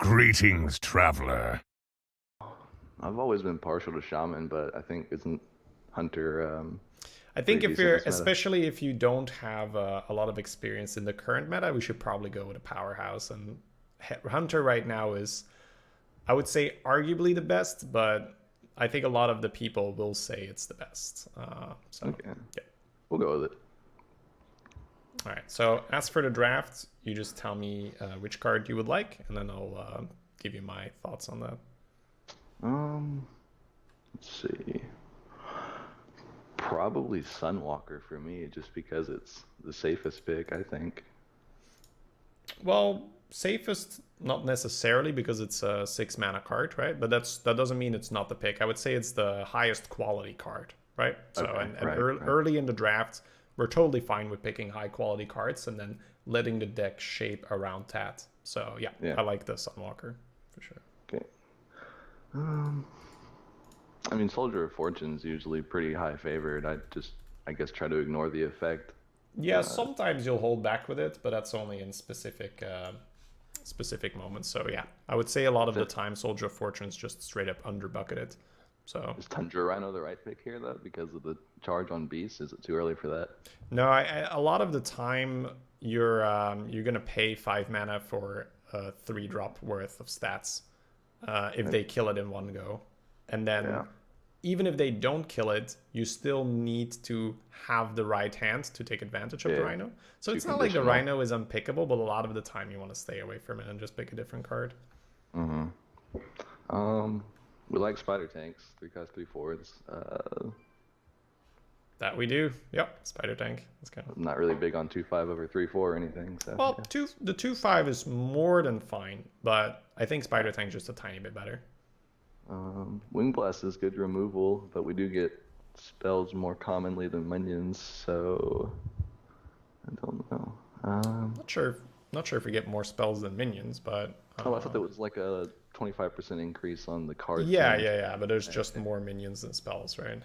Greetings, traveler. I've always been partial to Shaman, but I think isn't Hunter I think pretty if decent in you're, this meta? especially if you don't have a lot of experience in the current meta, we should probably go with a powerhouse. And Hunter right now is, I would say, arguably the best, but I think a lot of the people will say it's the best. So, Okay, yeah. we'll go with it. All right. So as for the draft, you just tell me which card you would like, and then I'll give you my thoughts on that. Um, let's see. Probably Sunwalker for me, just because it's the safest pick, I think. Well, safest not necessarily because it's a 6 mana card, right? But that doesn't mean it's not the pick. I would say it's the highest quality card, right? So Okay, and right, right. early in the draft, we're totally fine with picking high quality cards and then letting the deck shape around that. So yeah, Yeah. I like the Sunwalker for sure. Okay. Um, I mean, Soldier of Fortune's usually pretty high favored. I guess, try to ignore the effect. Yeah, Uh, sometimes you'll hold back with it, but that's only in specific moments. So yeah, I would say a lot of the that, time Soldier of Fortune's just straight up under bucketed. So is Tundra Rhino the right pick here, though, because of the charge on Beast? Is it too early for that? no, a lot of the time you're gonna pay 5 mana for a 3 drop worth of stats if Okay. they kill it in one go, and then Yeah. even if they don't kill it, you still need to have the right hand to take advantage of the Yeah. Rhino. So Too it's not like the conditional. Rhino is unpickable, but a lot of the time you want to stay away from it and just pick a different card. Mm-hmm. We like spider tanks, 3 cost 3 forwards. That we do. Yep, Spider Tank. That's kind of I'm not really big on 2/5 over 3/4 or anything, so well, yeah. the 2/5 is more than fine, but I think Spider Tank's just a tiny bit better. Wing Blast is good removal, but we do get spells more commonly than minions, so I don't know. Not sure. Not sure if we get more spells than minions, but I thought there was like a 25% increase on the cards. yeah, damage. yeah, yeah. But there's just Okay. more minions than spells, right?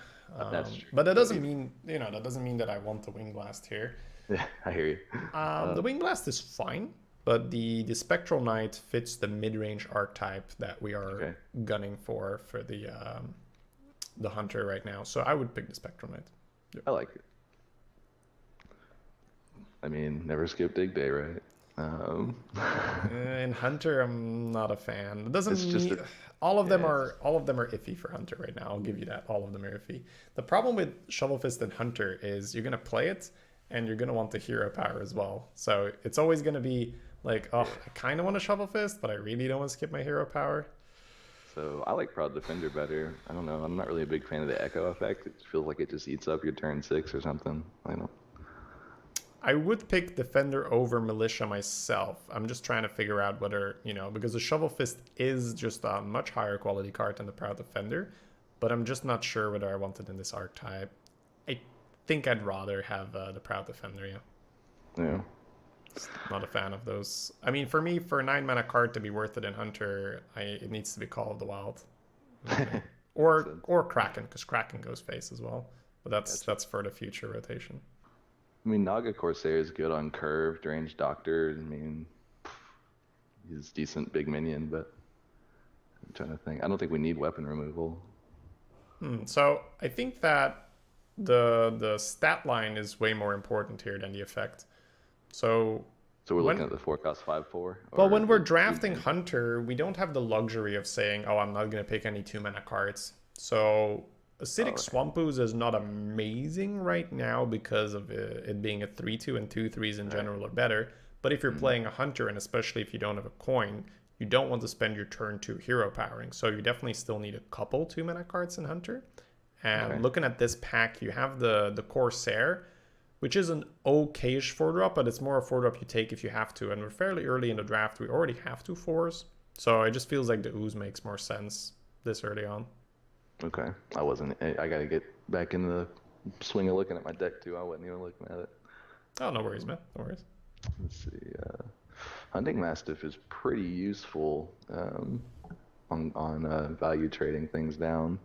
That's true. But that But doesn't even, mean that doesn't mean that I want the Wing Blast here. yeah, I hear you. The Uh, Wing Blast is fine, but the Spectral Knight fits the mid-range archetype that we are okay, gunning for the Hunter right now. So I would pick the Spectral Knight. Yep. I like it. I mean, never skip dig day, right? Um, In Hunter, I'm not a fan. It it's doesn't just mean a, all of them yeah, are iffy for Hunter right now. I'll give you that. All of them are iffy. The problem with Shovel Fist and Hunter is you're gonna play it and you're gonna want the hero power as well. So it's always gonna be like, oh, yeah. I kind of want to Shovel Fist, but I really don't want to skip my hero power. So I like Proud Defender better. I don't know. I'm not really a big fan of the Echo effect. It feels like it just eats up your turn 6 or something. I don't. I would pick Defender over Militia myself. I'm just trying to figure out whether, because the Shovel Fist is just a much higher quality card than the Proud Defender, but I'm just not sure whether I want it in this archetype. I think I'd rather have the Proud Defender, yeah. Yeah. Not a fan of those. I mean, for me, for a 9 mana card to be worth it in Hunter, it needs to be Call of the Wild. Makes Or sense. Kraken, because Kraken goes face as well. But Gotcha. that's for the future rotation. I mean, Naga Corsair is good on curved, range doctor. I mean, he's decent big minion, but I'm trying to think. I don't think we need weapon removal. So I think that the stat line is way more important here than the effect. So So we're looking when at the 4 cost 5/4, well, or when we're the drafting 2 Hunter, we don't have the luxury of saying, "Oh, I'm not gonna pick any 2 mana cards." So Oh, Acidic right. Swamp Ooze is not amazing right now because of it being a 3/2 and 2/3s in Right. general are better. But if you're Mm, playing a Hunter, and especially if you don't have a coin, you don't want to spend your turn 2 hero powering. So you definitely still need a couple 2 mana cards in Hunter. And okay. looking at this pack, you have the Corsair, which is an okayish 4 drop, but it's more a 4 drop you take if you have to. And we're fairly early in the draft. We already have 2 4s. So it just feels like the Ooze makes more sense this early on. Okay. I wasn't. I gotta get back in the swing of looking at my deck too. I wasn't even looking at it. Oh, no worries, man. No worries. Let's see. Hunting Mastiff is pretty useful on value trading things down.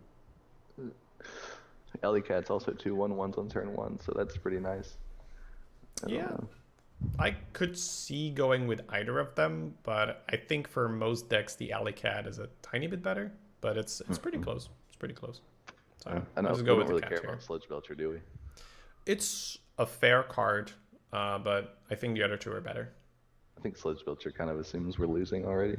Ellie Cat's also 2/1/1s on turn 1, so that's pretty nice. I don't Yeah. know. I could see going with either of them, but I think for most decks the Alley Cat is a tiny bit better. But it's pretty close. It's pretty close. So I know let's we go don't with the really cat care here. about Sludge Belcher, do we? It's a fair card, but I think the other two are better. I think Sludge Belcher kind of assumes we're losing already.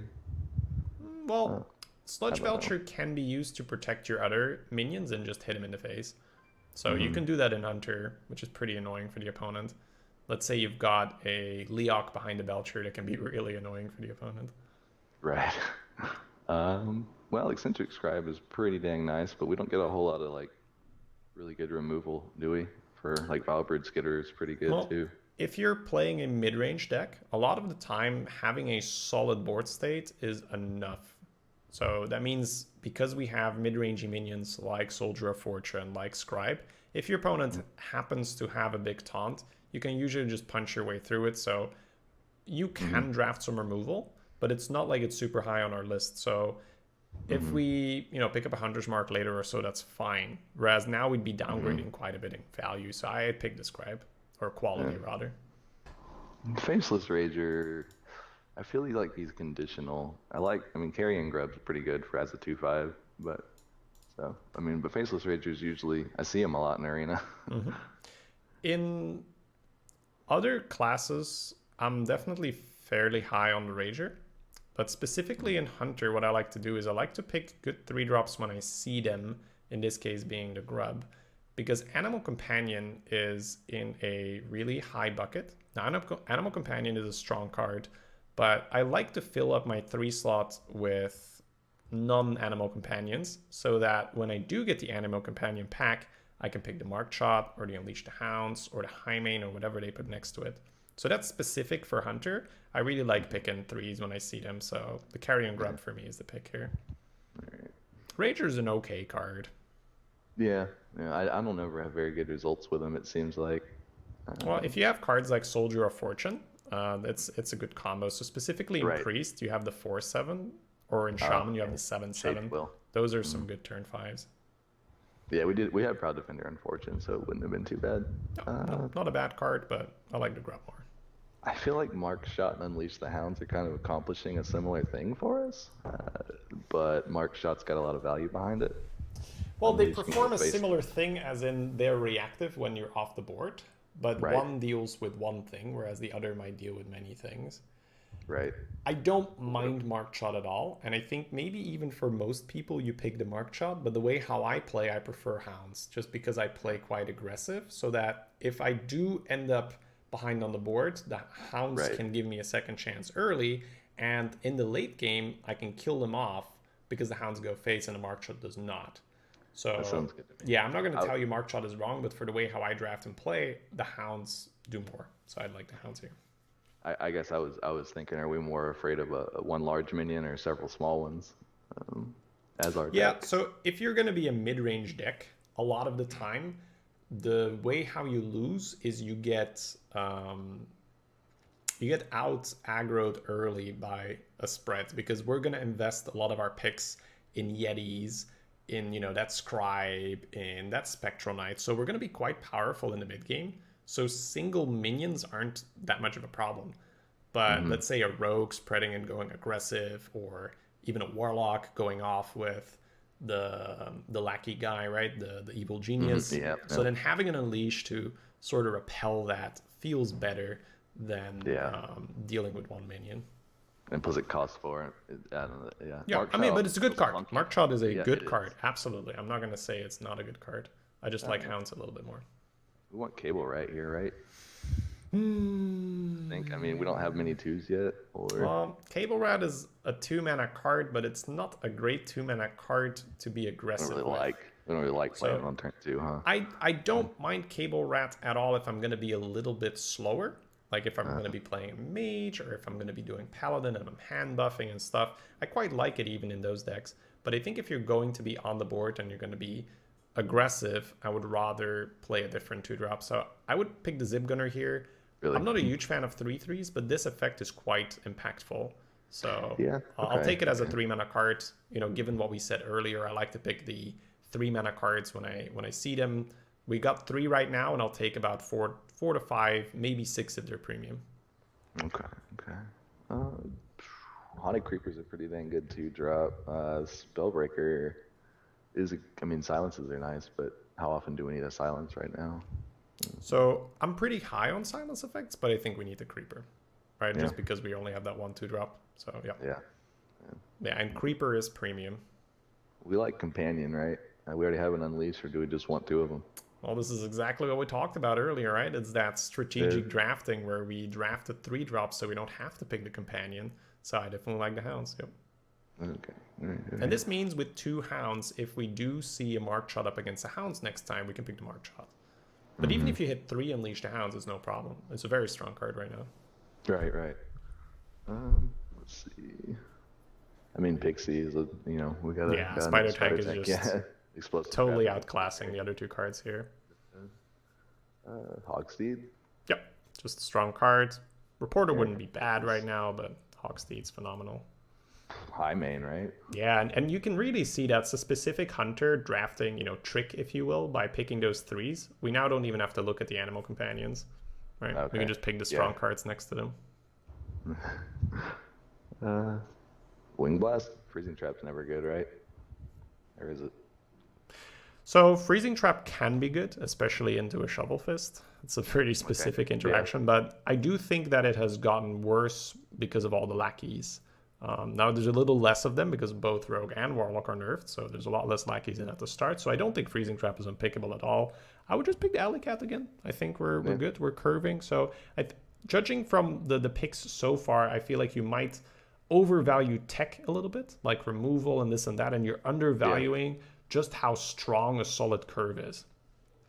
Well, Sludge I don't know. Belcher can be used to protect your other minions and just hit him in the face. So Mm-hmm. you can do that in Hunter, which is pretty annoying for the opponent. Let's say you've got a Leok behind the Belcher that can be really annoying for the opponent. Right. Well, Eccentric Scribe is pretty dang nice, but we don't get a whole lot of like really good removal, do we? For like Vilebird Skitter is pretty good Well, too. if you're playing a mid-range deck, a lot of the time having a solid board state is enough. So that means because we have mid-rangey minions like Soldier of Fortune, like Scribe, if your opponent happens to have a big taunt, you can usually just punch your way through it. So you can draft some removal, but it's not like it's super high on our list. So if we, pick up a Hunter's Mark later or so, that's fine. Whereas now we'd be downgrading quite a bit in value. So I picked the Scribe, or quality rather. Faceless Rager, I feel like he's conditional. I mean, Carrion Grub's pretty good for as a 2/5, but Faceless Rager's usually, I see him a lot in Arena. In other classes, I'm definitely fairly high on the Rager. But specifically in Hunter, what I like to do is I like to pick good 3-drops when I see them, in this case being the Grub, because Animal Companion is in a really high bucket. Now, Animal Companion is a strong card, but I like to fill up my 3 slot with non-Animal Companions so that when I do get the Animal Companion pack, I can pick the Marked Shot or the Unleash the Hounds or the Highmane or whatever they put next to it. So that's specific for Hunter. I really like picking 3s when I see them, so the Carrion Grub for me is the pick here. Rager's an okay card. Yeah, I don't ever have very good results with him, it seems like. Well, if you have cards like Soldier of Fortune, it's a good combo. So specifically in Right. Priest, you have the 4/7, or in Shaman, you have the 7/7. Shaped Will. Those are some good turn 5s. Yeah, we had Proud Defender on Fortune, so it wouldn't have been too bad. No, not a bad card, but I like the Grub more. I feel like Mark Shot and Unleash the Hounds are kind of accomplishing a similar thing for us, but Mark Shot's got a lot of value behind it. Well, they Unleash perform a means base- similar thing as in they're reactive when you're off the board, but Right. one deals with one thing, whereas the other might deal with many things. Right. I don't mind Marked Shot at all, and I think maybe even for most people you pick the Marked Shot, but the way how I play, I prefer Hounds, just because I play quite aggressive, so that if I do end up behind on the board, the Hounds Right. can give me a second chance early, and in the late game, I can kill them off because the Hounds go face and the Marked Shot does not. So That sounds good to me. yeah, I'm not going to tell you Marked Shot is wrong, but for the way how I draft and play, the Hounds do more. So I'd like the Hounds here. I guess I was thinking, are we more afraid of a one large minion or several small ones as our Yeah, deck? so if you're going to be a mid-range deck, a lot of the time, the way how you lose is you get out aggroed early by a spread, because we're going to invest a lot of our picks in Yetis, in that Scribe, in that Spectral Knight. So we're going to be quite powerful in the mid game. So single minions aren't that much of a problem. But let's say a rogue spreading and going aggressive, or even a warlock going off with the lackey guy, right? The evil genius. Yeah, So then having an unleash to sort of repel that feels better than dealing with one minion. And plus it costs 4. I don't know. Yeah. Yeah, Mark I mean, Shot but it's a good was card. funky. Mark Shot is a Yeah, good it card. is. Absolutely. I'm not going to say it's not a good card. I just like Hounds a little bit more. We want Cable right here, right? I think. I mean, we don't have many 2s yet. Or Well, Cable Rat is a 2-mana card, but it's not a great 2-mana card to be we aggressive don't really with. like playing So- on turn 2, huh? I don't mind Cable Rat at all if I'm going to be a little bit slower. Like if I'm going to be playing a mage, or if I'm going to be doing paladin and I'm hand buffing and stuff. I quite like it even in those decks. But I think if you're going to be on the board and you're going to be aggressive, I would rather play a different 2-drop. So I would pick the Zip Gunner here. Really? I'm not a huge fan of 3/3s, but this effect is quite impactful. So Yeah, I'll okay, take it as a okay. 3-mana card. Given what we said earlier, I like to pick the 3-mana cards when I see them. We got 3 right now, and I'll take about 4 to 5, maybe 6 if they're premium. Okay, okay. Haunted Creepers are pretty dang good to drop. Spellbreaker I mean, silences are nice, but how often do we need a silence right now? So I'm pretty high on silence effects, but I think we need the creeper, right? Yeah, Just because we only have that 1/2 drop. So yeah, yeah. yeah, and creeper is premium. We like Companion, right? We already have an Unleash, or do we just want two of them? Well, this is exactly what we talked about earlier, right? It's that strategic drafting where we drafted 3 drops so we don't have to pick the companion. So I definitely like the hounds. Yep. Okay. All right, And this means with 2 hounds, if we do see a marked shot up against the hounds next time, we can pick the marked shot. But even if you hit 3 unleash the hounds, it's no problem. It's a very strong card right now. Right, right. Let's see. I mean, Pixie is we got a Yeah, Spider Tank is just yeah, explosive. totally traffic. outclassing the other 2 cards here. Hogsteed. Yep, just a strong card. Reporter wouldn't be bad right now, but Hogsteed's phenomenal. High main, right? Yeah, and you can really see that's a specific hunter drafting, trick, if you will, by picking those 3s. We now don't even have to look at the animal companions, right? We Okay. can just pick the strong cards next to them. Wing Blast. Freezing Trap's never good, right? Or is it? So Freezing Trap can be good, especially into a Shovel Fist. It's a pretty specific interaction, but I do think that it has gotten worse because of all the lackeys. Now there's a little less of them because both Rogue and Warlock are nerfed, so there's a lot less lackeys in at the start. So I don't think Freezing Trap is unpickable at all. I would just pick the Alley Cat again. I think we're good. We're curving. So judging from the picks so far, I feel like you might overvalue tech a little bit, like removal and this and that, and you're undervaluing just how strong a solid curve is.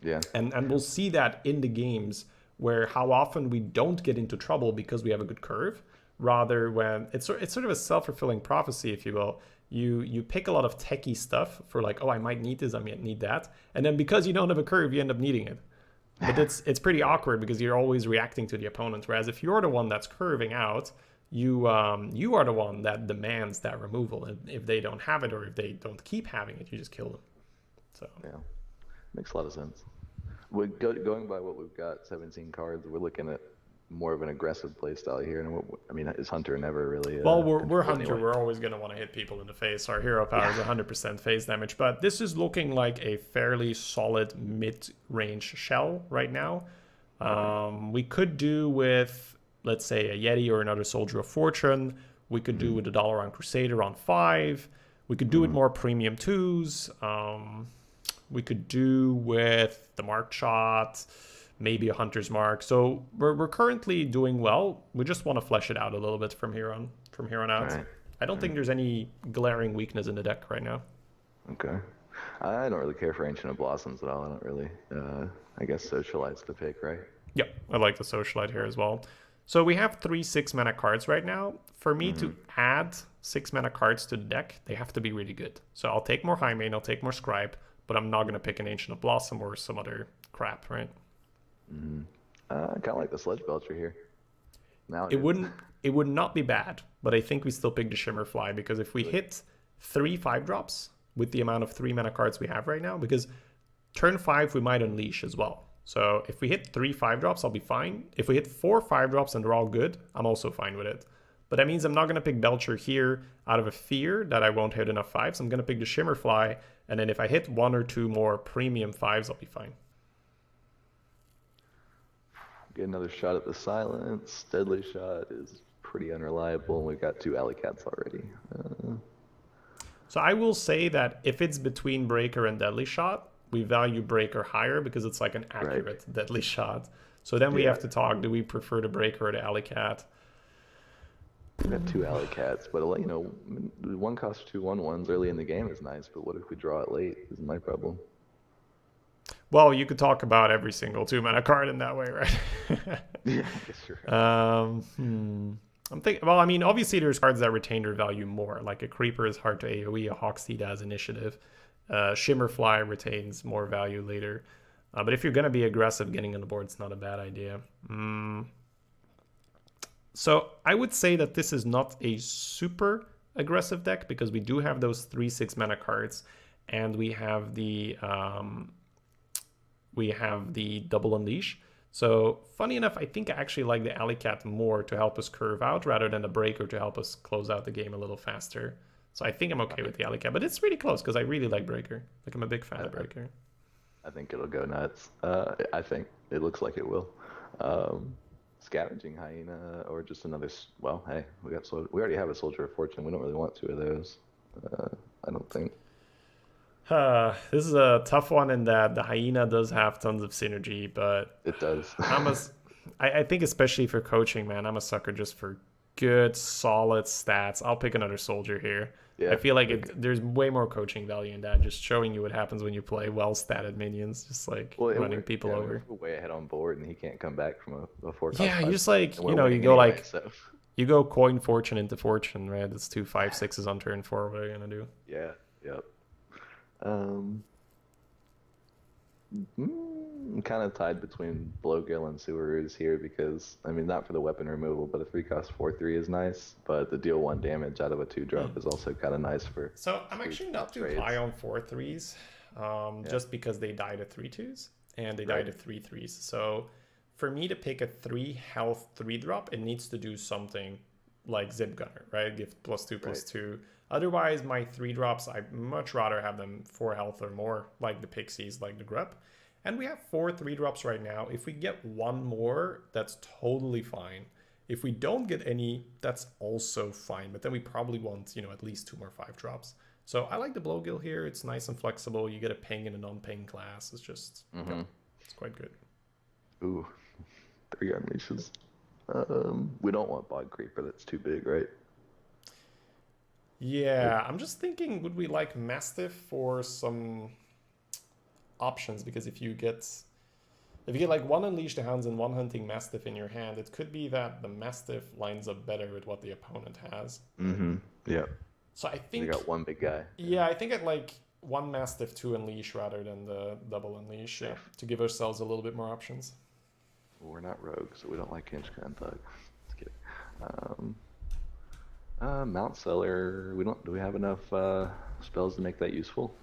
Yeah. And we'll see that in the games where how often we don't get into trouble because we have a good curve, rather when it's sort of a self-fulfilling prophecy, if you will. You pick a lot of techie stuff for like, oh, I might need this, I might need that, and then because you don't have a curve, you end up needing it. But it's pretty awkward because you're always reacting to the opponent. Whereas if you're the one that's curving out, you are the one that demands that removal. And if they don't have it or if they don't keep having it, you just kill them. So Yeah, makes a lot of sense. Going by what we've got, 17 cards, we're looking at more of an aggressive play style here. And I mean, is Hunter never really? well, we're Hunter. anyway? We're always going to want to hit people in the face. Our hero power is 100% phase damage. But this is looking like a fairly solid mid-range shell right now. We could do with, let's say, a Yeti or another Soldier of Fortune. We could do with a Dalaran Crusader on 5. We could do with more premium 2s. We could do with the Mark Shot, maybe a Hunter's Mark. So we're currently doing well. We just want to flesh it out a little bit from here on out. Right. I don't think there's any glaring weakness in the deck right now. Okay. I don't really care for Ancient of Blossoms at all. I don't really, I guess, Socialites to pick, right? Yep, I like the Socialite here as well. So we have 3 6-mana cards right now. For me to add 6-mana cards to the deck, they have to be really good. So I'll take more Highmane, I'll take more Scribe, but I'm not going to pick an Ancient of Blossom or some other crap, right? I kind of like the Sledge Belcher here. Now It would not be bad, but I think we still pick the Shimmerfly because if we hit 3 5-drops with the amount of 3-mana cards we have right now, because turn 5 we might unleash as well. So if we hit 3 5-drops, I'll be fine. If we hit 4 5-drops and they're all good, I'm also fine with it. But that means I'm not going to pick Belcher here out of a fear that I won't hit enough 5s. I'm going to pick the Shimmerfly, and then if I hit 1 or 2 more premium 5s, I'll be fine. get another shot at the silence. Deadly Shot is pretty unreliable, and we've got 2 Alley Cats already. So I will say that if it's between Breaker and Deadly Shot, we value Breaker higher because it's like an accurate Deadly Shot. So then we have to talk, do we prefer the Breaker or the Alley Cat? We've got 2 Alley Cats, but one costs 2 1/1s early in the game is nice, but what if we draw it late? Is my problem. Well, you could talk about every single 2-mana card in that way, right? Yeah, I guess you're right. I'm thinking. Well, I mean, obviously there's cards that retain their value more. Like a Creeper is hard to AoE, a Hawkseed has initiative, Shimmerfly retains more value later. But if you're gonna be aggressive, getting on the board is not a bad idea. So I would say that this is not a super aggressive deck because we do have those 3 6-mana cards, and we have the double unleash. So funny enough, I think I actually like the alley cat more to help us curve out rather than the breaker to help us close out the game a little faster. So I think I'm okay with the alley cat, but it's really close because I really like breaker. Like I'm a big fan of breaker. I think it'll go nuts. I think it looks like it will. Scavenging hyena or just another. Well, hey, we already have a soldier of fortune. We don't really want two of those. I don't think. This is a tough one in that the hyena does have tons of synergy, but It does. I think especially for coaching, man, I'm a sucker just for good, solid stats. I'll pick another soldier here. Yeah, I feel like there's way more coaching value in that, just showing you what happens when you play well-statted minions, just like running people over. We're way ahead on board, and he can't come back from a 4-5. Yeah, you just like, you winning go anyway, like, so. you go coin fortune into fortune, right? It's 2 5-6s on turn 4. What are you gonna do? Yeah, yep. I'm kind of tied between Blowgill and Sewerers here because, I mean, not for the weapon removal, but a 3-cost 4/3 is nice, but the deal 1 damage out of a 2-drop is also kind of nice for... So I'm actually not too high on 4/3s, just because they die to 3/2s, and they die to 3/3s. So for me to pick a 3 health 3-drop, it needs to do something like Zip Gunner, right? Give +2/+2. Otherwise, my 3-drops, I'd much rather have them 4 health or more, like the Pixies, like the Grub. And we have 4 3-drops right now. If we get 1 more, that's totally fine. If we don't get any, that's also fine. But then we probably want, at least 2 more 5-drops. So I like the Blowgill here. It's nice and flexible. You get a ping in a non-ping class. It's just, it's quite good. Ooh, 3 unleashes. We don't want Bog Creeper. That's too big, right? Yeah, I'm just thinking, would we like Mastiff for some options? Because if you get like 1 Unleash the Hounds and 1 Hunting Mastiff in your hand, it could be that the Mastiff lines up better with what the opponent has. Yeah. So I think you got 1 big guy. Yeah, I think I'd like 1 Mastiff, 2 Unleash rather than the double Unleash, to give ourselves a little bit more options. Well, we're not rogues, so we don't like Hinge-Crown Thug. Just kidding. Mount Seller. Do we have enough spells to make that useful?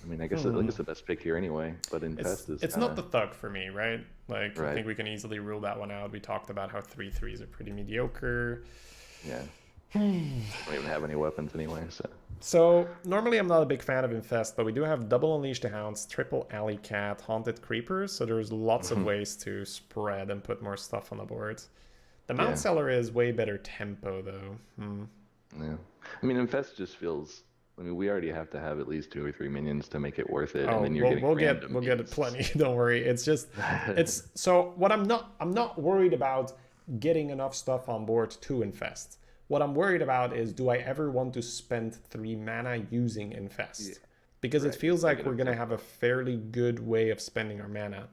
I mean, I guess it's the best pick here anyway. But Infest is. It's not the Thug for me, right? Like right. I think we can easily rule that one out. We talked about how 3/3s are pretty mediocre. Yeah. We don't even have any weapons anyway, so. So normally I'm not a big fan of Infest, but we do have double Unleash the Hounds, triple Alley Cat, Haunted Creepers. So there's lots of ways to spread and put more stuff on the board. The Mount Seller is way better tempo, though. Yeah. I mean, Infest just feels... I mean, we already have to have at least 2 or 3 minions to make it worth it, and then you're getting random we'll get it plenty. Don't worry. It's just... So what I'm not worried about getting enough stuff on board to Infest. What I'm worried about is, do I ever want to spend 3 mana using Infest? Yeah. Because it feels like we're going to have a fairly good way of spending our mana.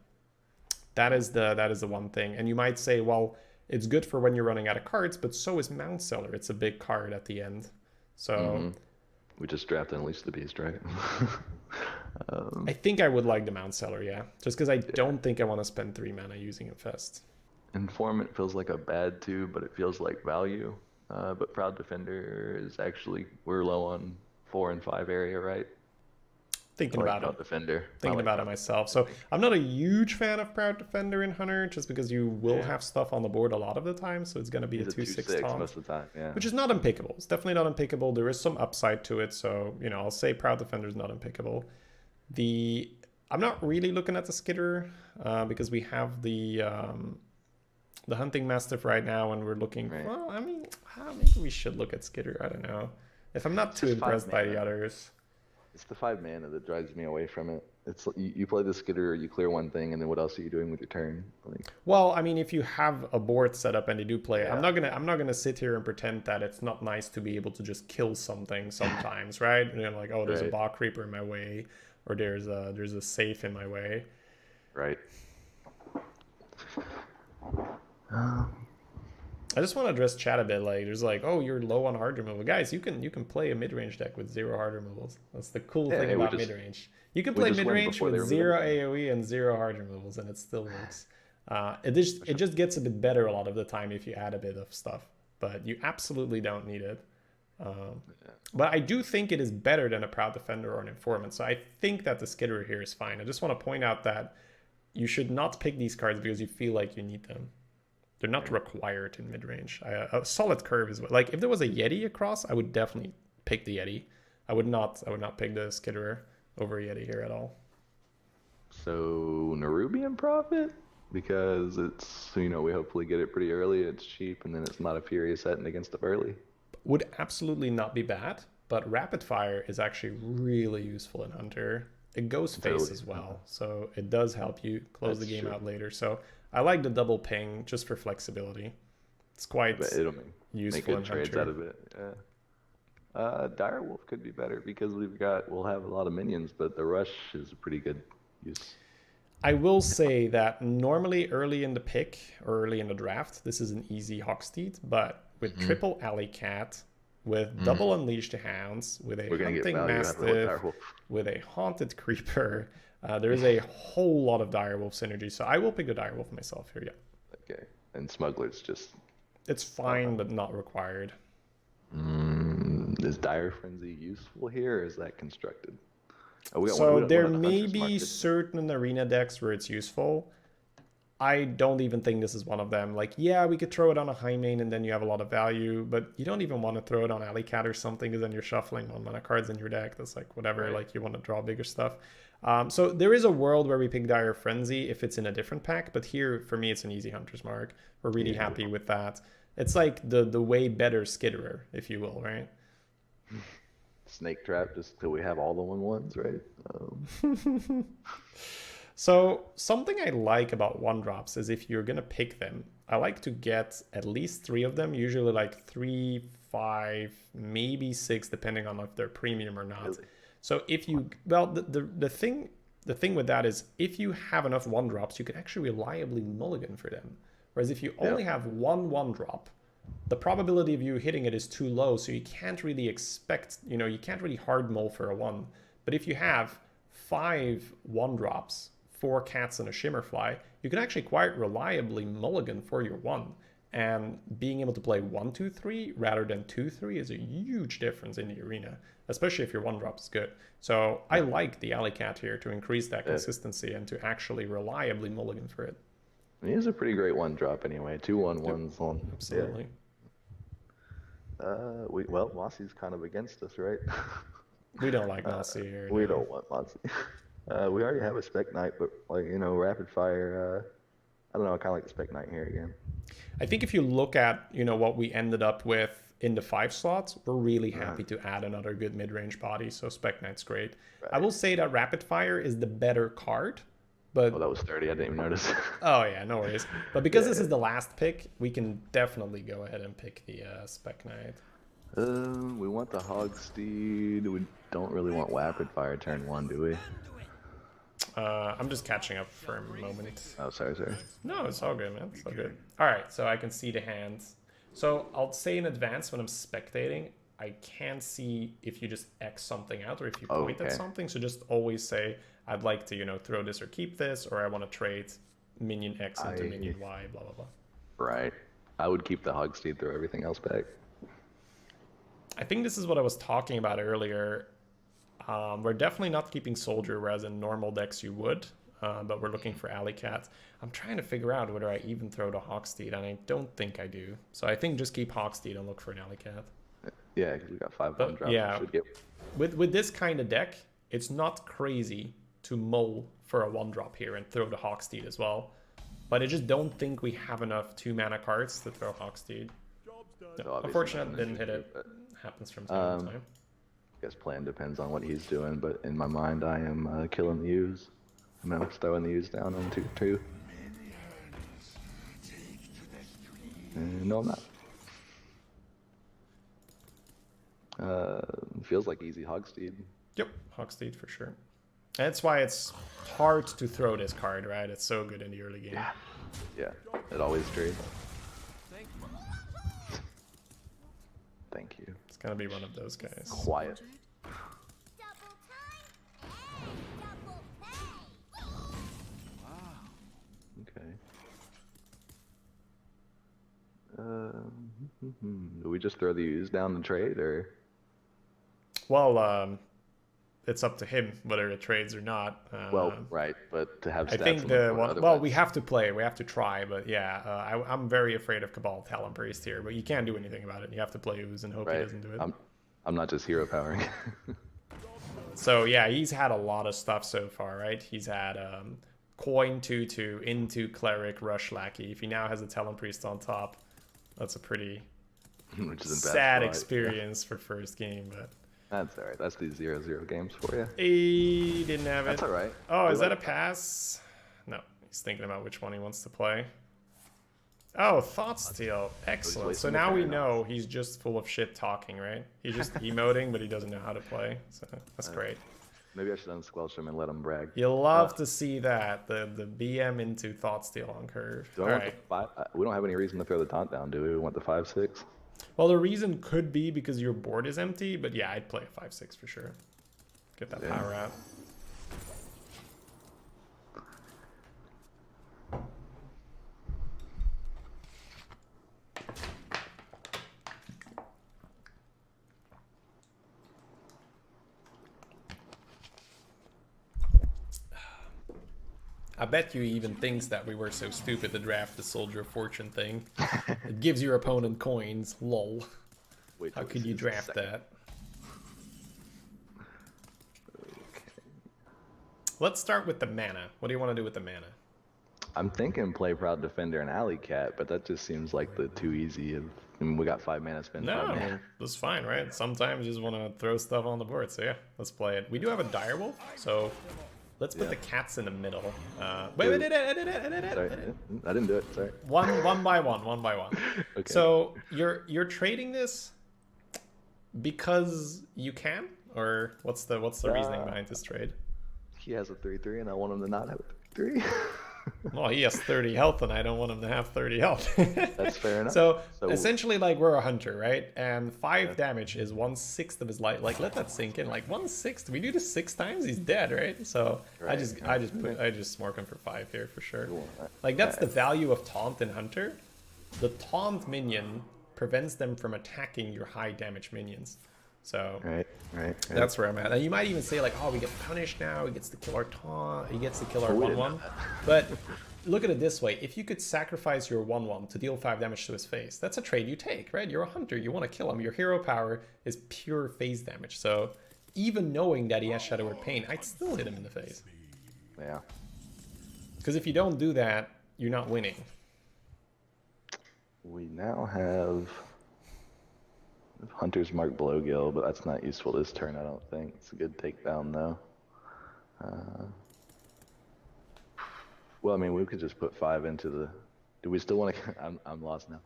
That is the one thing. And you might say, well... It's good for when you're running out of cards, but so is Mount Seller. It's a big card at the end. So we just draft and Unleash the Beast, right? I think I would like the Mount Seller, yeah. Just because I don't think I want to spend 3 mana using Infest. Informant feels like a bad 2, but it feels like value. But Proud Defender is actually, we're low on 4 and 5 area, right? Thinking about it. Defender. Thinking about it myself. So I'm not a huge fan of Proud Defender in Hunter, just because you will have stuff on the board a lot of the time. So it's going to be a 2/6 taunt, most of the time, which is not unpickable. It's definitely not unpickable. There is some upside to it. So, I'll say Proud Defender is not unpickable. I'm not really looking at the Skitter because we have the Hunting Mastiff right now, and we're looking. Right. Well, I mean, maybe we should look at Skitter. I don't know. If I'm not too impressed by the others. It's the 5 mana that drives me away from it. It's you play the Skitter, you clear 1 thing, and then what else are you doing with your turn? Well, I mean, if you have a board set up and they do play, I'm not gonna sit here and pretend that it's not nice to be able to just kill something sometimes, right? Like, oh, there's a Bog Creeper in my way, or there's a safe in my way. Right. I just want to address chat a bit. Like, there's like, oh, you're low on hard removal, guys. You can play a mid range deck with 0 hard removals. That's the cool thing about mid range. You can play mid range with 0 AOE and 0 hard removals, and it still works. It just gets a bit better a lot of the time if you add a bit of stuff, but you absolutely don't need it. But I do think it is better than a Proud Defender or an Informant. So I think that the Skitter here is fine. I just want to point out that you should not pick these cards because you feel like you need them. They're not required in mid-range. A solid curve is what, like if there was a Yeti across, I would definitely pick the Yeti. I would not pick the Skitterer over Yeti here at all. So Nerubian Prophet? Because it's, you know, we hopefully get it pretty early, it's cheap, and then it's not a furious setting against them early. Would absolutely not be bad, but Rapid Fire is actually really useful in Hunter. It goes face Totally. as well, so it does help you close the That's game true. out later. So I like the double ping just for flexibility. It's quite But it'll make useful in good trades Hunter. out of it. Yeah. Direwolf could be better because we'll have a lot of minions, but the rush is a pretty good use. I will say that normally early in the pick or early in the draft, this is an easy Hocksteed, but with triple Alley Cat, with double Unleash the Hounds, with a We're gonna get Hunting value out of it with Mastiff, Direwolf. with a Haunted Creeper, there is a whole lot of Direwolf synergy. So I will pick the Direwolf myself here, yeah. Okay. And Smuggler's just It's fine, but not required. is Dire Frenzy useful here, or is that constructed? Oh, we don't So want- we there don't want a may Hunter's be Market. certain arena decks where it's useful. I don't even think this is one of them. Like, yeah, we could throw it on a high main and then you have a lot of value, but you don't even want to throw it on Alley Cat or something because then you're shuffling 1 mana cards in your deck. That's like whatever, Right. like you want to draw bigger stuff. So there is a world where we pick Dire Frenzy if it's in a different pack, but here for me it's an easy Hunter's Mark. We're really happy with that. It's like the way better Skitterer, if you will, right? Snake Trap just till we have all the 1/1s, right? So something I like about 1-drops is if you're gonna pick them, I like to get at least 3 of them, usually like 3, 5, maybe 6, depending on if they're premium or not. Really? So if you, well, the thing with that is if you have enough 1-drops, you can actually reliably mulligan for them. Whereas if you only have one 1-drop, the probability of you hitting it is too low, so you can't really expect, you know, you can't really hard mull for a 1. But if you have 5 1-drops, 4 cats and a Shimmerfly, you can actually quite reliably mulligan for your 1. And being able to play 1, 2, 3 rather than 2, 3 is a huge difference in the arena, especially if your 1-drop is good. So I like the Alley Cat here to increase that consistency and to actually reliably mulligan for it. He is a pretty great 1-drop anyway. 2 1/1s on. Absolutely. Yeah. Well, Mossy's kind of against us, right? We don't like Nazi here. We no. don't want Mossy. We already have a Spec Knight, but like, you know, Rapid Fire. I don't know. I kind of like the Spec Knight here again. I think if you look at, you know, what we ended up with in the 5 slots, we're really happy to add another good mid-range body. So Spec Knight's great. I will say that Rapid Fire is the better card, but Oh, that was 30. I didn't even notice. oh yeah, no worries. But because this is the last pick, we can definitely go ahead and pick the Spec Knight. We want the Hogsteed. We don't really want Rapid Fire turn 1, do we? I'm just catching up for a moment. Oh, sorry. No, it's all good, man. It's all good. All right, so I can see the hands. So I'll say in advance when I'm spectating, I can see if you just X something out or if you point at Okay. something. So just always say, I'd like to, you know, throw this or keep this, or I want to trade minion X into minion Y, blah, blah, blah. Right. I would keep the Hogsteed, throw everything else back. I think this is what I was talking about earlier. We're definitely not keeping Soldier, whereas in normal decks you would, but we're looking for Alley Cat. I'm trying to figure out whether I even throw to Hawksteed, and I don't think I do. So I think just keep Hawksteed and look for an Alley Cat. Yeah, because we got 5 But, 1-drops. yeah. Should get... With this kind of deck, it's not crazy to mull for a 1-drop here and throw the Hawksteed as well. But I just don't think we have enough 2-mana cards to throw Hawksteed. No, obviously unfortunately, not an didn't issue, hit it. but, Happens from time to time. I guess plan depends on what he's doing, but in my mind, I am killing the U's. I'm throwing the U's down on 2-2. No, I'm not. Feels like easy Hogsteed. Yep, Hawksteed for sure. And that's why it's hard to throw this card, right? It's so good in the early game. Yeah, it always trades. Thank you. It's gonna be one of those guys. Quiet. Okay. Do we just throw the U's down the trade, or? Well, it's up to him whether it trades or not. Well, right, but to have I stats think on the board one. Well, otherwise- we have to play. We have to try. But yeah, I'm very afraid of Cabal Talon Priest here. But you can't do anything about it. You have to play Ooze and hope he right. doesn't do it. I'm not just hero powering. So yeah, he's had a lot of stuff so far, right? He's had Coin 2/2 into Cleric Rush Lackey. If he now has a Talon Priest on top, that's a pretty Which is a bad sad spot. experience for first game. But That's alright. That's these 0-0 games for you. he didn't have it. That's alright. Oh, is that a pass? No, he's thinking about which one he wants to play. Oh, Thought Steal. Excellent. So wasting the now we turn. know he's just full of shit talking, right? He's just emoting, but he doesn't know how to play. So that's great. Maybe I should unsquelch him and let him brag. You'll love to see that. The BM into Thought Steal on curve. Do All I want right. the five? We don't have any reason to throw the taunt down, do we? We want the 5/6. Well, the reason could be because your board is empty, but yeah, I'd play a 5/6 for sure. Get that Yeah. power out. I bet you he even thinks that we were so stupid to draft the Soldier of Fortune thing. It gives your opponent coins. Lol. Wait, How till could we you see this draft second. that? Okay. Let's start with the mana. What do you want to do with the mana? I'm thinking play Proud Defender and Alley Cat, but that just seems like the too easy. I mean, we got 5 mana spend. 5 No, mana. that's fine, right? Sometimes you just want to throw stuff on the board. So yeah, let's play it. We do have a Direwolf, so let's put Yeah. the cats in the middle. Wait, Sorry, I didn't do it. Sorry. one by one. Okay. So you're trading this because you can, or what's the reasoning behind this trade? He has a 3/3, and I want him to not have a 3/3. Well, he has 30 health, and I don't want him to have 30 health. That's fair enough. So, So- essentially, like, we're a hunter, right? And 5 damage is 1/6 of his life. Like, let that sink in. Like 1/6. We do this 6 times, he's dead, right? So I just smork him for 5 here for sure. Cool. Like that's the value of taunt in hunter. The taunt minion prevents them from attacking your high damage minions. So Right. that's where I'm at. And you might even say like, oh, we get punished now. He gets to kill our taunt. He gets to kill our we didn't 1/1. know that. But look at it this way: if you could sacrifice your 1/1 to deal 5 damage to his face, that's a trade you take, right? You're a hunter. You want to kill him. Your hero power is pure phase damage. So even knowing that he has Shadow Word Pain, I'd still hit him in the face. Yeah. Because if you don't do that, you're not winning. We now have Hunter's Mark Blowgill, but that's not useful this turn, I don't think. It's a good takedown, though. Well, I mean, we could just put 5 into the... Do we still want to... I'm lost now.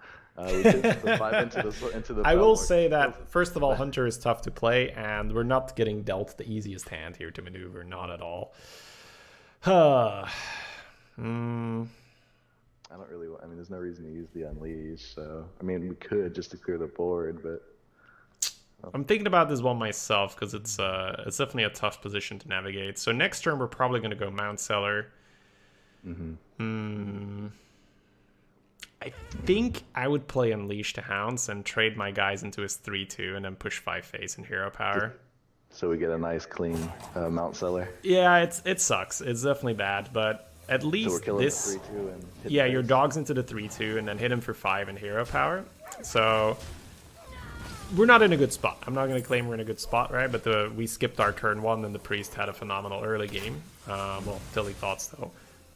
We could put 5 into the I will Proudmoore. say that, first of all, Hunter is tough to play, and we're not getting dealt the easiest hand here to maneuver. Not at all. I don't really... I mean, there's no reason to use the Unleash, so... I mean, we could just to clear the board, but... I'm thinking about this one myself because it's definitely a tough position to navigate. So next turn we're probably going to go Mount Cellar. I think I would play Unleash to Hounds and trade my guys into his 3/2 and then push 5 face and hero power. So we get a nice, clean Mount Cellar. Yeah, it sucks. It's definitely bad, but at So we're least killing this. the 3/2 and hit Yeah, the your face. dog's into the 3/2 and then hit him for 5 in hero power. So we're not in a good spot. I'm not going to claim we're in a good spot, right? But we skipped our turn 1 and the priest had a phenomenal early game. Well, till he thought so.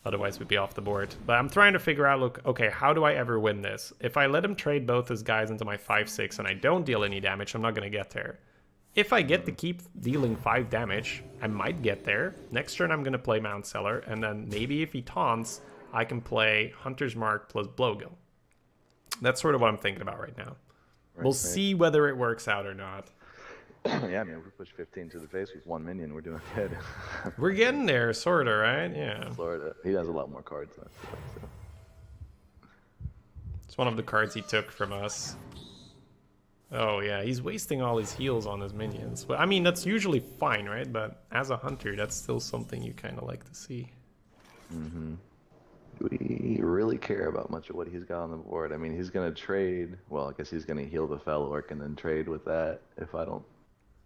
Otherwise, we'd be off the board. But I'm trying to figure out, look, okay, how do I ever win this? If I let him trade both his guys into my 5/6 and I don't deal any damage, I'm not going to get there. If I get to keep dealing 5 damage, I might get there. Next turn, I'm going to play Mount Cellar. And then maybe if he taunts, I can play Hunter's Mark plus Blowgill. That's sort of what I'm thinking about right now. We'll see whether it works out or not. Yeah, I mean, if we push 15 to the face with 1 minion, we're doing good. We're getting there, sort of, right? Yeah. Florida, he has a lot more cards. I feel like, so. It's one of the cards he took from us. Oh, yeah, he's wasting all his heals on his minions. But I mean, that's usually fine, right? But as a hunter, that's still something you kind of like to see. Do we really care about much of what he's got on the board? I mean, he's going to trade. Well, I guess he's going to heal the Fell Orc and then trade with that if I don't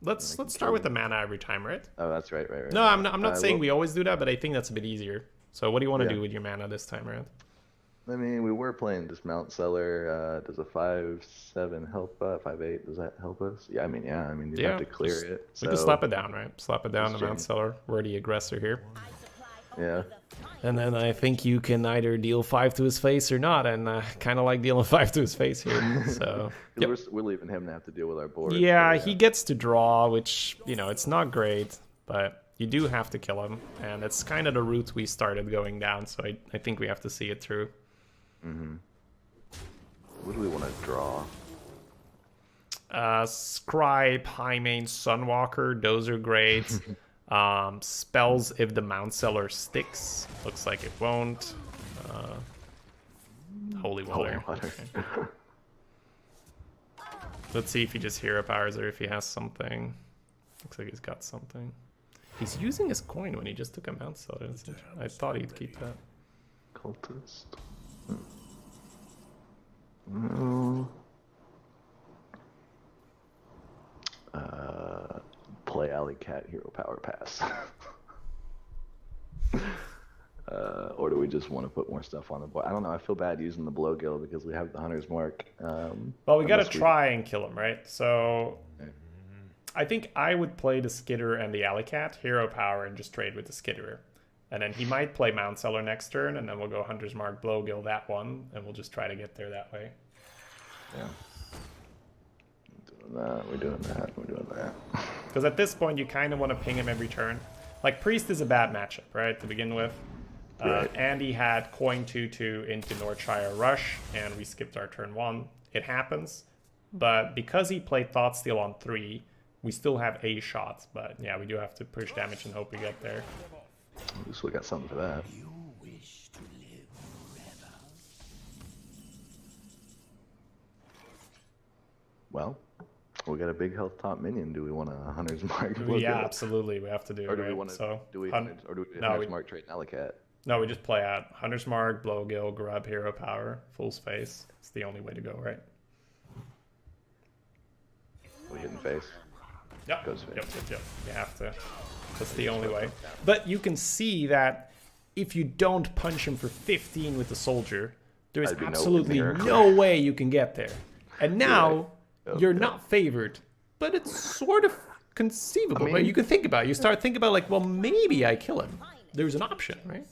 Let's start with the mana every time, right? Oh, that's right. No, I'm not saying we always do that, but I think that's a bit easier. So what do you want to Yeah. do with your mana this time around? I mean, we were playing Dismount Cellar. Does a 5/7 help? 5/8, does that help us? Yeah, I mean, you'd have to clear just- it. We can so- slap it down, right? Slap it down Just to Mount change. Cellar. We're the aggressor here. Yeah. And then I think you can either deal 5 to his face or not, and kind of like dealing 5 to his face here. So 'Cause we're leaving him to have to deal with our board. yeah, so, he gets to draw, which, you know, it's not great, but you do have to kill him. And it's kind of the route we started going down, so I think we have to see it through. What do we want to draw? Scribe, High Main, Sunwalker, those are great. Spells if the Mount Cellar sticks. Looks like it won't. Holy Water. Water. Okay. Let's see if he just hero powers or if he has something. Looks like he's got something. He's using his coin when he just took a Mount Cellar. I thought he'd keep that. Cultist. No. Play Alley Cat Hero Power Pass. Or do we just want to put more stuff on the board? I don't know. I feel bad using the Blowgill because we have the Hunter's Mark. Well, we got to unless try and kill him, right? So I think I would play the Skitterer and the Alley Cat, hero power, and just trade with the Skitterer. And then he might play Mount Cellar next turn, and then we'll go Hunter's Mark, Blowgill that one, and we'll just try to get there that way. Yeah. We're doing that. Because at this point, you kind of want to ping him every turn. Like, Priest is a bad matchup, right, to begin with. Right. Andy had coin 2/2 into Northshire Rush, and we skipped our turn 1. It happens. But because he played Thoughtsteal on 3, we still have a shot. But yeah, we do have to push damage and hope we get there. At least we got something for that. Well, we got a big health top minion. Do we want a Hunter's Mark? Yeah, absolutely. We have to do Or it, do we right? want to? So, do we? Hun- Or do we? no, Hunter's we- Mark trade Alley Cat. No, we just play out Hunter's Mark, Blowgill, grab hero power, full space. It's the only way to go, right? We hidden face. Yep. Goes face. Yep. You have to. That's the only way. But you can see that if you don't punch him for 15 with the soldier, there is I'd be absolutely nowhere near. no way you can get there. And now Yep, you're yep. not favored, but it's sort of conceivable. I mean- right? You can think about it. You start thinking about like, well, maybe I kill him. There's an option, right?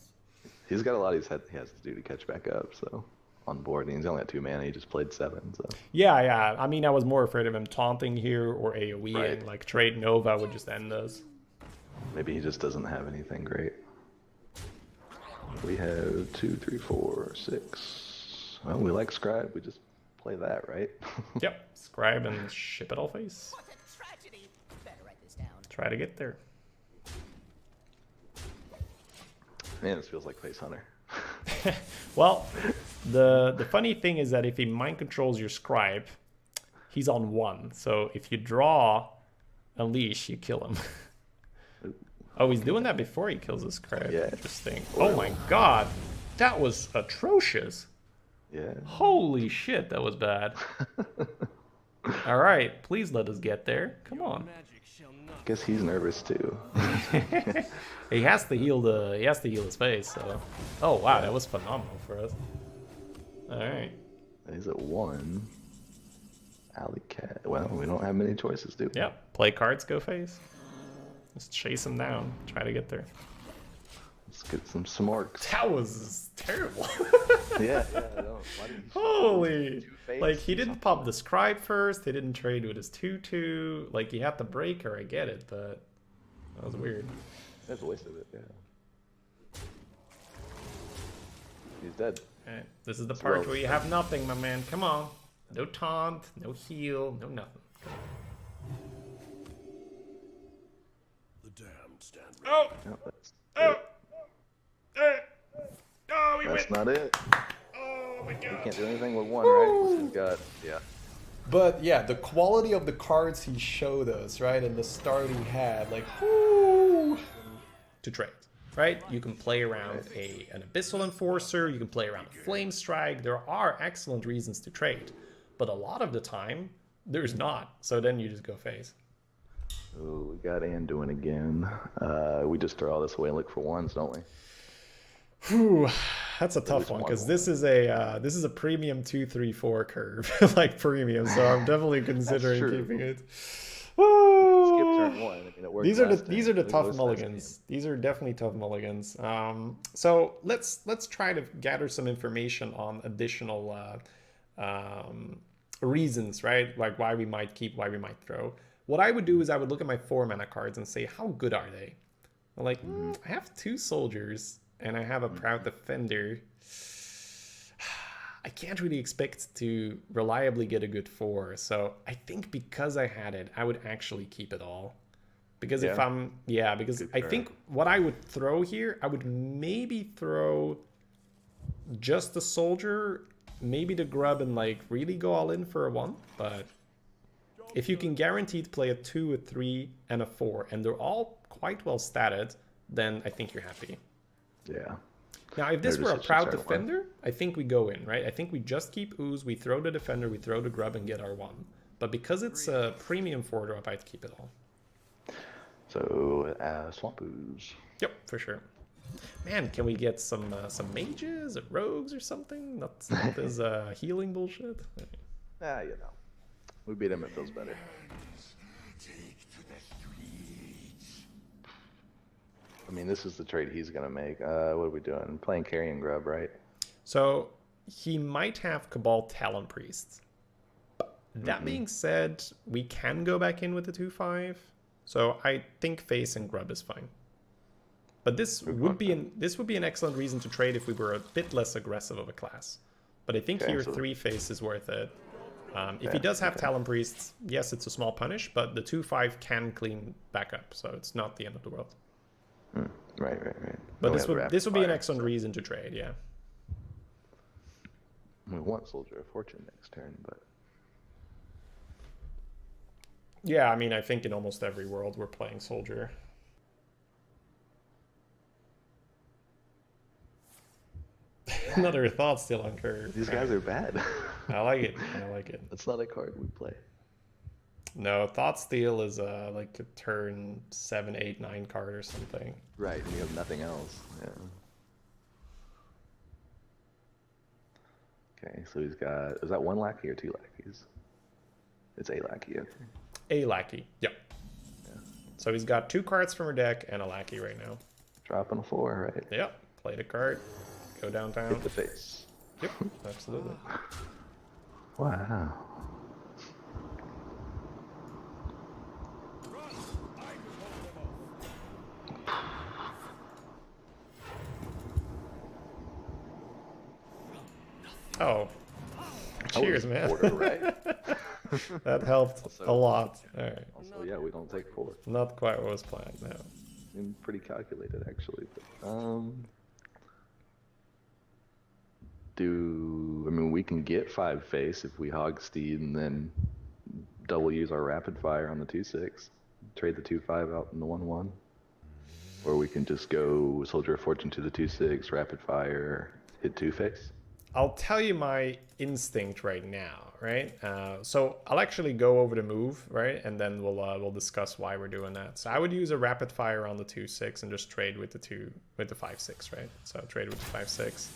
He's got a lot he has to do to catch back up. So on board, and he's only got 2 mana. He just played 7. So Yeah. I mean, I was more afraid of him taunting here or AoE Right. and like trade Nova would just end us. maybe he just doesn't have anything great. We have 2, 3, 4, 6. Well, we like Scribe. We just play that, right? Yep. Scribe and ship it all face. What a tragedy. Better write this down. Try to get there. Man, this feels like Face Hunter. Well, the funny thing is that if he mind controls your scribe, he's on 1. So if you draw Unleash, you kill him. Oh, he's doing that before he kills the scribe. Yeah. Interesting. Oh my god. That was atrocious. Yeah. Holy shit, that was bad. Alright, please let us get there. Come on. Guess he's nervous too. He has to heal his face, so. Oh wow, that was phenomenal for us. Alright. He's at 1. Alley Cat. Well, we don't have many choices, do we? Yeah, play cards, go face. Just chase him down. Try to get there. Let's get some smarks. That was terrible. Yeah. No, why did he Holy. Two-face? Like, he didn't pop the scribe first. He didn't trade with his 2/2. Like, he had the breaker. I get it, but that was weird. That's a waste of it. Yeah. He's dead. Alright, this is the part well- where you have nothing, my man. Come on. No taunt, no heal, no nothing. The damned stand Oh! No, that's, Oh! Oh, we that's win! not it. Oh my god. Can't do anything with 1, right? He's got. Yeah. But yeah, the quality of the cards he showed us, right, and the start he had, like, whoo, to trade, right? You can play around an Abyssal Enforcer, you can play around a Flame Strike. There are excellent reasons to trade, but a lot of the time, there's not. So then you just go face. Oh, we got Anduin again. We just throw all this away and look for ones, don't we? Whew, that's a tough least one one because will this is a premium 2, 3, 4 curve, like premium. So I'm definitely considering true. keeping it. Skip Woo! turn 1. I mean, it worked These are last the turn. tough Last mulligans. game. These are definitely tough mulligans. So let's try to gather some information on additional reasons, right? Like why we might keep, why we might throw. What I would do is I would look at my 4 mana cards and say, how good are they? I'm like, I have 2 soldiers and I have a proud defender. I can't really expect to reliably get a good 4. So I think because I had it, I would actually keep it all. Because if I'm, because Good I card. think what I would throw here, I would maybe throw just the soldier, maybe the grub, and like really go all in for a 1. But if you can guarantee to play a 2, a 3, and a 4, and they're all quite well statted, then I think you're happy. Yeah. Now, if this Their were a decisions proud are defender, I think we go in, right? I think we just keep ooze, we throw the defender, we throw the grub, and get our 1. But because it's a premium 4-drop, I'd keep it all. So, Swamp Ooze. Yep, for sure. Man, can we get some mages or rogues or something? Not this healing bullshit. You know. We beat him, it feels better. I mean, this is the trade he's going to make. What are we doing? Playing Carrion Grub, right? So he might have Cabal Talon Priests. That being said, we can go back in with the 2/5. So I think Face and Grub is fine. But this would be an excellent reason to trade if we were a bit less aggressive of a class. But I think Okay, here so 3 Face is worth it. If he does have Talon Priests, yes, it's a small punish, but the 2/5 can clean back up, so it's not the end of the world. Right. But We this have would be an Rapid excellent Fire, reason to trade, yeah. so we want Soldier of Fortune next turn, but Yeah, I mean, I think in almost every world we're playing Soldier. Another thought still on curve. these guys are bad. I like it. I like it. That's not a card we play. No, Thought Steal is like a turn 7, 8, 9 card or something. Right, and you have nothing else. Yeah. Okay, so he's got, is that 1 lackey or 2 lackeys? It's a lackey, okay. A lackey. Yep. So he's got 2 cards from her deck and a lackey right now. Dropping a 4, right? Yep. Play the card. Go downtown. Hit the face. Yep. Absolutely. Wow. Oh. Cheers, man. Order, right? That helped a lot. All right. Also, yeah, we don't take 4. Not quite what was planned, no. I'm pretty calculated, actually. But, I mean, we can get 5 face if we hog steed and then double use our rapid fire on the 2/6. Trade the 2/5 out in the 1/1. Or we can just go Soldier of Fortune to the 2/6, rapid fire, hit 2 face. I'll tell you my instinct right now, right? So I'll actually go over the move, right? And then we'll discuss why we're doing that. So I would use a rapid fire on the 2/6 and just trade with the 5/6, right? So trade with the 5/6.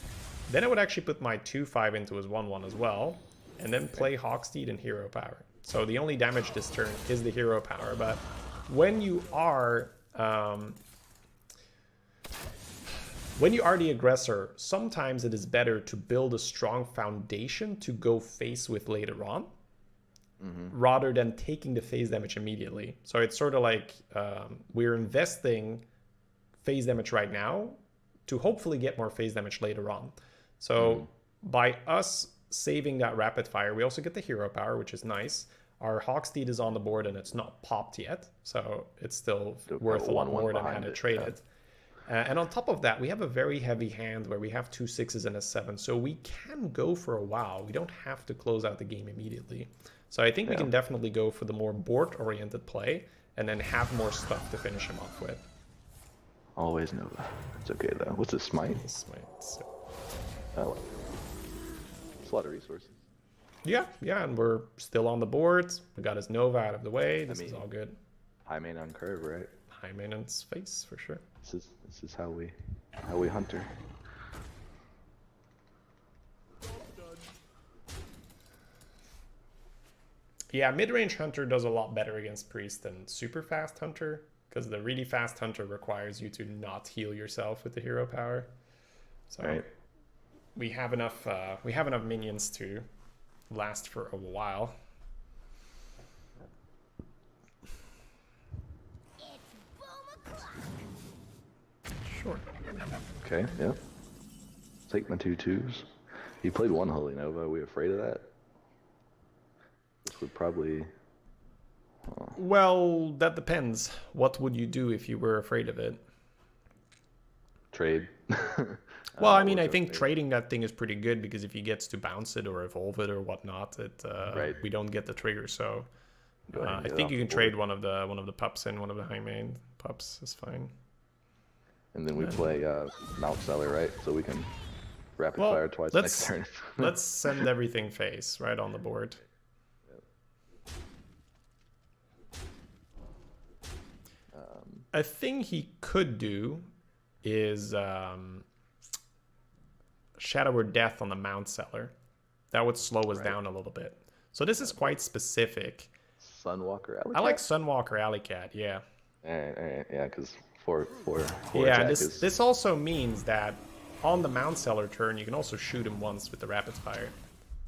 Then I would actually put my 2/5 into his 1/1 as well, and then play Hawksteed and Hero Power. So the only damage this turn is the Hero Power, but when you are the aggressor, sometimes it is better to build a strong foundation to go face with later on, rather than taking the phase damage immediately. So it's sort of like we're investing phase damage right now to hopefully get more phase damage later on. So by us saving that rapid fire, we also get the Hero Power, which is nice. Our Hawksteed is on the board and it's not popped yet, so it's still worth a lot more than had it traded. And on top of that, we have a very heavy hand where we have 2 6s and a 7, so we can go for a while. We don't have to close out the game immediately. So I think we can definitely go for the more board-oriented play and then have more stuff to finish him off with. Always Nova. It's okay, though. What's a smite? Oh, it's a lot of resources. Yeah, and we're still on the board. We got his Nova out of the way. This is all good. High main on curve, right? High maintenance face for sure. This is how we hunter. Yeah, mid-range hunter does a lot better against priest than super fast hunter, because the really fast hunter requires you to not heal yourself with the hero power. So Right. we have enough minions to last for a while. It's boom o'clock. Sure. Okay, yeah. Take my 2/2s. He played one Holy Nova. Are we afraid of that? This would probably... Well, that depends. What would you do if you were afraid of it? trade. Well, I mean, Or I go think trade. trading that thing is pretty good because if he gets to bounce it or evolve it or whatnot, Right. we don't get the trigger. So Go ahead and I get it think off you the can board. trade one of the pups in, one of the high main pups is fine. And then we play Mount Seller, right? So we can rapid Well, fire twice next turn. let's send everything face right on the board. A thing he could do is Shadow or Death on the Mount Seller. That would slow us down a little bit. So this is quite specific. Sunwalker Alley I like Cat? Sunwalker Alley Cat, yeah. Alright, yeah, because four Yeah, attack this is... this also means that on the Mount Seller turn, you can also shoot him once with the rapid fire.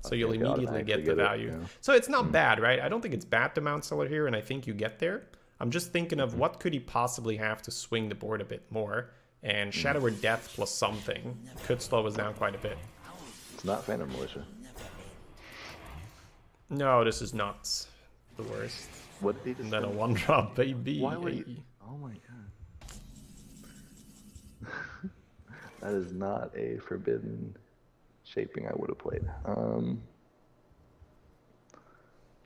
So you'll Okay, immediately automatically get the get it, value. yeah. So it's not bad, right? I don't think it's bad to Mount Seller here, and I think you get there. I'm just thinking of what could he possibly have to swing the board a bit more, and Shadow or Death plus something could slow us down quite a bit. It's not Phantom Militia. No, this is not the worst. What did he just And then a say? one-drop, baby. Why would you... Oh my god. That is not a forbidden shaping I would have played.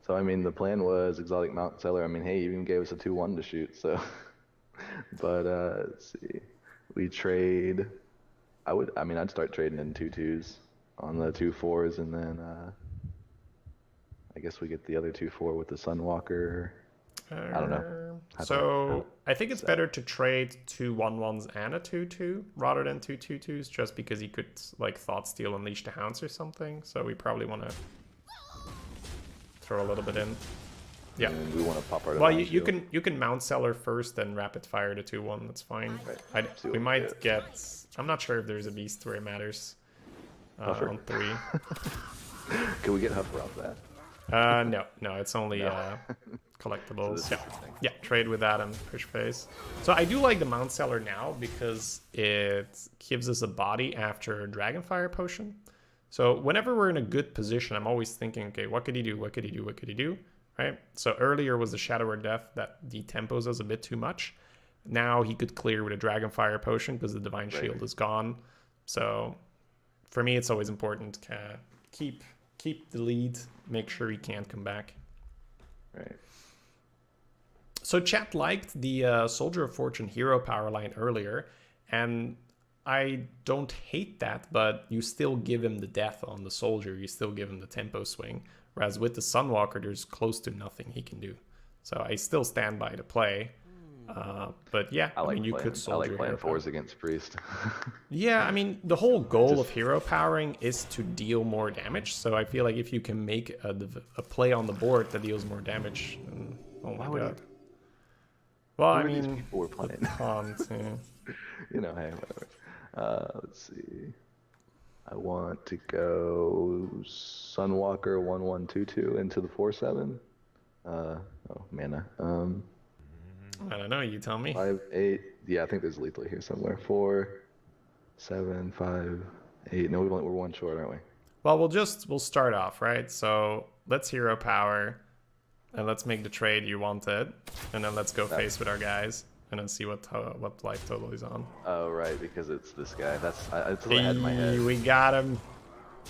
So, I mean, the plan was Exotic Mount Seller. I mean, hey, you even gave us a 2-1 to shoot, so... But, let's see. We trade... I'd start trading in 2/2s on the 2/4s, and then, I guess we get the other 2/4 with the Sunwalker. I don't know. So I think it's better to trade 2 1/1s and a 2/2 rather than 2 2/2s, just because he could like Thought Steal, Unleash the Hounds or something. So we probably want to throw a little bit in. Yeah. And we want to pop our Well, Divine you Shield. can Mount Seller first, then rapid fire the 2/1. That's fine. Right. See We what might get. I'm not sure if there's a beast where it matters. Huffer. On 3. Can we get Huffer off that? No, it's only collectibles. this is Yeah. interesting. Yeah, trade with that and push face. So I do like the Mount Seller now because it gives us a body after Dragonfire Potion. So whenever we're in a good position, I'm always thinking, okay, what could he do? What could he do? What could he do? Right? So earlier was the Shadow or Death that detempos us a bit too much. Now he could clear with a Dragonfire Potion because the Divine Shield is gone. So for me, it's always important to keep the lead, make sure he can't come back. Right. So chat liked the Soldier of Fortune hero power line earlier, and I don't hate that, but you still give him the death on the Soldier, you still give him the tempo swing, whereas with the Sunwalker, there's close to nothing he can do. So I still stand by the play. But yeah, I mean, you could I Soldier like playing hero power. 4s against Priest. Yeah, I mean, the whole goal of hero powering is to deal more damage. So I feel like if you can make a play on the board that deals more damage, then, oh my would god. Well, I Who are these mean, people we're playing? taunt, yeah. You know, hey, whatever. Let's see. I want to go Sunwalker 1/1/2/2 into the 4/7. Oh, mana. I don't know. You tell me. 5, 8. Yeah, I think there's lethal here somewhere. 4, 7, 5, 8. No, we're one short, aren't we? Well, we'll start off, right? So let's hero power, and let's make the trade you wanted, and then let's go face with our guys, and then see what life total he's on. Oh, right, because it's this guy. That's what I had in my head. We got him.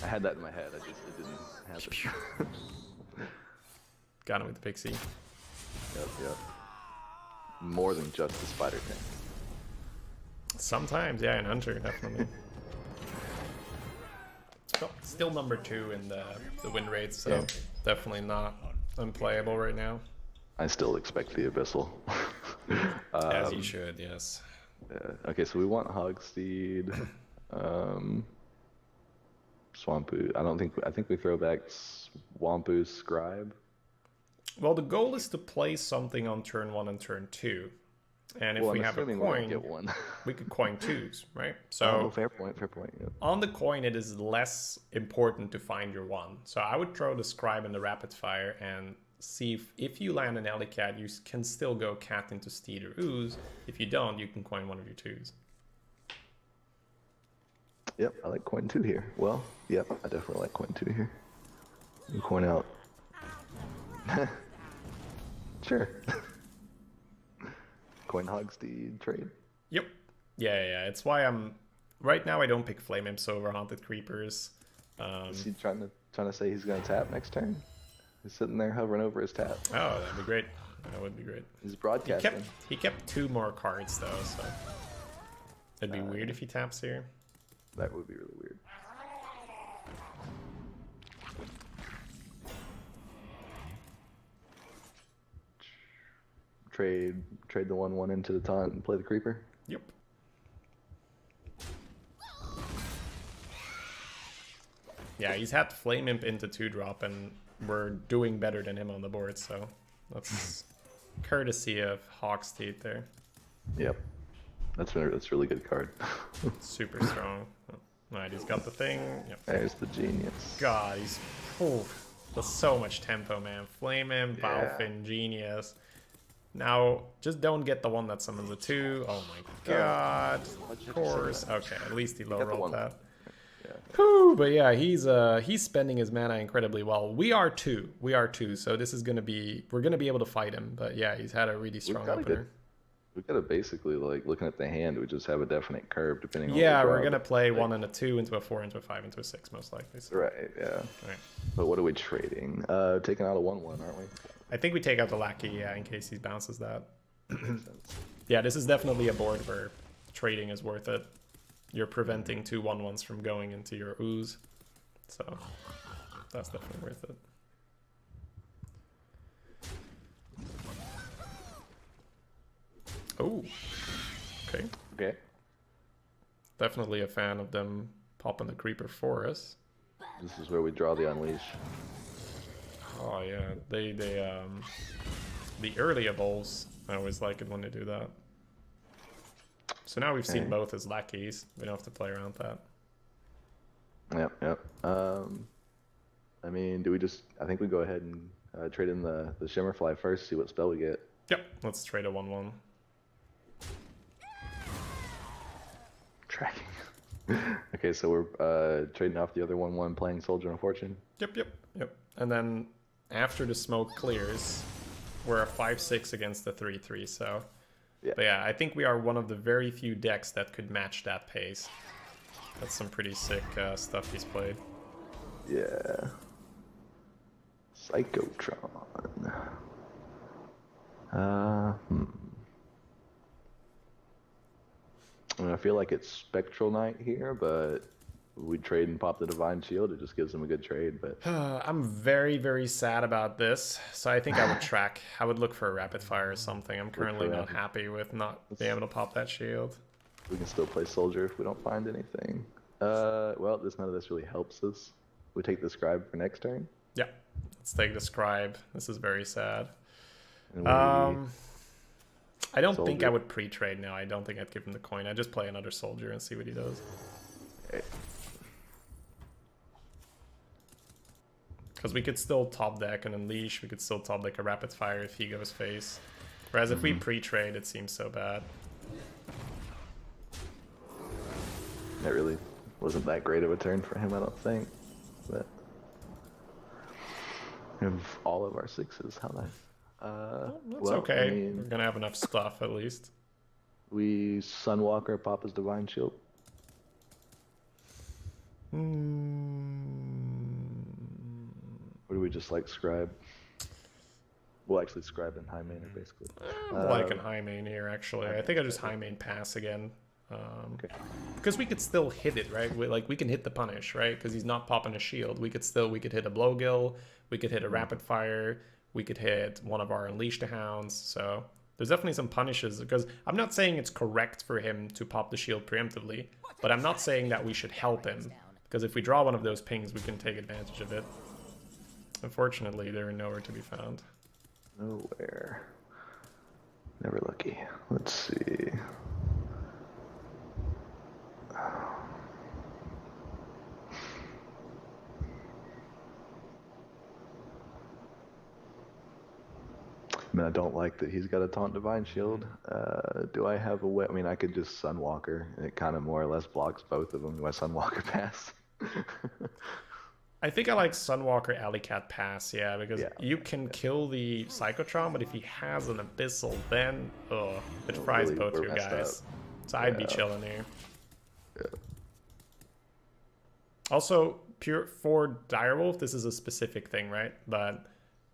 I had that in my head. It didn't happen. Got him with the pixie. Yep. More than just the spider tank. Sometimes, yeah, in Hunter, definitely. Still number 2 in the win rate, so definitely not unplayable right now. I still expect the Abyssal. As you should, yes. Okay, so we want Hogsteed, Swampu. I think we throw back Swampu's Scribe. Well, the goal is to play something on turn 1 and turn 2. And if Well, we I'm have a assuming we're gonna coin, get one. we could coin 2s, right? So Oh, fair point. Yeah. on the coin, it is less important to find your 1. So I would throw the Scribe in the Rapid Fire and see if you land an Alley Cat, you can still go Cat into Steed or Ooze. If you don't, you can coin one of your 2s. Yep, I like coin 2 here. Well, yep, I definitely like coin 2 here. We coin out. Sure. Coin Hogsteed trade. Yep. Yeah. It's why I'm... Right now, I don't pick Flame Imps over Haunted Creepers. Is he trying to say he's gonna tap next turn? He's sitting there hovering over his tap. Oh, that'd be great. That would be great. He's broadcasting. He kept 2 more cards, though, so... It'd be weird if he taps here. That would be really weird. Trade the 1/1 into the taunt and play the creeper. Yep. Yeah, he's had Flame Imp into 2-drop, and we're doing better than him on the board, so that's courtesy of Hogsteed there. Yep, that's a really good card. Super strong. Alright, he's got the thing. Yep. There's the genius. God, he's... There's so much tempo, man. Flame Imp, Balfin, Genius. Now, just don't get the one that summons a 2. Oh my god. Of course. Okay, at least he low rolled that. Yeah. Whew, but yeah, he's spending his mana incredibly well. We are too, so this is gonna be... We're gonna be able to fight him, but yeah, he's had a really strong opener. We've got to basically, like, looking at the hand, we just have a definite curve depending on Yeah, what we we're draw. gonna play 1 and a 2 into a 4 into a 5 into a 6 most likely. So. Right, yeah. Right. But what are we trading? Taking out a 1/1, aren't we? I think we take out the Lackey, yeah, in case he bounces that. Yeah, this is definitely a board where trading is worth it. You're preventing 2 1/1s from going into your Ooze. So that's definitely worth it. Oh, okay. Okay. Definitely a fan of them popping the Creeper for us. This is where we draw the Unleash. Oh yeah, the early evolves. I always like it when they do that. So now we've seen both as lackeys. We don't have to play around that. Yep. I mean, do we just... I think we go ahead and trade in the Shimmerfly first, see what spell we get. Yep, let's trade a 1/1. Tracking. Okay, so we're trading off the other 1/1, playing Soldier of Fortune. Yep. And then after the smoke clears, we're a 5/6 against the 3/3. So, yeah. But yeah, I think we are one of the very few decks that could match that pace. That's some pretty sick stuff he's played. Yeah. Psychotron. I mean, I feel like it's Spectral Knight here, but we trade and pop the Divine Shield. It just gives them a good trade, but... I'm very, very sad about this. So I think I would track. I would look for a Rapid Fire or something. I'm currently not happy with not being able to pop that shield. We can still play Soldier if we don't find anything. Well, none of this really helps us. We take the Scribe for next turn. Yeah, let's take the Scribe. This is very sad. And I don't think Soldier. I would pre-trade now. I don't think I'd give him the coin. I'd just play another Soldier and see what he does. Because we could still top deck an Unleash. We could still top deck a Rapid Fire if he goes face. Whereas if we pre-trade, it seems so bad. That really wasn't that great of a turn for him, I don't think. But we have all of our 6s. How nice. That's okay. I mean, we're gonna have enough stuff at least. We Sunwalker, pop his Divine Shield. Or do we just like Scribe? We'll actually Scribe in high main, basically. I'm liking high main here, actually. I think I just high main pass again. Okay. Because we could still hit it, right? We can hit the punish, right? Because he's not popping a shield. We could hit a Blowgill. We could hit a Rapid Fire. We could hit one of our Unleash the Hounds. So there's definitely some punishes, because I'm not saying it's correct for him to pop the shield preemptively, but I'm not saying that we should help him, because if we draw one of those pings, we can take advantage of it. Unfortunately, they're nowhere to be found. Nowhere. Never lucky. Let's see. I mean, I don't like that he's got a Taunt Divine Shield. Do I have a way? I mean, I could just Sunwalker, and it kind of more or less blocks both of them. Do I Sunwalker pass? I think I like Sunwalker Alley Cat pass, yeah, because you can kill the Psychotron, but if he has an Abyssal, then it fries really, both we're your messed guys. up. So I'd be chilling here. Yeah. Also, for Direwolf, this is a specific thing, right? But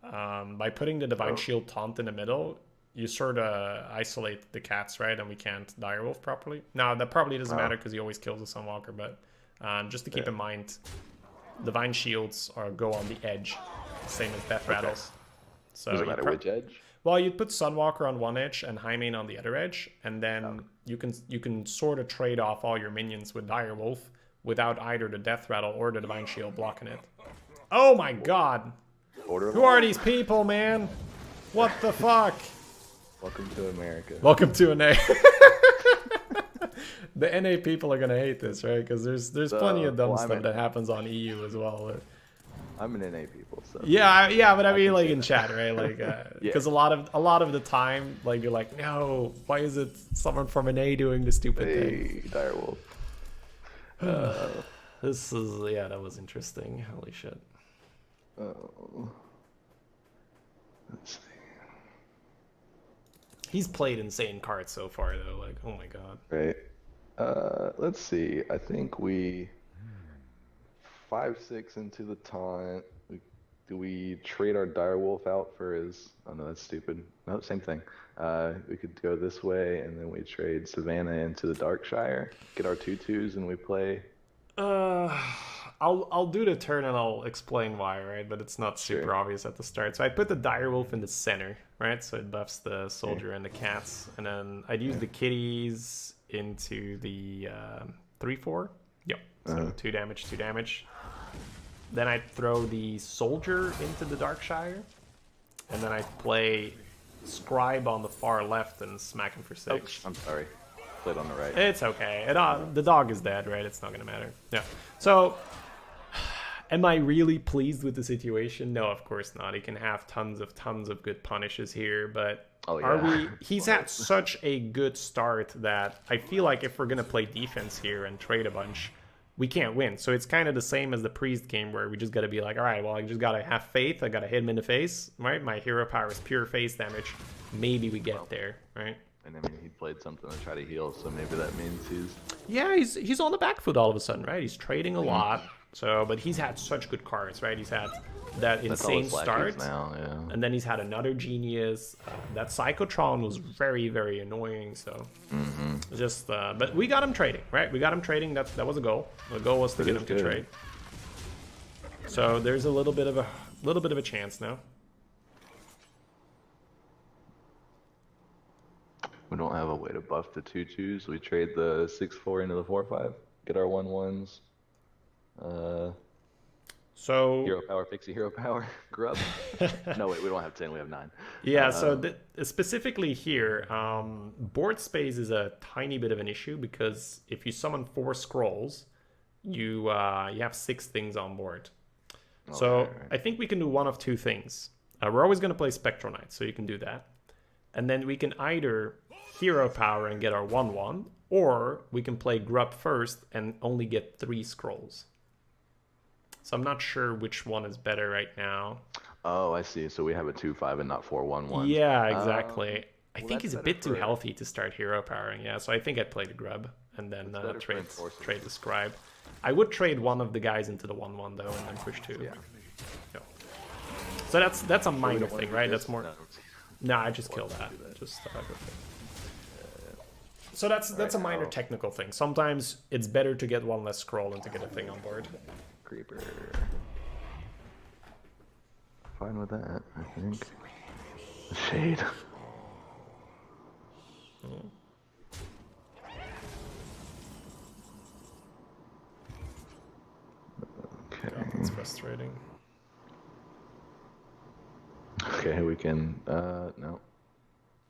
by putting the Divine Shield Taunt in the middle, you sort of isolate the cats, right? And we can't Direwolf properly. Now, that probably doesn't matter because he always kills the Sunwalker, but just to keep in mind, Divine Shields go on the edge, same as Death Rattles. So does it matter which edge? Well, you'd put Sunwalker on one edge and Highmane on the other edge, and then you can sort of trade off all your minions with Direwolf without either the Death Rattle or the Divine Shield blocking it. Oh my god! Who are these people, man? What the fuck? Welcome to America. Welcome to NA. The NA people are gonna hate this, right? Because there's plenty of dumb stuff that happens on EU as well. I'm an NA people, so yeah, but I mean, like in chat, right? Like, because a lot of the time, like you're like, no, why is it someone from NA doing the stupid thing? Direwolf. This is that was interesting. Holy shit. Oh. Let's see. He's played insane cards so far, though. Like, oh my god. Right. Let's see. I think we 5-6 into the taunt. Do we trade our Direwolf out for his? Oh no, that's stupid. No, same thing. We could go this way, and then we trade Savannah into the Darkshire. Get our 2/2s, and we play. I'll do the turn and I'll explain why, right? But it's not super obvious at the start. So I put the Direwolf in the center, right? So it buffs the soldier and the cats, and then I'd use the kitties into the 3/4. Yep. So 2 damage, 2 damage. Then I'd throw the soldier into the Darkshire, and then I'd play Scribe on the far left and smack him for 6. I'm sorry. Played on the right. It's okay. The dog is dead, right? It's not gonna matter. Yeah. So, am I really pleased with the situation? No, of course not. He can have tons of good punishes here, but are we? He's had such a good start that I feel like if we're gonna play defense here and trade a bunch, we can't win. So it's kind of the same as the Priest game where we just gotta be like, all right, well, I just gotta have faith. I gotta hit him in the face, right? My hero power is pure face damage. Maybe we get there, right? And I mean, he played something to try to heal, so maybe that means he's... Yeah, he's on the back foot all of a sudden, right? He's trading a lot, so but he's had such good cards, right? He's had that insane start, now, and then he's had another genius. That Psychotron was very, very annoying, so just... but we got him trading, right? We got him trading. That was a goal. The goal was to get him to trade. So there's a little bit of a chance now. We don't have a way to buff the 2/2s. We trade the 6/4 into the 4/5. Get our 1/1s. So hero power, pixie hero power, grub. No, wait, we don't have 10. We have 9. Yeah. So specifically here, board space is a tiny bit of an issue because if you summon 4 scrolls, you have 6 things on board. So right. I think we can do one of 2 things. We're always going to play Spectral Knight, so you can do that. And then we can either hero power and get our 1/1, or we can play grub first and only get 3 scrolls. So I'm not sure which one is better right now. Oh, I see. So we have a 2/5 and not 4/1/1. Yeah, exactly. I think he's a bit too healthy to start hero powering. Yeah, so I think I'd play the grub and then trade the scribe. I would trade one of the guys into the 1/1 though, and then push 2. Yeah. No. So that's a minor thing, right? That's more. No, I just kill that. Just so that's a minor technical thing. Sometimes it's better to get 1 less scroll than to get a thing on board. Creeper. Fine with that. I think. Shade. Okay. Yeah, that's frustrating. Okay, we can. No.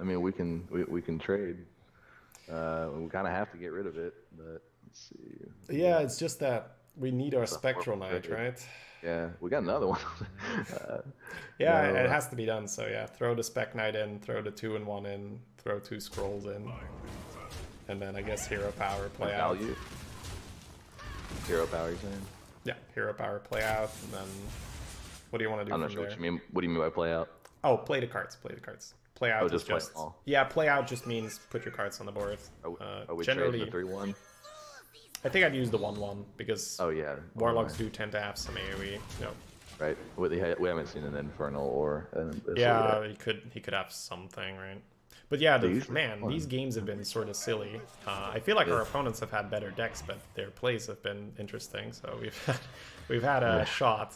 I mean, we can trade. We kind of have to get rid of it, but let's see. Yeah, it's just that we need our It's a Spectral horrible Knight, trade. right? Yeah, we got another one. Yeah, no, it has to be done. So yeah, throw the Spec Knight in, throw the 2-1 in, throw 2 scrolls in, and then I guess Hero Power play out. value. Hero power, you're saying? Yeah, Hero Power play out, and then what do you want to do I'm from not sure there? what you mean. What do you mean by play out? Oh, play the cards. Play the cards. Play out Oh, is just play just them all. yeah. Play out just means put your cards on the board. Are we Generally, trading the 3-1? I think I'd use the 1-1 because Oh yeah. Warlocks do tend to have some AOE. No. Right. We haven't seen an Infernal or an Abyssal Yeah, yet. he could have something, right? But yeah, They usually man, fun. these games have been sort of silly. I feel like our opponents have had better decks, but their plays have been interesting. So we've had a shot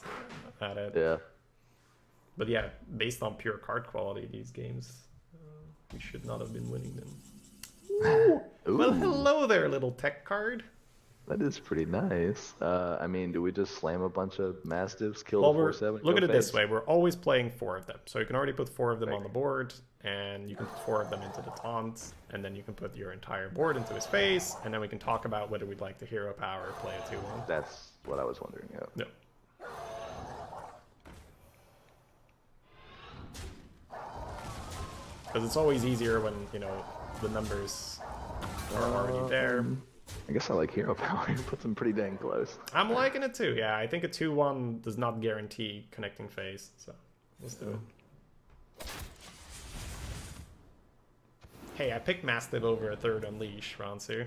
at it. Yeah. But yeah, based on pure card quality, these games we should not have been winning them. Ooh, Well, hello there, little tech card. that is pretty nice. I mean, do we just slam a bunch of Mastiffs, kill Well, the 4/7? look go at it this face? way: we're always playing 4 of them, so you can already put 4 of them Right. on the board, and you can put 4 of them into the taunt, and then you can put your entire board into his face, and then we can talk about whether we'd like to hero power or play a 2-1. That's what I was wondering. Yeah. No. Because it's always easier when, you know, the numbers are already there. I guess I like Hero Power. It puts them pretty dang close. I'm liking it too, yeah. I think a 2-1 does not guarantee connecting phase, so let's do it. Hey, I picked Mastiff over a 3rd Unleash, Ransu.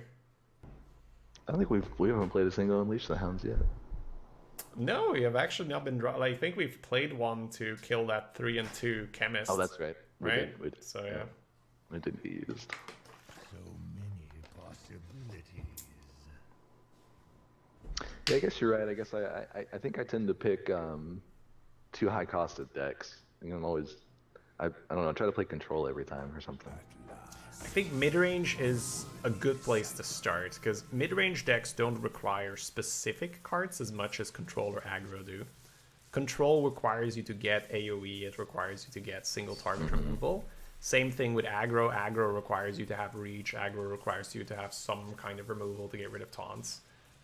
I don't think we haven't played a single Unleash the Hounds yet. No, we have actually not been draw. Like, I think we've played one to kill that 3-2 chemist. Oh, that's right. right. We did. So yeah. It didn't get used. So many possibilities. Yeah, I guess you're right. I guess I think I tend to pick too high costed decks. I'm always I don't know, try to play control every time or something. I think mid-range is a good place to start, because mid-range decks don't require specific cards as much as control or aggro do. Control requires you to get AoE, it requires you to get single target removal. Same thing with aggro. Aggro requires you to have reach, aggro requires you to have some kind of removal to get rid of taunts.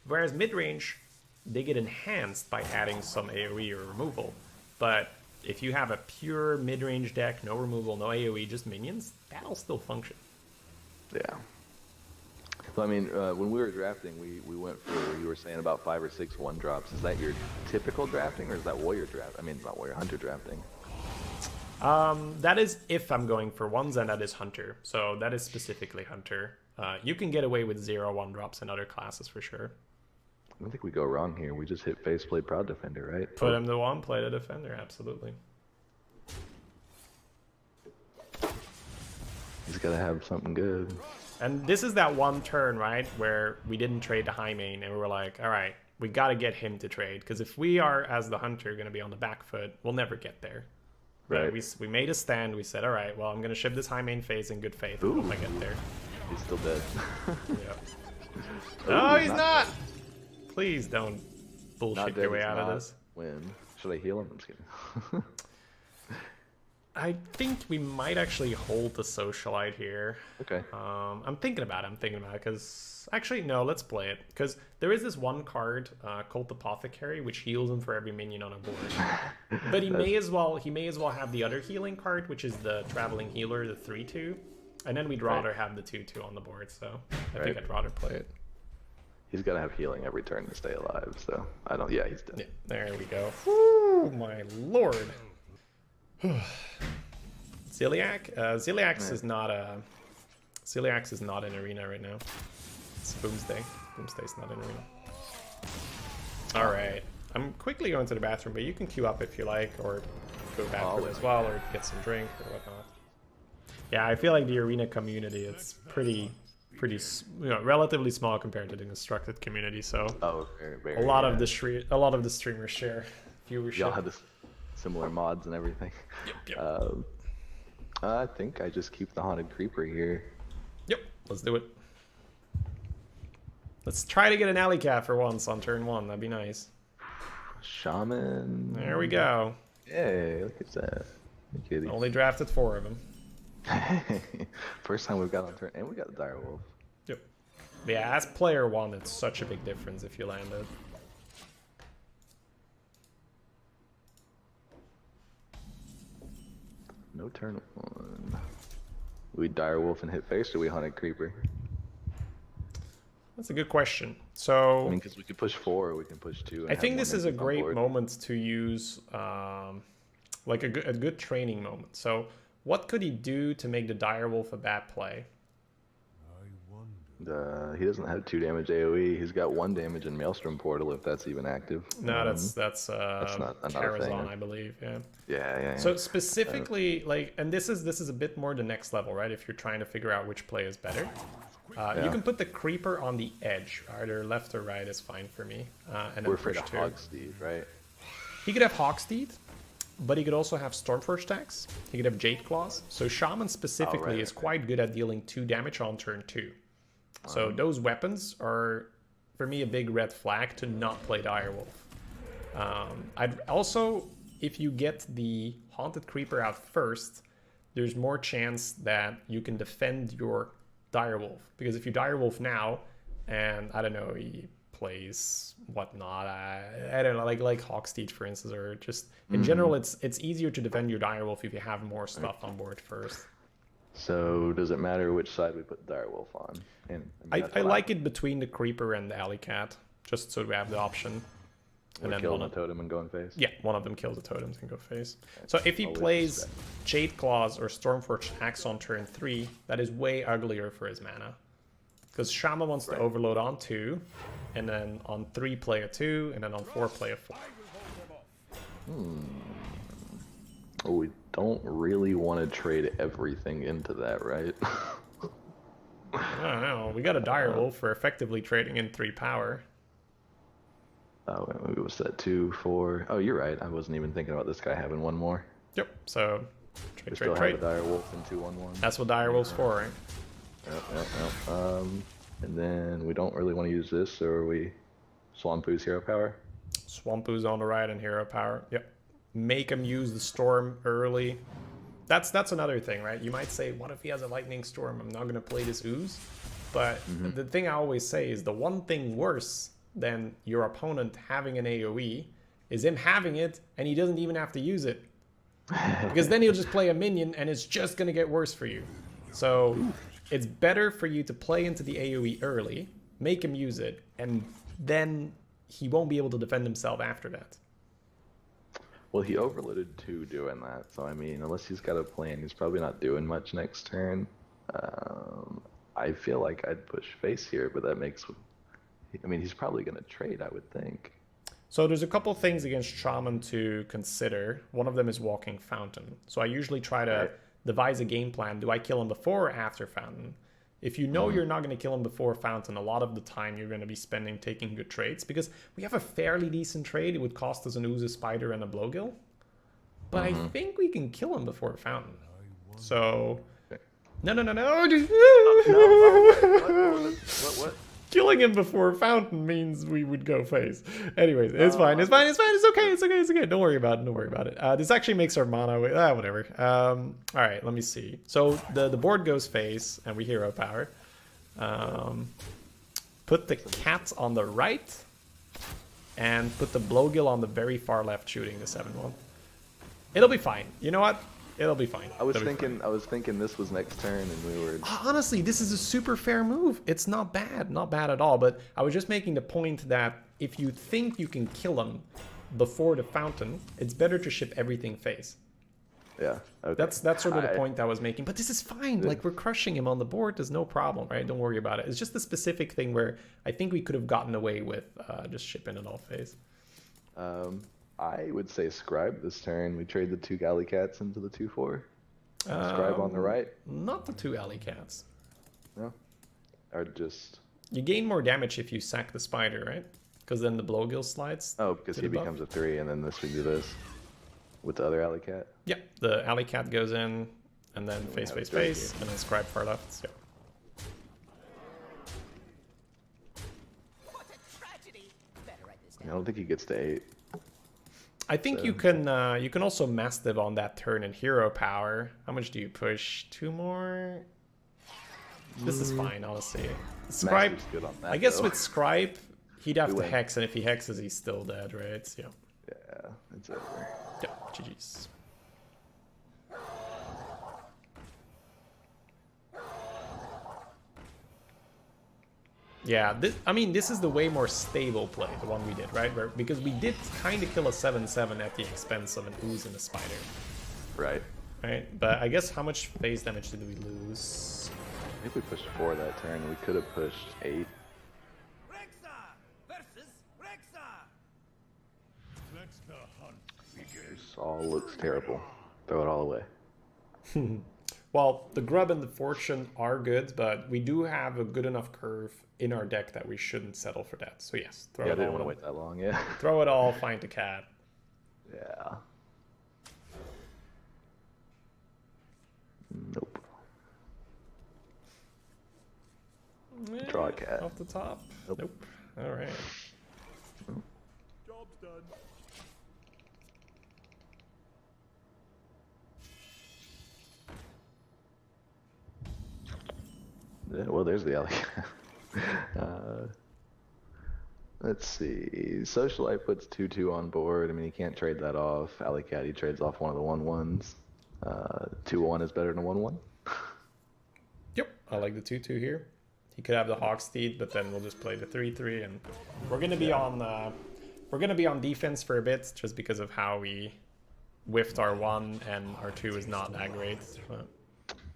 Whereas mid-range, they get enhanced by adding some AoE or removal. But if you have a pure mid-range deck, no removal, no AoE, just minions, that'll still function. Yeah. So I mean, when we were drafting, we went for, you were saying about 5 or 6 1-drops. Is that your typical drafting, or is that warrior draft? I mean, not warrior, hunter drafting. That is if I'm going for ones, and that is hunter. So that is specifically hunter. You can get away with 0 1-drops in other classes for sure. I don't think we go wrong here. We just hit face, play proud defender, right? Put him to 1, play the defender, absolutely. He's got to have something good. And this is that one turn, right, where we didn't trade the high main, and we were like, all right, we got to get him to trade, because if we are, as the hunter, going to be on the back foot, we'll never get there. Right. We made a stand. We said, all right, well, I'm going to ship this high main phase in good faith. I hope I get there. He's still dead. Yeah. No, he's not! Please don't bullshit Not dead your way is out of not this. Win. Should I heal him? I'm just kidding. I think we might actually hold the socialite here. Okay. I'm thinking about it, because... Actually, no, let's play it. Because there is this one card called Apothecary, which heals him for every minion on a board. But he may as well have the other healing card, which is the Traveling Healer, the 3-2. And then we'd rather have the 2-2 on the board, so I think I'd rather play it. He's got to have healing every turn to stay alive, so I don't... Yeah, he's dead. Yeah, there we go. Woo, my lord. Ziliac? Ziliax is not a... Ziliax is not in arena right now. It's Boomsday. Boomsday's not in arena. Alright. I'm quickly going to the bathroom, but you can queue up if you like, or go bathroom as well, or get some drink or whatnot. Yeah, I feel like the arena community, it's pretty, relatively small compared to the constructed community. So Oh, very, very, a lot of the streamers share viewership. Y'all had the similar mods and everything. Yep. I think I just keep the Haunted Creeper here. Yep, let's do it. Let's try to get an alley cat for once on turn 1. That'd be nice. Shaman. There we go. Hey, look at that. Hey, kitty. Only drafted 4 of them. First time we've got on turn, and we got the Direwolf. Yep. But yeah, as player 1, it's such a big difference if you land it. No turn 1. We Direwolf and hit face, or we Haunted Creeper? That's a good question. So I mean, because we could push 4, or we can push 2. I think this is a great moment to use like a good training moment. So what could he do to make the Direwolf a bad play? I wonder. He doesn't have 2 damage AoE. He's got 1 damage in Maelstrom Portal if that's even active. No, that's not another thing. Karazhan, I believe. Yeah. Yeah. So specifically, like, and this is a bit more the next level, right? If you're trying to figure out which play is better, you can put the Creeper on the edge, either left or right is fine for me. And We're then afraid push of 2. Hogsteed, right? He could have Hawksteed, but he could also have Stormforge stacks. He could have Jade Claws. So Shaman specifically is quite good at dealing 2 damage on turn 2. So those weapons are, for me, a big red flag to not play Direwolf. I'd also, if you get the Haunted Creeper out first, there's more chance that you can defend your Direwolf. Because if you Direwolf now, and I don't know, he plays whatnot, I don't know, like Hawksteed, for instance, or just in general, it's easier to defend your Direwolf if you have more stuff on board first. So does it matter which side we put Direwolf on? And I like it between the Creeper and the Alley Cat, just so we have the option. And then kill the totem and go in face? Yeah, one of them kills the totems and go face. So if he plays Jade Claws or Stormforge Axe on turn 3, that is way uglier for his mana. Because Shaman wants to overload on 2, and then on 3 play a 2, and then on 4 play a 4. Oh, we don't really want to trade everything into that, right? I don't know. We got a Direwolf for effectively trading in 3 power. Oh, maybe it was that 2, 4. Oh, you're right. I wasn't even thinking about this guy having 1 more. Yep. So We still have a Direwolf in 2/1/1. That's what Direwolf's for, right? Yep. And then we don't really want to use this, so are we Swampoo's hero power? Swampoo's on the right and hero power. Yep. Make him use the storm early. That's another thing, right? You might say, what if he has a lightning storm? I'm not going to play this ooze. But the thing I always say is the one thing worse than your opponent having an AoE is him having it and he doesn't even have to use it. Because then he'll just play a minion and it's just going to get worse for you. So it's better for you to play into the AoE early, make him use it, and then he won't be able to defend himself after that. Well, he overloaded 2 doing that, so I mean, unless he's got a plan, he's probably not doing much next turn. I feel like I'd push face here, but that makes... I mean, he's probably going to trade, I would think. So there's a couple things against Shaman to consider. One of them is Walking Fountain. So I usually try to devise a game plan. Do I kill him before or after Fountain? If you know you're not going to kill him before Fountain, a lot of the time you're going to be spending taking good trades. Because we have a fairly decent trade. It would cost us an Ooze, a Spider, and a Blowgill. But I think we can kill him before Fountain. So... No. What? Killing him before Fountain means we would go face. Anyways, it's fine. It's okay. Don't worry about it. This actually makes our mana... whatever. All right, let me see. So the board goes face, and we hero power. Put the cat on the right, and put the Blowgill on the very far left, shooting the 7/1. It'll be fine. You know what? It'll be fine. I was thinking this was next turn, and we were... Honestly, this is a super fair move. It's not bad at all. But I was just making the point that if you think you can kill him before the Fountain, it's better to ship everything face. Yeah, okay. That's sort of the point I was making. But this is fine. Like, we're crushing him on the board. There's no problem, right? Don't worry about it. It's just a specific thing where I think we could have gotten away with just shipping it all face. I would say Scribe this turn. We trade the 2 Galley Cats into the 2/4. Scribe on the right. Not the 2 Alley Cats. No? Or just... You gain more damage if you sack the Spider, right? Because then the Blowgill slides. Oh, because he becomes a 3, and then this we do this. with the other alley cat. Yeah, the alley cat goes in, and then we face, have face, three face, and then scribe far left. Yeah. What a tragedy. Better write this I down. don't think he gets to 8. I think So- you can also mastiff on that turn in hero power. How much do you push? 2 more? This is fine, honestly. Scribe, Mastiff's good on that, I guess though. with Scribe, he'd have We to win. hex, and if he hexes, he's still dead, right? So, yeah. Yeah, it's over. Yeah, GG's. Yeah, this is the way more stable play, the one we did, right? Because we did kind of kill a 7/7 at the expense of an ooze and a spider, Right. right? But I guess how much phase damage did we lose? I think we pushed 4 that turn. We could have pushed 8. Rexa versus Rexa. Let the hunt begin. This all looks terrible. Throw it all away. Well, the grub and the fortune are good, but we do have a good enough curve in our deck that we shouldn't settle for that. So yes, throw Yeah, I it didn't all. want to wait that long, yeah. Throw it all, find the cat. Yeah. Nope. Draw a cat. Off the top. Nope. Nope. All right. Job's done. Yeah, well, there's the alley. Let's see. Socialite puts 2/2 on board. I mean, he can't trade that off. Alley Cat, he trades off one of the 1/1s. 2/1 is better than 1/1. Yep. I like the 2/2 here. He could have the Hawksteed, but then we'll just play the 3/3, and we're gonna be on defense for a bit just because of how we whiffed our 1 and our 2 is not that great. But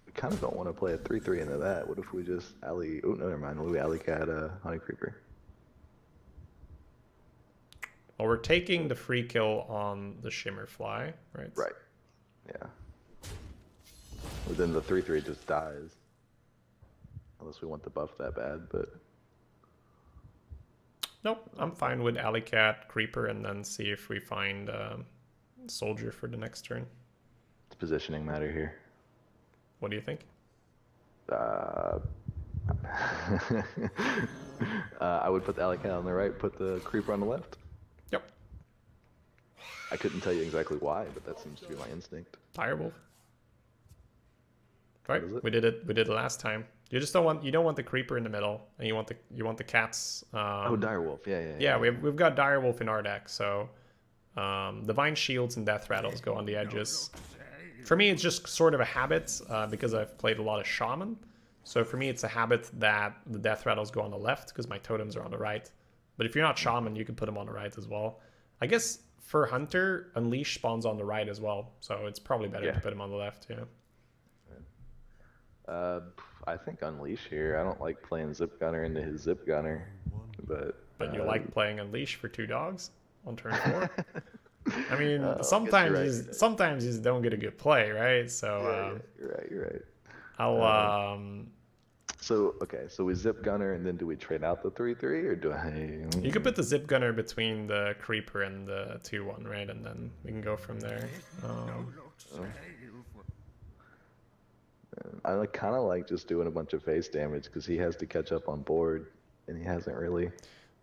We kind of don't want to play a 3/3 into that. What if we just alley? Oh, no, never mind. What if we alley cat Honey Creeper? well, we're taking the free kill on the Shimmerfly, right? Right. Yeah. But then the 3/3 just dies. Unless we want the buff that bad, but Nope. I'm fine with Alley Cat, Creeper, and then see if we find Soldier for the next turn. it's positioning matter here. What do you think? I would put the alley cat on the right, put the creeper on the left. Yep. I couldn't tell you exactly why, but that seems to be my instinct. Direwolf. Right. is it? We did it last time. You just don't want the creeper in the middle, and you want the cats. Oh, direwolf. Yeah. Yeah, we've got Direwolf in our deck, so Divine Shields and Death Rattles go on the edges. For me, it's just sort of a habit because I've played a lot of Shaman. So for me, it's a habit that the Death Rattles go on the left because my totems are on the right. But if you're not Shaman, you can put them on the right as well. I guess for Hunter, Unleash spawns on the right as well, so it's probably better to put him on the left. Yeah. I think Unleash here. I don't like playing Zip Gunner into his Zip Gunner, but But you like playing Unleash for 2 dogs on turn 4? I mean, I guess sometimes you just don't get a good play, right? So you're right. I'll So we Zip Gunner, and then do we trade out the 3/3, or do I? you could put the Zip Gunner between the Creeper and the 2/1, right? And then we can go from there. I kind of like just doing a bunch of face damage because he has to catch up on board, and he hasn't really.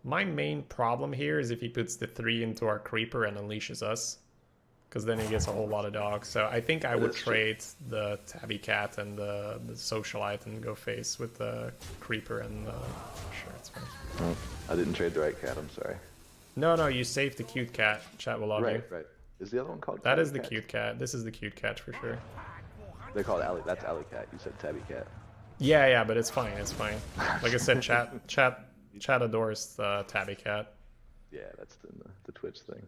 My main problem here is if he puts the 3 into our Creeper and unleashes us, because then he gets a whole lot of dogs. So I think I would is true. trade the Tabby Cat and the Socialite and go face with the Creeper and sure, it's fine. Oh, I didn't trade the right cat. I'm sorry. No, you saved the cute cat. Chat will love you. Right. Is the other one called? That Tabby is the Cat? cute cat. This is the cute cat for sure. They're called Alley. That's Alley Cat. You said Tabby Cat. Yeah, but it's fine. It's fine. Like I said, chat adores the Tabby Cat. Yeah, that's the Twitch thing.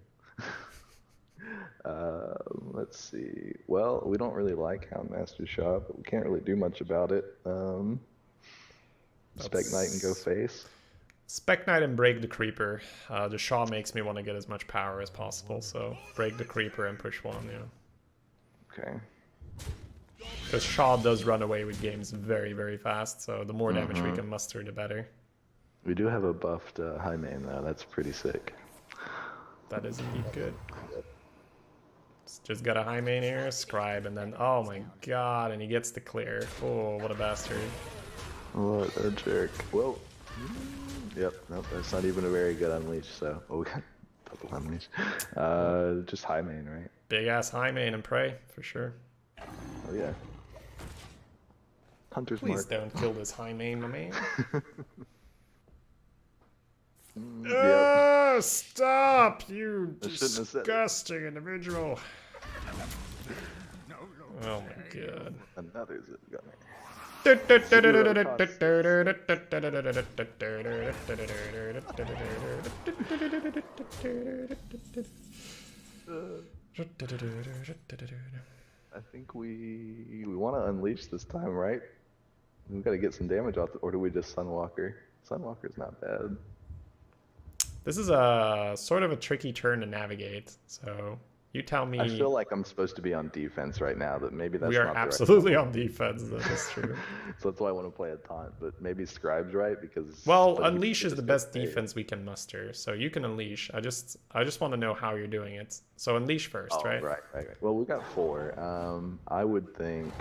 Let's see. Well, we don't really like Houndmaster Shaw, but we can't really do much about it. Spec Knight and go face. Spec Knight and break the Creeper. The Shaw makes me want to get as much power as possible, so break the Creeper and push 1, yeah. Okay. Because Shaw does run away with games very, very fast, so the more damage we can muster, the better. We do have a buffed High Main though. That's pretty sick. That is indeed good. Just got a high main here, scribe, and then oh my god, and he gets the clear. Oh, what a bastard! What a jerk. Whoa. Yep. Nope. That's not even a very good unleash. So, oh, we got double unleash. Just high main, right? Big ass high main and pray for sure. Oh yeah. Hunter's Please mark. don't kill this high main, my man. Yep. Stop, you I shouldn't have said it. disgusting individual. No, no. Oh my god. Another zip gunner. I think we want to unleash this time, right? We've got to get some damage off, or do we just Sunwalker? Sunwalker's not bad. This is a sort of a tricky turn to navigate, so you tell me. I feel like I'm supposed to be on defense right now, but maybe that's we are not the absolutely right on defense. That is true. So that's why I want to play a taunt, but maybe Scribe's right because. Well, but unleash he is the just best gets paid. defense we can muster, so you can unleash. I just want to know how you're doing it. So unleash first, Oh, right? right. Well, we got 4. I would think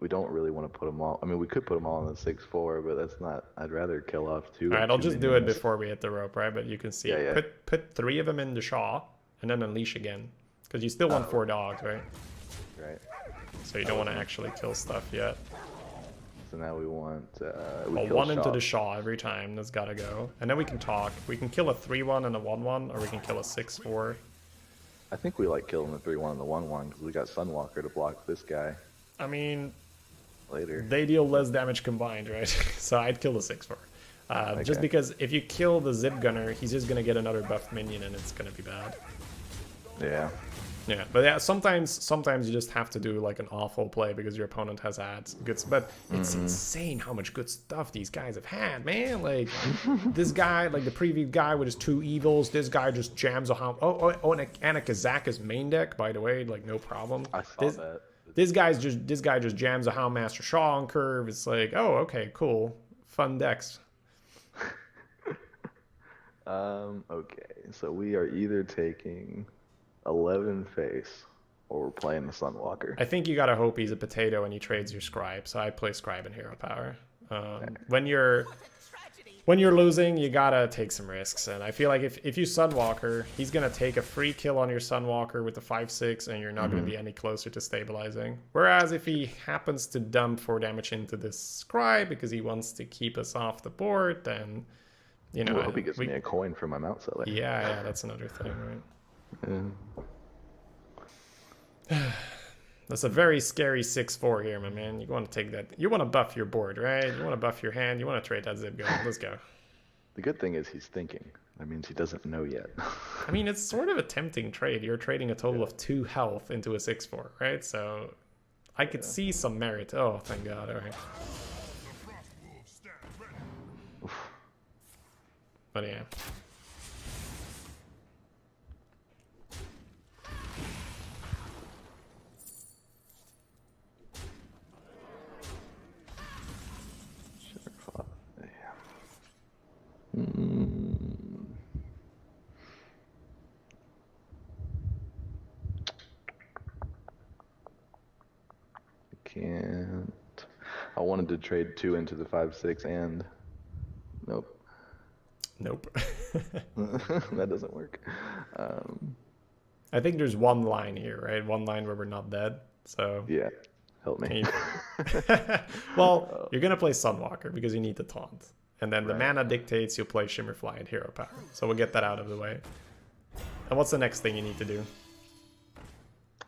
we don't really want to put them all. I mean, we could put them all in the 6-4, but that's not. I'd rather kill off 2. All right, I'll two just do it minions. before we hit the rope, right? But you can see, Yeah. put 3 of them in the Shaw, and then unleash again, because you still want 4 dogs, right? Right. So you don't want to actually kill stuff yet. So now we want. Well, kill 1 into Shaw. the Shaw every time. That's gotta go. And then we can talk. We can kill a 3-1 and a 1-1, or we can kill a 6-4. I think we like killing the 3-1 and the 1-1 because we got Sunwalker to block this guy I mean, later. they deal less damage combined, right? So I'd kill the 6-4. Just Okay. because if you kill the Zip Gunner, he's just gonna get another buffed minion, and it's gonna be bad. Yeah. Yeah, but yeah, sometimes you just have to do like an awful play because your opponent has had good. But it's insane how much good stuff these guys have had, man. Like this guy, like the previous guy with his 2 evils. This guy just jams a hound. Oh, and a Kazaka's main deck, by the way, like no problem. I saw this, that. This guy just jams a Houndmaster Shaw on curve. It's like, oh, okay, cool, fun decks. Okay, so we are either taking 11 face or we're playing the Sunwalker. I think you gotta hope he's a potato and he trades your Scribe. So I play Scribe and Hero Power. When you're losing, you gotta take some risks. And I feel like if you Sunwalker, he's gonna take a free kill on your Sunwalker with the 5/6, and you're not gonna be any closer to stabilizing. Whereas if he happens to dump 4 damage into this Scribe because he wants to keep us off the board, then you know. I hope he gives me a coin for my mount seller. Yeah, that's another thing, right? Yeah. That's a very scary 6-4 here, my man. You want to take that. You want to buff your board, right? You want to buff your hand. You want to trade that Zip Gun. Let's go. The good thing is he's thinking. That means he doesn't know yet. I mean, it's sort of a tempting trade. You're trading a total of 2 health into a 6-4, right? So I could see some merit. Oh, thank God. All right. But yeah. Can't. I wanted to trade 2 into the 5/6 and nope. Nope. That doesn't work. I think there's one line here, right? One line where we're not dead. So Yeah, help me. well, you're gonna play Sunwalker because you need the taunt, and then the Right. mana dictates you play Shimmerfly and Hero Power. So we'll get that out of the way. And what's the next thing you need to do?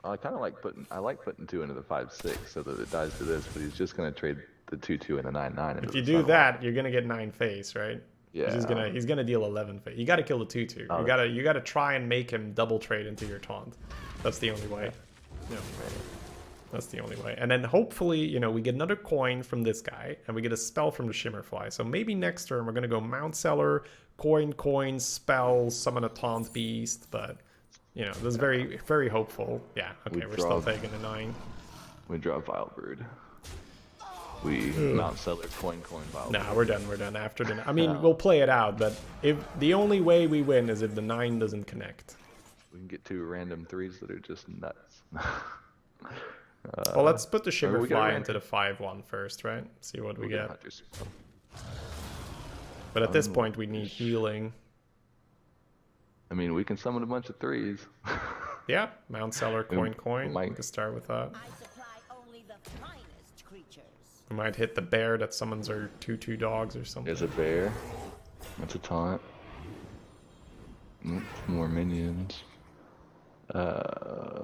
I kind of like putting 2 into the 5/6 so that it dies to this, but he's just gonna trade the 2/2 and the 9/9. If you do that, you're gonna get 9 face, right? Yeah. He's gonna deal 11 face. You gotta kill the 2/2. Oh. You gotta try and make him double trade into your taunt. That's the only way. Yeah. That's the only way. And then hopefully, you know, we get another coin from this guy, and we get a spell from the Shimmerfly. So maybe next turn we're gonna go Mount Seller, coin, spell, summon a taunt beast, but you know, this is very, very hopeful. Yeah, okay, we're still taking a 9. We draw Vile Brood. We Mount Seller, coin, Vile Nah, Brood. we're done after the. I mean, we'll play it out, but if the only way we win is if the 9 doesn't connect. We can get 2 random 3s that are just nuts. Well, let's put the Shiver we got Fly random. into the 5/1 first, right? See what we We'll get. Hunter's. But at this point, we need healing. I mean, we can summon a bunch of 3s. Yeah, Mount Seller, coin. might- We can start with that. I supply only the finest creatures. We might hit the bear that summons our 2/2 dogs or something. There's a bear. That's a taunt. More minions.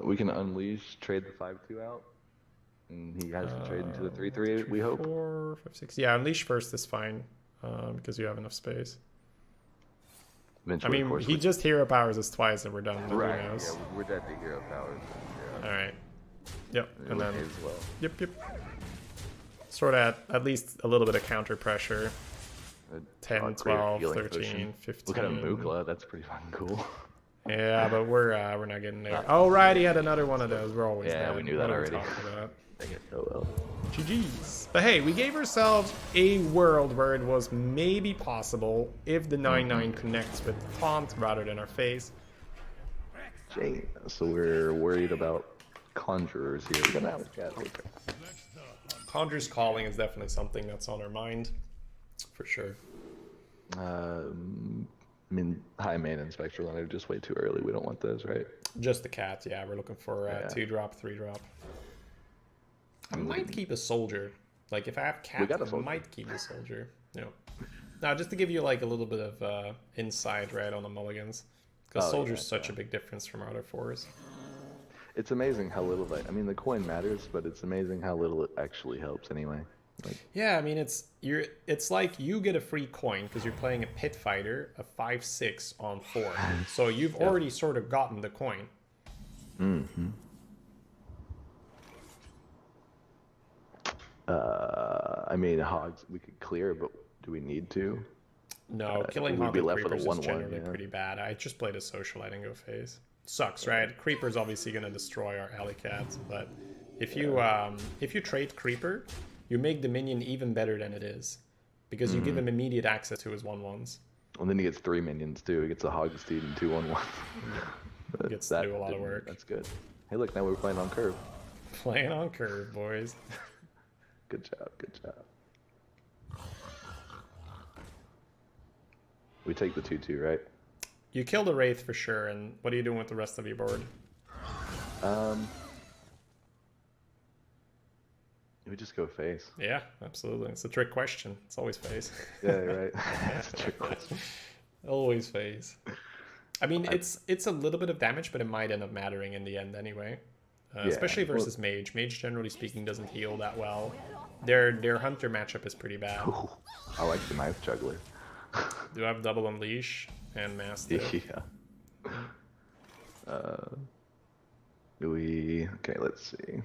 We can unleash, trade the 5/2 out. And he has to trade into the 3/3, we hope. 4, 5, 6. Yeah, unleash first is fine because you have enough space. I Eventually, of mean, course, he just hero powers us twice and we're done. Who right. knows? Yeah, we're dead to hero powers. Yeah. All right. Yep. And then as well. yep. Sort of at least a little bit of counter pressure. 10, Create a 12, healing 13, potion. 15. Look at a Mukla. That's pretty fucking cool. Yeah, but we're not getting there. Oh right, he had another one of those. We're always Yeah, dead. we knew What that are we already. talking about? Dang it. Oh well. GG's. But hey, we gave ourselves a world where it was maybe possible if the 9/9 connects with taunt rather than our face. Jane. So we're worried about conjurers here. We're gonna have a cat. Okay. Conjur's Calling is definitely something that's on our mind, for sure. I mean, high main and spectral are just way too early. We don't want those, right? Just the cat, yeah. We're looking for Yeah. 2-drop, 3-drop. I might keep a soldier. Like if I have cat, got a I soldier. might keep a soldier. No. Now, just to give you like a little bit of insight, right, on the mulligans, because Oh, soldier's yeah, such a big difference from our other fours. It's amazing how little I mean, the coin matters, but it's amazing how little it actually helps anyway. Like, Yeah, I mean it's like you get a free coin because you're playing a pit fighter, a 5/6 on 4. So you've already sort of gotten the coin. I mean, hogs we could clear, but do we need to? No, killing we'd be Haunted left with a Creepers is 1/1, generally yeah. pretty bad. I just played a social, I didn't go phase. Sucks, right? Creeper's obviously gonna destroy our alley cats, but if you trade Creeper, you make the minion even better than it is. Because you give him immediate access to his 1/1s. And then he gets 3 minions too. He gets a hog steed and 2/1/1. Gets to do a lot of work. That's good. Hey, look, now we're playing on curve. Playing on curve, boys. Good job, good job. We take the 2/2, right? You kill the Wraith for sure, and what are you doing with the rest of your board? We just go face. Yeah, absolutely. It's a trick question. It's always phase. Yeah, right. That's a trick question. Always phase. I mean, it's a little bit of damage, but it might end up mattering in the end anyway. Especially well- versus Mage. Mage, generally speaking, doesn't heal that well. Their Hunter matchup is pretty bad. Ooh, I like the knife juggler. Do have double Unleash and Mastiff. Yeah. Do we? Okay, let's see.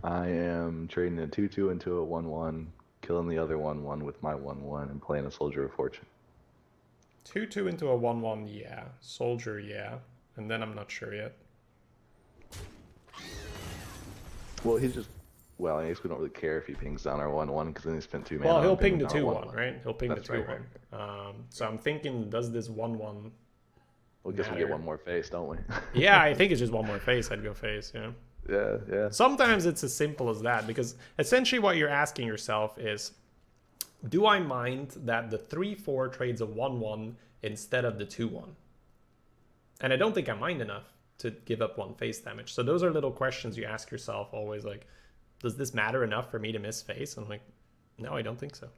I am trading a 2/2 into a 1/1, killing the other 1/1 with my 1/1, and playing a Soldier of Fortune. 2/2 into a 1/1, yeah. Soldier, yeah. And then I'm not sure yet. Well, he's just. Well, I guess we don't really care if he pings down our 1/1 because then he spent 2 mana. Well, on he'll ping pinging the down our 2/1, 1/1. right? He'll ping That's the 2/1. So I'm thinking, does this 1/1... Well, I guess we matter? get one more face, don't we? Yeah, I think it's just one more face. I'd go face, yeah. yeah, yeah. Sometimes it's as simple as that, because essentially what you're asking yourself is, do I mind that the 3/4 trades a 1/1 instead of the 2/1? And I don't think I mind enough to give up 1 face damage. So those are little questions you ask yourself always, like, does this matter enough for me to miss face? And I'm like, no, I don't think so.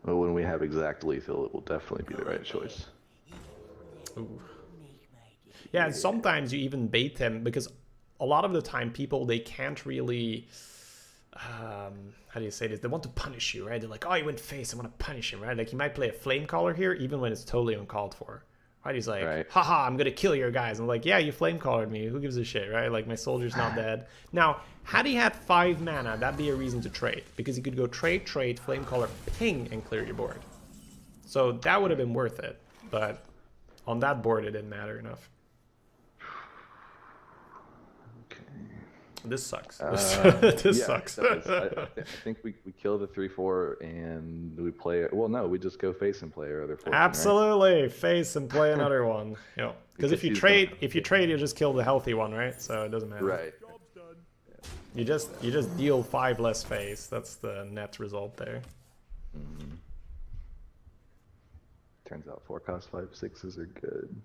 But when we have exact lethal, it will definitely be the right choice. Ooh. Yeah, and sometimes you even bait them, because a lot of the time people, they can't really, how do you say this? They want to punish you, right? They're like, oh, he went face, I want to punish him, right? Like, you might play a flame caller here, even when it's totally uncalled for, right? He's like, Right. haha, I'm going to kill your guys. I'm like, yeah, you flame collared me. Who gives a shit, right? Like, my soldier's not dead. Now, had he had 5 mana, that'd be a reason to trade, because he could go trade, flame caller, ping, and clear your board. So that would have been worth it, but on that board, it didn't matter enough. This sucks. Uh, This yeah, sucks. it does. I think we kill the 3/4 and we play. Well, no, we just go face and play our other fortune, right? Absolutely, face and play another one. Yeah, because if you she's trade, gonna- you just kill the healthy one, right? So it doesn't matter. Right. You just deal 5 less face. That's the net result there. Turns out 4 cost 5 6s are good.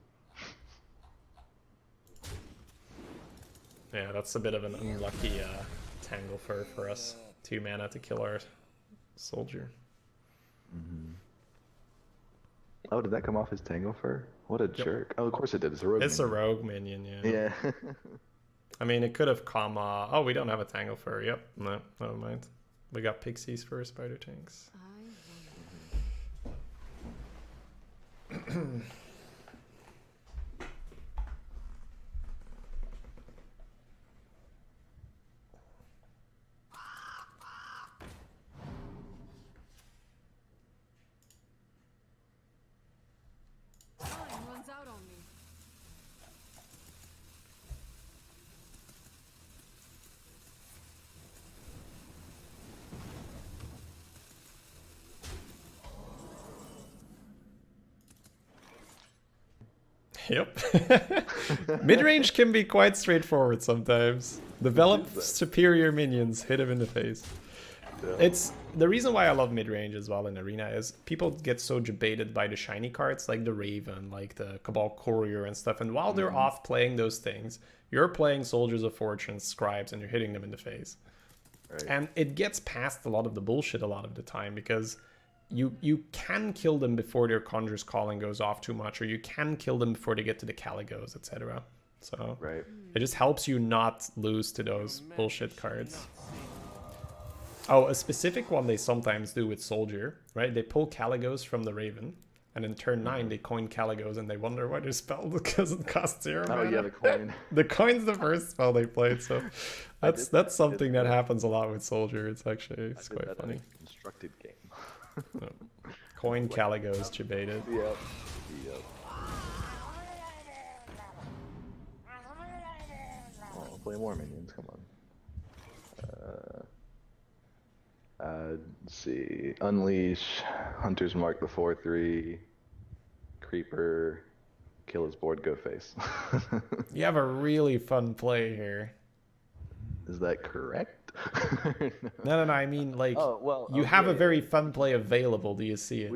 Yeah, that's a bit of an unlucky Tangle Fur for us. 2 mana to kill our soldier. Oh, did that come off his Tangle Fur? What a jerk! Oh, of course it did. It's a rogue. It's a minion. rogue minion, yeah. Yeah. I mean, it could have come. Oh, we don't have a Tangle Fur. Yep. No, never mind. We got pixies for spider tanks. Time runs out on me. Yep. Mid-range can be quite straightforward sometimes. Develop superior minions, hit him in the face. It's the reason why I love mid-range as well in Arena is people get so debated by the shiny cards like the Raven, like the Cabal Courier and stuff. And while they're off playing those things, you're playing Soldiers of Fortune, Scribes, and you're hitting them in the face. Right. And it gets past a lot of the bullshit a lot of the time because you can kill them before their Conjurer's Calling goes off too much, or you can kill them before they get to the Caligos, etc. So Right. it just helps you not lose to those bullshit cards. Oh, a specific one they sometimes do with Soldier, right? They pull Caligos from the Raven, and in turn 9 they coin Caligos, and they wonder why their spell doesn't cost 0 Oh mana. yeah, the coin. The coin's the first spell they played, so that's something that happens a lot with Soldier. It's quite funny. Constructed game. Coin Caligos debated. Yep. Yep. Oh, play more minions. Come on. Let's see. Unleash. Hunter's Mark the 4/3. Creeper. Kill his board. Go face. You have a really fun play here. Is that correct? No. I mean, like, Oh, well, you have a yeah. very fun play available. Do you see it?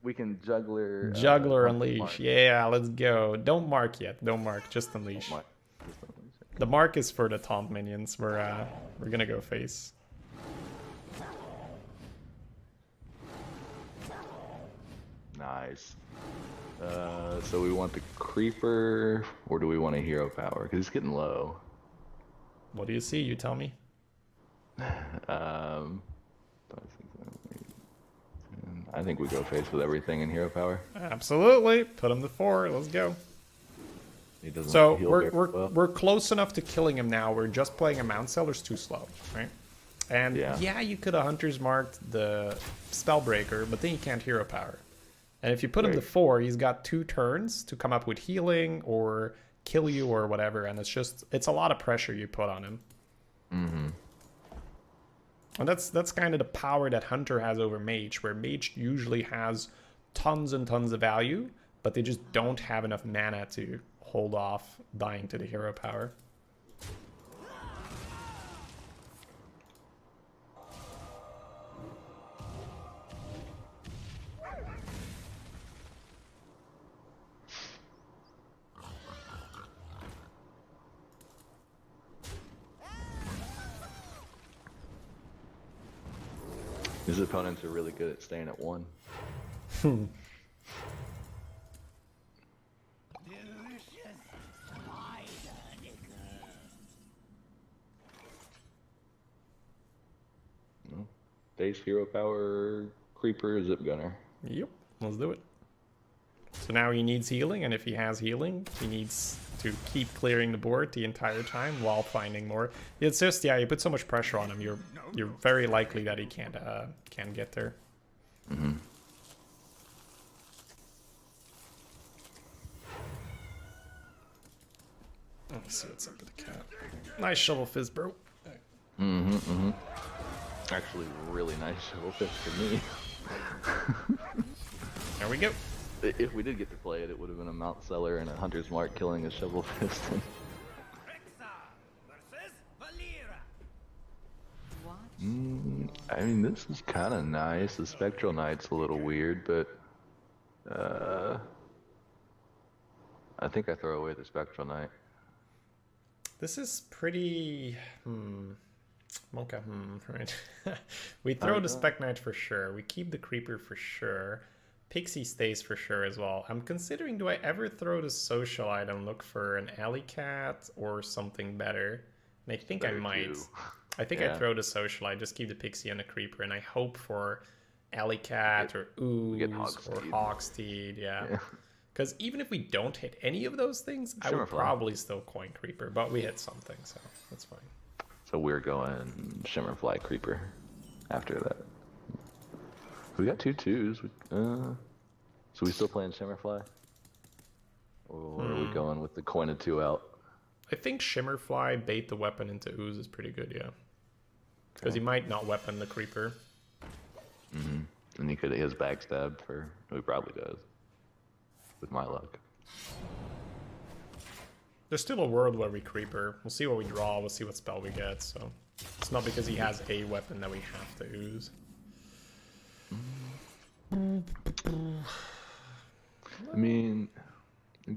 We can juggler. Juggler Hunter's Unleash. Mark. Yeah, let's go. Don't mark yet. Don't mark. Just Unleash. Mark. Just Unleash. The mark is for the taunt minions. We're gonna go face. Nice. So we want the creeper, or do we want a hero power? Because he's getting low. What do you see? You tell me. I think we go face with everything in hero power. Absolutely. Put him to 4. Let's go. He doesn't So heal we're very well. we're close enough to killing him now. We're just playing a Mount Seller's too slow, right? And Yeah. yeah, you could have Hunter's marked the Spellbreaker, but then you can't hero power. And if you put him to Right. 4, he's got 2 turns to come up with healing or kill you or whatever, and it's a lot of pressure you put on him. Mm-hmm. And that's kind of the power that Hunter has over Mage, where Mage usually has tons and tons of value, but they just don't have enough mana to hold off dying to the hero power. His opponents are really good at staying at 1. No. Base hero power, creeper, zip gunner. Yep, let's do it. So now he needs healing, and if he has healing, he needs to keep clearing the board the entire time while finding more. It's just, yeah, you put so much pressure on him, you're very likely that he can't get there. Mm-hmm. Let's see what's up with the cat. Nice shovel fizz, bro. Actually, really nice shovel fist for me. There we go. If we did get to play it, it would have been a Mount Seller and a Hunter's Mark killing a shovel fist. Rexar versus Valera. What? I mean, this is kind of nice. The Spectral Knight's a little weird, but I think I throw away the Spectral Knight. This is pretty... Okay, right. We throw the Spec Knight for sure. We keep the Creeper for sure. Pixie stays for sure as well. I'm considering, do I ever throw the Socialite and look for an Alley Cat or something better? And I think I might. Too. I think I throw the Socialite, just keep the Pixie and the Creeper, and I hope for Alley Cat or Ooze or Hogsteed, yeah. Because even if we don't hit any of those things, I would probably still coin Creeper, but we hit something, so that's fine. So we're going Shimmerfly Creeper after that. We got 2 2s. So we still playing Shimmerfly? Or are we going with the coin of 2 out? I think Shimmerfly bait the weapon into Ooze is pretty good, yeah. Because he might not weapon the Creeper. And he has backstab for... He probably does. With my luck. There's still a world where we Creeper. We'll see what we draw, we'll see what spell we get, so... It's not because he has a weapon that we have to Ooze. I mean...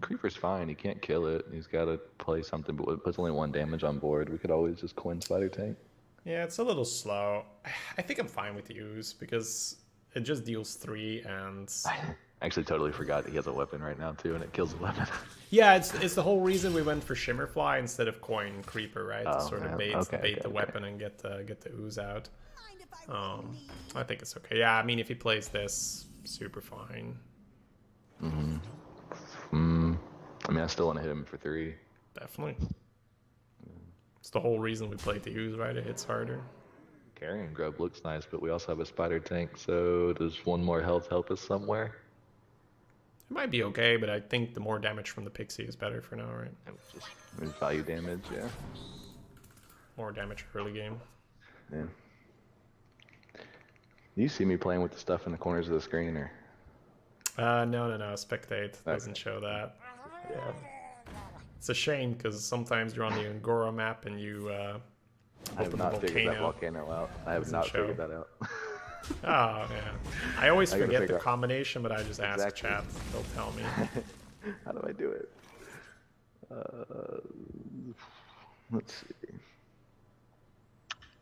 Creeper's fine, he can't kill it. He's got to play something, but it puts only 1 damage on board. We could always just coin Spider Tank. Yeah, it's a little slow. I think I'm fine with the Ooze, because it just deals 3 and... I actually totally forgot that he has a weapon right now too, and it kills the weapon. Yeah, it's the whole reason we went for Shimmerfly instead of coin Creeper, right? To sort of bait the weapon and get the Ooze out. I think it's okay. Yeah, I mean, if he plays this, super fine. I mean, I still want to hit him for 3. Definitely. It's the whole reason we played the Ooze, right? It hits harder. Carrion Grub looks nice, but we also have a Spider Tank, so does 1 more health help us somewhere? It might be okay, but I think the more damage from the Pixie is better for now, right? Just value damage, yeah. More damage early game. Yeah. Do you see me playing with the stuff in the corners of the screen, or? No. Spectate doesn't show that. Yeah. It's a shame because sometimes you're on the Angora map and you I have not figured that volcano out. I have not figured that out. Oh, yeah. I always forget the combination, but I just ask chat. They'll tell me. How do I do it? Let's see.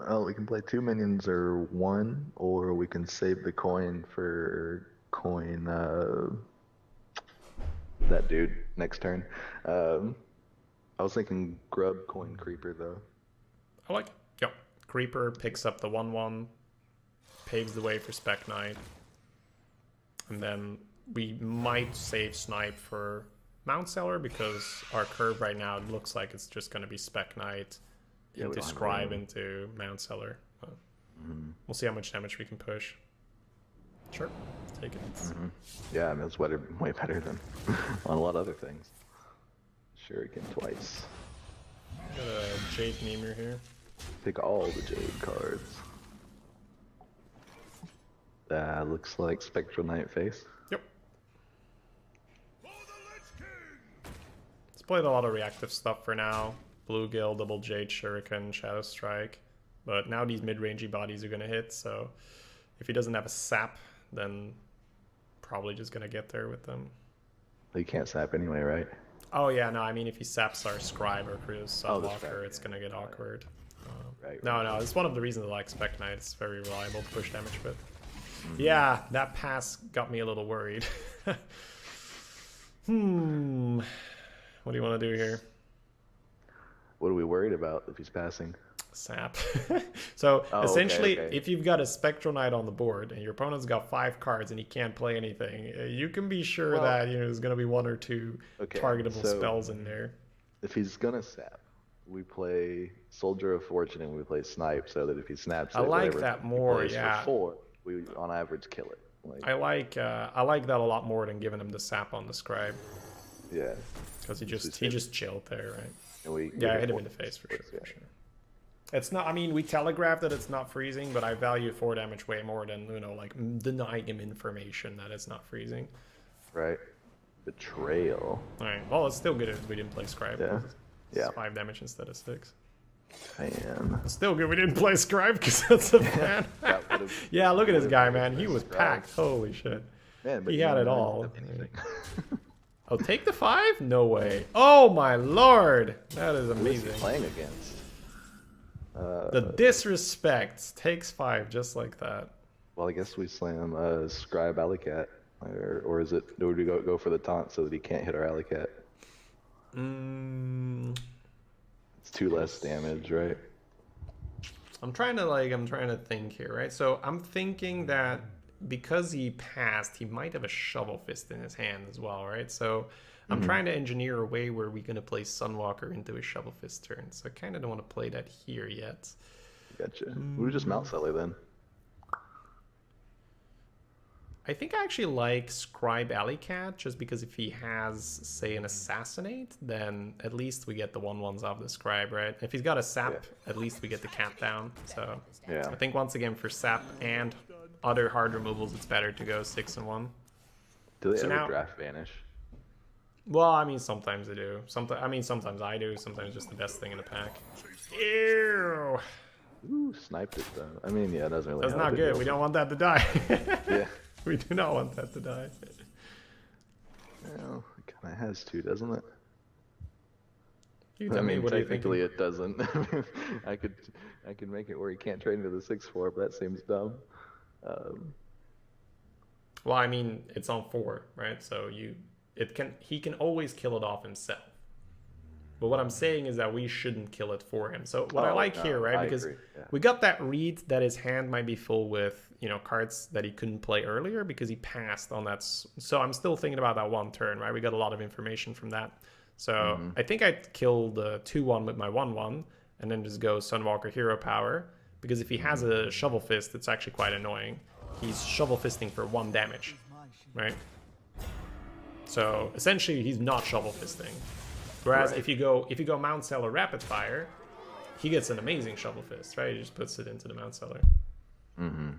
Oh, we can play 2 minions or 1, or we can save the coin for coin that dude next turn. I was thinking grub coin Creeper though. I like it. Yep. Creeper picks up the 1/1, paves the way for Spec Knight, and then we might save Snipe for Mount Seller because our curve right now looks like it's just going to be Spec Knight into Scribe into Mount Seller. We'll see how much damage we can push. Sure, take it. Yeah, I mean, it's way better than on a lot of other things. Shuriken twice. Got a Jade Nemur here. Pick all the Jade cards. That looks like Spectral Knight face. Yep. Let's play a lot of reactive stuff for now. Bluegill, Double Jade, Shuriken, Shadow Strike. But now these mid-rangey bodies are going to hit, so if he doesn't have a sap, then probably just going to get there with them. You can't sap anyway, right? Oh yeah, no, I mean if he saps our Scribe or Cruise Sunwalker, it's going to get awkward. No, it's one of the reasons I like Spec Knight. It's very reliable to push damage with. Yeah, that pass got me a little worried. What do you want to do here? What are we worried about if he's passing? Sap. So essentially, okay. if you've got a Spectral Knight on the board and your opponent's got 5 cards and he can't play anything, you can be sure that there's going to be 1 or 2 targetable spells in there. If he's gonna sap, we play Soldier of Fortune and we play Snipe, so that if he snaps, I like that more. Yeah. For 4, we on average kill it. I like that a lot more than giving him the sap on the Scribe. Yeah. Because he just chilled there, right? And we I hit him in the face for sure. It's not, I mean, we telegraphed that it's not freezing, but I value 4 damage way more than, you know, like denying him information that it's not freezing. Right. Betrayal. Alright, well, it's still good if we didn't play Scribe. Yeah. It's Yeah. 5 damage instead of 6. Man. It's still good we didn't play Scribe because that's a fan. That would've- Yeah, look at this guy, man. He Scribe. was packed. Holy shit. Man, but He you had it don't all. have anything. Oh, take the 5? No way. Oh my lord. That is Who is he amazing. playing against? The disrespect takes 5 just like that. Well, I guess we slam Scribe Alley Cat. Or is it, or do we go for the taunt so that he can't hit our Alley Cat? It's 2 less damage, right? I'm trying to think here, right? So I'm thinking that because he passed, he might have a Shovel Fist in his hand as well, right? So I'm trying to engineer a way where we're going to play Sunwalker into a Shovel Fist turn. So I kind of don't want to play that here yet. Gotcha. We would just Mount Sully then. I think I actually like Scribe Alley Cat just because if he has, say, an Assassinate, then at least we get the 1/1s off the Scribe, right? If he's got a Sap, at least we get the Cat down. So Yeah. I think once again for Sap and other hard removals, it's better to go 6 and 1. Do they So ever now- draft Vanish? Well, I mean, sometimes they do. Sometimes I do. Sometimes just the best thing in the pack. Ew! Ooh, sniped it though. I mean, yeah, it doesn't really That's help not it. good. We don't want that to die. Yeah. We do not want that to die. Well, it kind of has to, doesn't it? You I tell me, mean, what are you technically thinking? it doesn't. I could make it where he can't trade into the 6/4, but that seems dumb. Well, I mean, it's on 4, right? So he can always kill it off himself. But what I'm saying is that we shouldn't kill it for him. So what I like here, right? I Because agree, yeah. we got that read that his hand might be full with, you know, cards that he couldn't play earlier because he passed on that. So I'm still thinking about that 1 turn, right? We got a lot of information from that. So I think I'd kill the 2/1 with my 1/1 and then just go Sunwalker Hero Power. Because if he has a Shovel Fist, it's actually quite annoying. He's Shovel Fisting for 1 damage, right? So essentially he's not Shovel Fisting. Whereas Right. if you go Mount Cellar Rapid Fire, he gets an amazing Shovel Fist, right? He just puts it into the Mount Cellar. And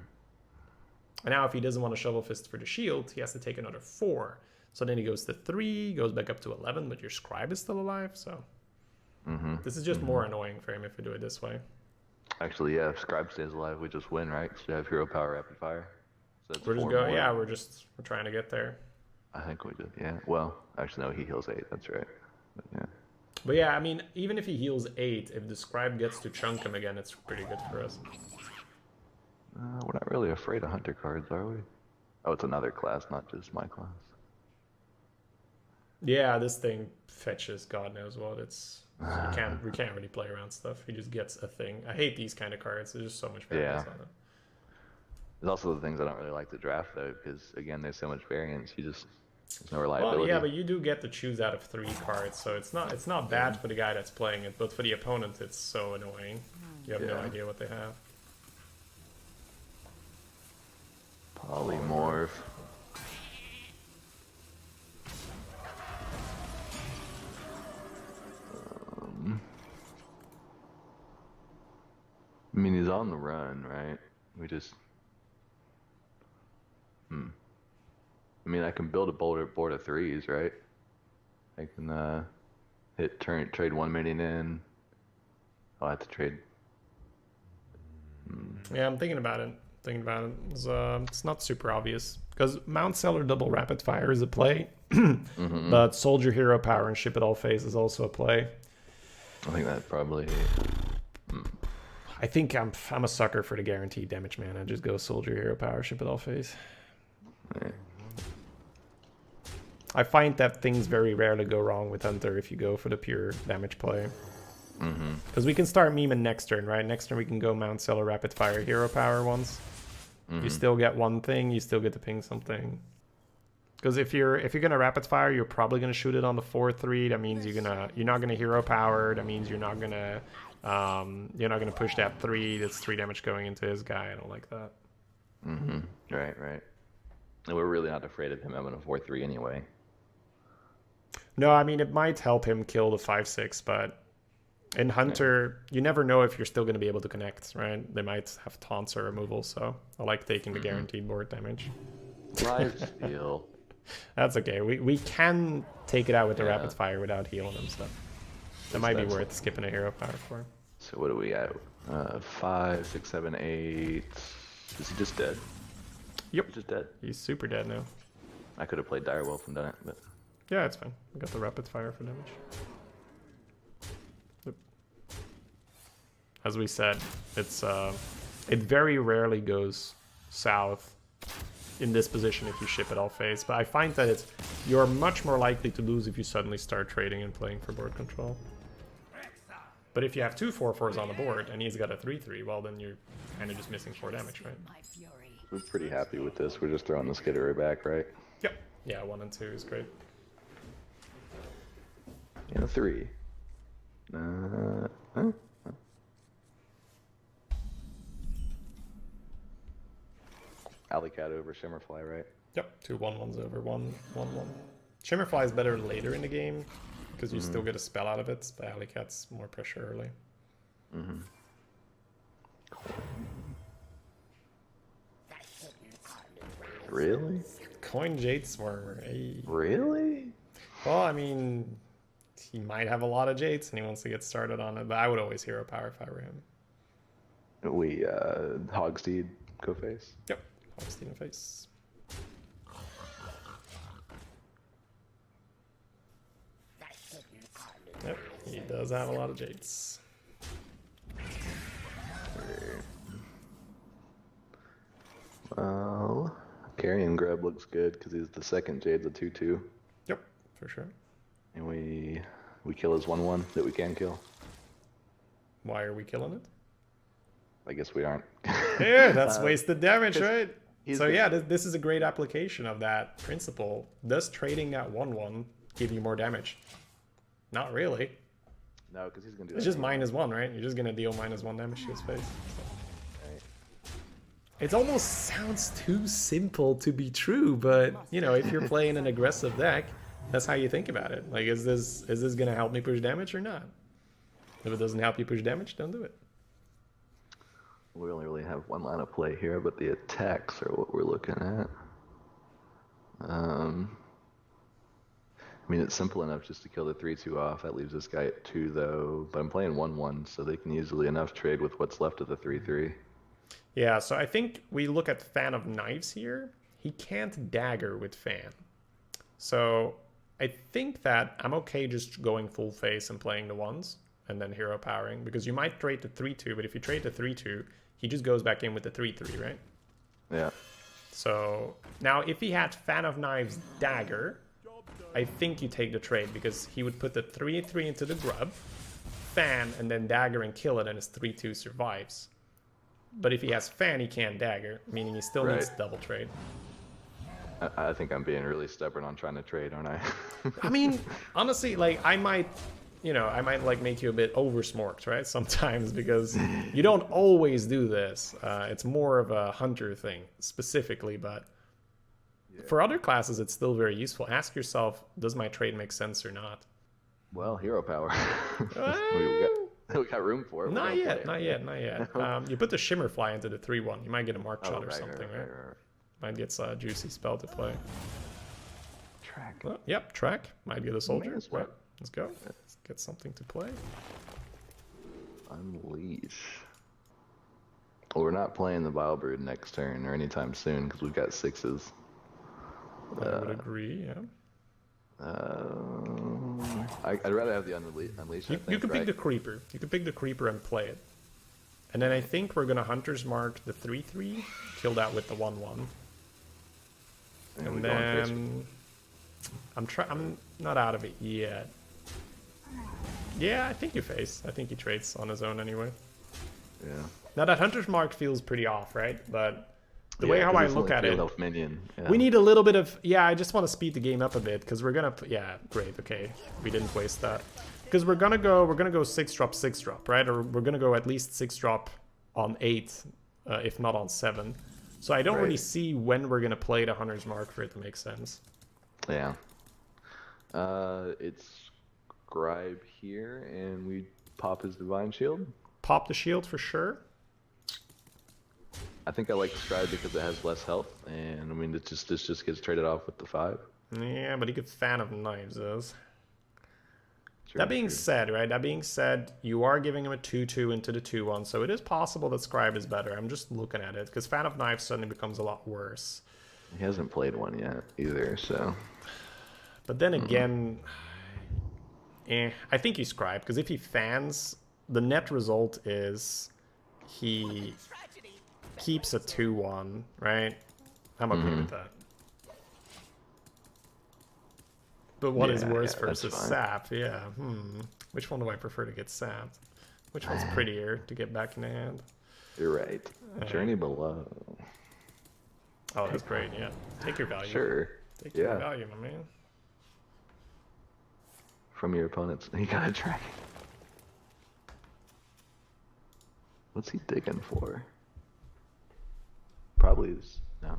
now if he doesn't want to Shovel Fist for the shield, he has to take another 4. So then he goes to 3, goes back up to 11, but your Scribe is still alive, so... This is just more annoying for him if we do it this way. Actually, yeah, if Scribe stays alive, we just win, right? 'Cause we have Hero Power Rapid Fire. So it's We're just 4 going, more. yeah, we're trying to get there. I think we did, yeah. Well, actually, no, he heals 8, that's right. But, yeah. But yeah, I mean, even if he heals 8, if the Scribe gets to chunk him again, it's pretty good for us. We're not really afraid of Hunter cards, are we? Oh, it's another class, not just my class. Yeah, this thing fetches God knows what. It's we can't really play around stuff. He just gets a thing. I hate these kind of cards. There's just so much variance Yeah. on it. There's also the things I don't really like to draft, though, because, again, there's so much variance. There's no Well, reliability. yeah, but you do get to choose out of 3 cards, so it's not bad for the guy that's playing it, but for the opponent, it's so annoying. You have no Yeah. idea what they have. Polymorph. I mean, he's on the run, right? We just... I mean, I can build a board of 3s, right? I can trade 1 minion in. I'll have to trade... Yeah, I'm thinking about it. It's not super obvious because Mount Cellar double rapid fire is a play, but Soldier Hero Power and Ship It All Phase is also a play. I think that probably... I think I'm a sucker for the guaranteed damage mana. Just go Soldier Hero Power, Ship It All Phase. Right. I find that things very rarely go wrong with Hunter if you go for the pure damage play. Because we can start memeing next turn, right? Next turn we can go Mount Cellar Rapid Fire Hero Power once. You still get one thing, you still get to ping something. Because if you're gonna Rapid Fire, you're probably gonna shoot it on the 4/3. That means you're not gonna Hero Power. That means you're not gonna push that 3. That's 3 damage going into his guy. I don't like that. Right. And we're really not afraid of him having a 4/3 anyway. No, I mean it might help him kill the 5/6, but In Hunter, you never know if you're still going to be able to connect, right? They might have taunts or removal, so I like taking the guaranteed board damage. Live steal. That's okay. We can take it out with the Yeah. rapid fire without healing him, so that might be worth skipping a hero power for. So what do we at? 5, 6, 7, 8. Is he just dead? Yep. He's just dead. He's super dead now. I could have played Direwolf and done it, but Yeah, it's fine. We got the rapid fire for damage. Yep. As we said, it very rarely goes south in this position if you ship it all phase, but I find that you're much more likely to lose if you suddenly start trading and playing for board control. But if you have two 4/4s on the board and he's got a 3/3, well then you're kind of just missing 4 damage, right? My fury. we're pretty happy with this. We're just throwing the skitterer back, right? Yep. Yeah, 1 and 2 is great. And a 3. Huh? Alley Cat over Shimmerfly, right? Yep, 2 1/1s over 1 1/1. Shimmerfly is better later in the game because you still get a spell out of it, but Alley Cat's more pressure early. Really? Coin Jade Swarmer. Hey. Really? Well, I mean, he might have a lot of Jades and he wants to get started on it, but I would always hero power if I were him. We Hogsteed go face. Yep, Hogsteen face. Yep, he does have a lot of Jades. Well, Carrion Grub looks good because he's the second Jade's a 2/2, Yep, for sure. and we kill his 1/1 that we can kill. Why are we killing it? I guess we aren't. Yeah, that's wasted damage, right? he's So the- yeah, this is a great application of that principle. Does trading at 1/1 give you more damage? Not really. No, because he's gonna do. It's that just anyway. -1, right? You're just gonna deal -1 damage to his face. Right. It almost sounds too simple to be true, but you know, if you're playing an aggressive deck, that's how you think about it. Like, is this gonna help me push damage or not? If it doesn't help you push damage, don't do it. We only really have one line of play here, but the attacks are what we're looking at. I mean, it's simple enough just to kill the 3/2 off. That leaves this guy at 2, though. But I'm playing 1/1, so they can easily enough trade with what's left of the 3/3. Yeah, so I think we look at Fan of Knives here. He can't dagger with Fan. So I think that I'm okay just going full face and playing the 1s and then hero powering, because you might trade the 3/2, but if you trade the 3/2, he just goes back in with the 3/3, right? Yeah. So now if he had Fan of Knives dagger, I think you take the trade because he would put the 3/3 into the grub, Fan, and then dagger and kill it, and his 3/2 survives. But if he has Fan, he can't dagger, meaning he still needs Right. double trade. I think I'm being really stubborn on trying to trade, aren't I? I mean, honestly, like, I might like make you a bit over-smorked, right? Sometimes, because you don't always do this. It's more of a hunter thing, specifically, but for other classes, it's still very useful. Ask yourself, does my trade make sense or not? Well, hero power. we got room for it. We're Not gonna yet, play not it. yet, not yet. You put the Shimmerfly into the 3/1. You might get a Mark Oh, Shot or right, something, right? right. Might get a juicy spell to play. Track. Well, yep, track. Might get a soldier. as well. Right, let's go. Let's get something to play. Unleash. Well, we're not playing the Bilebird next turn or anytime soon because we've got 6s. I would agree, yeah. I'd rather have the Unleash. You could pick the Creeper. You could pick the Creeper and play it. And then I think we're gonna Hunter's Mark the 3/3, kill that with the 1/1. And then I'm not out of it yet. Yeah, I think you face. I think he trades on his own anyway. Yeah. Now that Hunter's Mark feels pretty off, right? But the way how I look at it, minion. Yeah. we need a little bit of, I just want to speed the game up a bit because we're gonna, great, okay, we didn't waste that, because we're gonna go 6-drop 6-drop, right? Or we're gonna go at least 6-drop on 8, if not on 7. So I don't really see when we're gonna play the Hunter's Mark for it to make sense. Yeah. It's Scribe here, and we pop his Divine Shield. Pop the shield for sure. I think I like the Scribe because it has less health, and I mean this just gets traded off with the 5. Yeah, but he could Fan of Knives us. True, That being true. said, right? That being said, you are giving him a 2/2 into the 2/1, so it is possible that Scribe is better. I'm just looking at it because Fan of Knives suddenly becomes a lot worse. He hasn't played one yet either, so But then again, I think you Scribe because if he fans, the net result is he Tragedy. keeps a 2/1, right? I'm okay with that. But what is Yeah, worse yeah, that's versus fine. Sap? Yeah. Which one do I prefer to get sapped? Which one's prettier to get back in the hand? you're right. Journey Below. Oh, that's great. Yeah. Take your value. Sure. Take your Yeah. value, my man. From your opponents. You got a dragon. What's he digging for? Probably is no.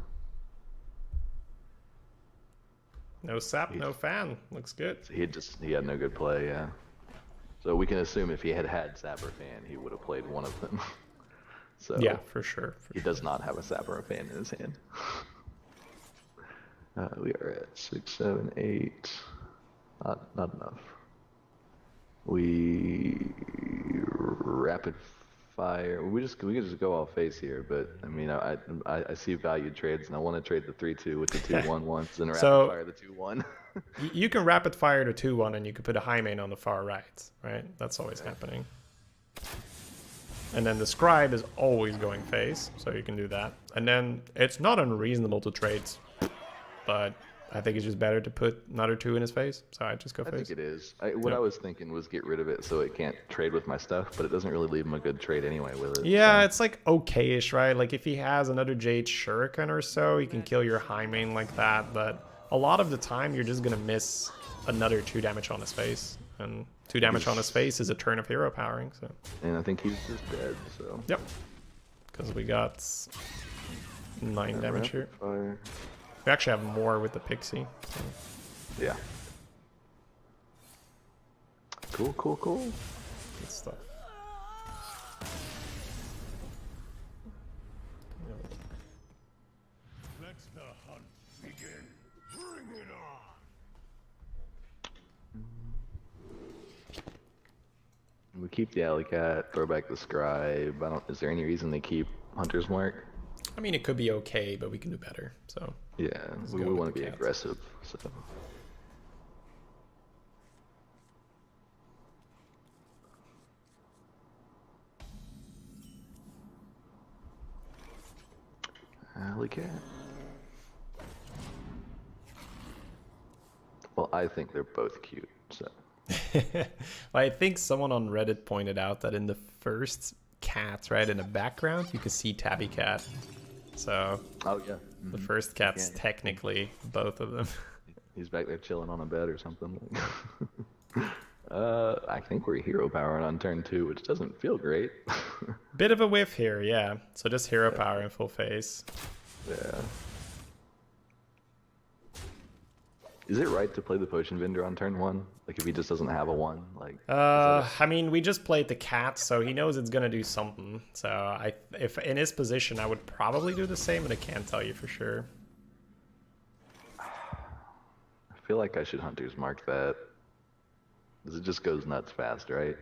No sap, no fan. Looks good. He had no good play, yeah. So we can assume if he had Sapper Fan, he would have played one of them. So Yeah, for sure. he does not have a Sapper Fan in his hand. We are at 6, 7, 8. Not enough. We rapid fire. We can just go all face here, but I mean I see valued trades and I want to trade the 3/2 with the 2/1 once and rapid So- fire the 2/1. You can rapid fire to 2/1 and you can put a high main on the far right, right? That's always happening. And then the Scribe is always going face, so you can do that. And then it's not unreasonable to trade, but I think it's just better to put another 2 in his face, so I just go I face. think it is. What I was thinking was get rid of it so it can't trade with my stuff, but it doesn't really leave him a good trade anyway with it. Yeah, so. it's like okay-ish, right? Like if he has another Jade Shuriken or so, he can kill your high main like that, but a lot of the time you're just gonna miss another 2 damage on his face. And 2 damage on his face is a turn of hero powering, so. And I think he's just dead, so. Yep. Because we got 9 damage here. Rapid fire. We actually have more with the Pixie. So. Yeah. Cool. Good stuff. Let the hunt begin. Bring it on. We keep the Alley Cat, throw back the Scribe. Is there any reason to keep Hunter's Mark? I mean, it could be okay, but we can do better. So Yeah, we go with want the to be cat. aggressive, so. Alley Cat. Well, I think they're both cute, so. well, I think someone on Reddit pointed out that in the first cat, right, in the background, you can see Tabby Cat. So Oh, yeah. the first cat's Yeah. technically both of them. He's back there chilling on a bed or something. I think we're hero powering on turn 2, which doesn't feel great. Bit of a whiff here, yeah. So just hero power in full face. Yeah. Is it right to play the potion vendor on turn 1? Like if he just doesn't have a 1? Like I mean, we just played the cat, so he knows it's gonna do something. So if in his position, I would probably do the same, but I can't tell you for sure. I feel like I should Hunter's Mark that. Because it just goes nuts fast, right?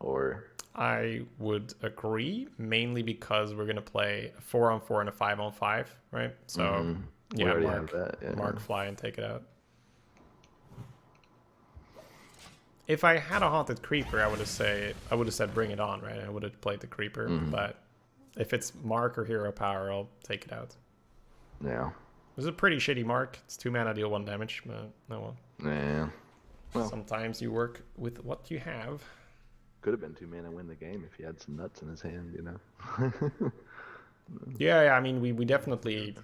Or I would agree, mainly because we're gonna play a 4-on-4 and a 5-on-5, right? So we yeah, already Mark, have that. Yeah. Mark fly and take it out. If I had a haunted creeper, I would have said bring it on, right? I would have played the creeper, but if it's Mark or hero power, I'll take it out. Yeah. This is a pretty shitty Mark. It's 2 mana, deal 1 damage, but no one. Yeah. Well, Sometimes you work with what you have. could have been 2 mana win the game if he had some nuts in his hand, you know? Yeah, I mean, we definitely,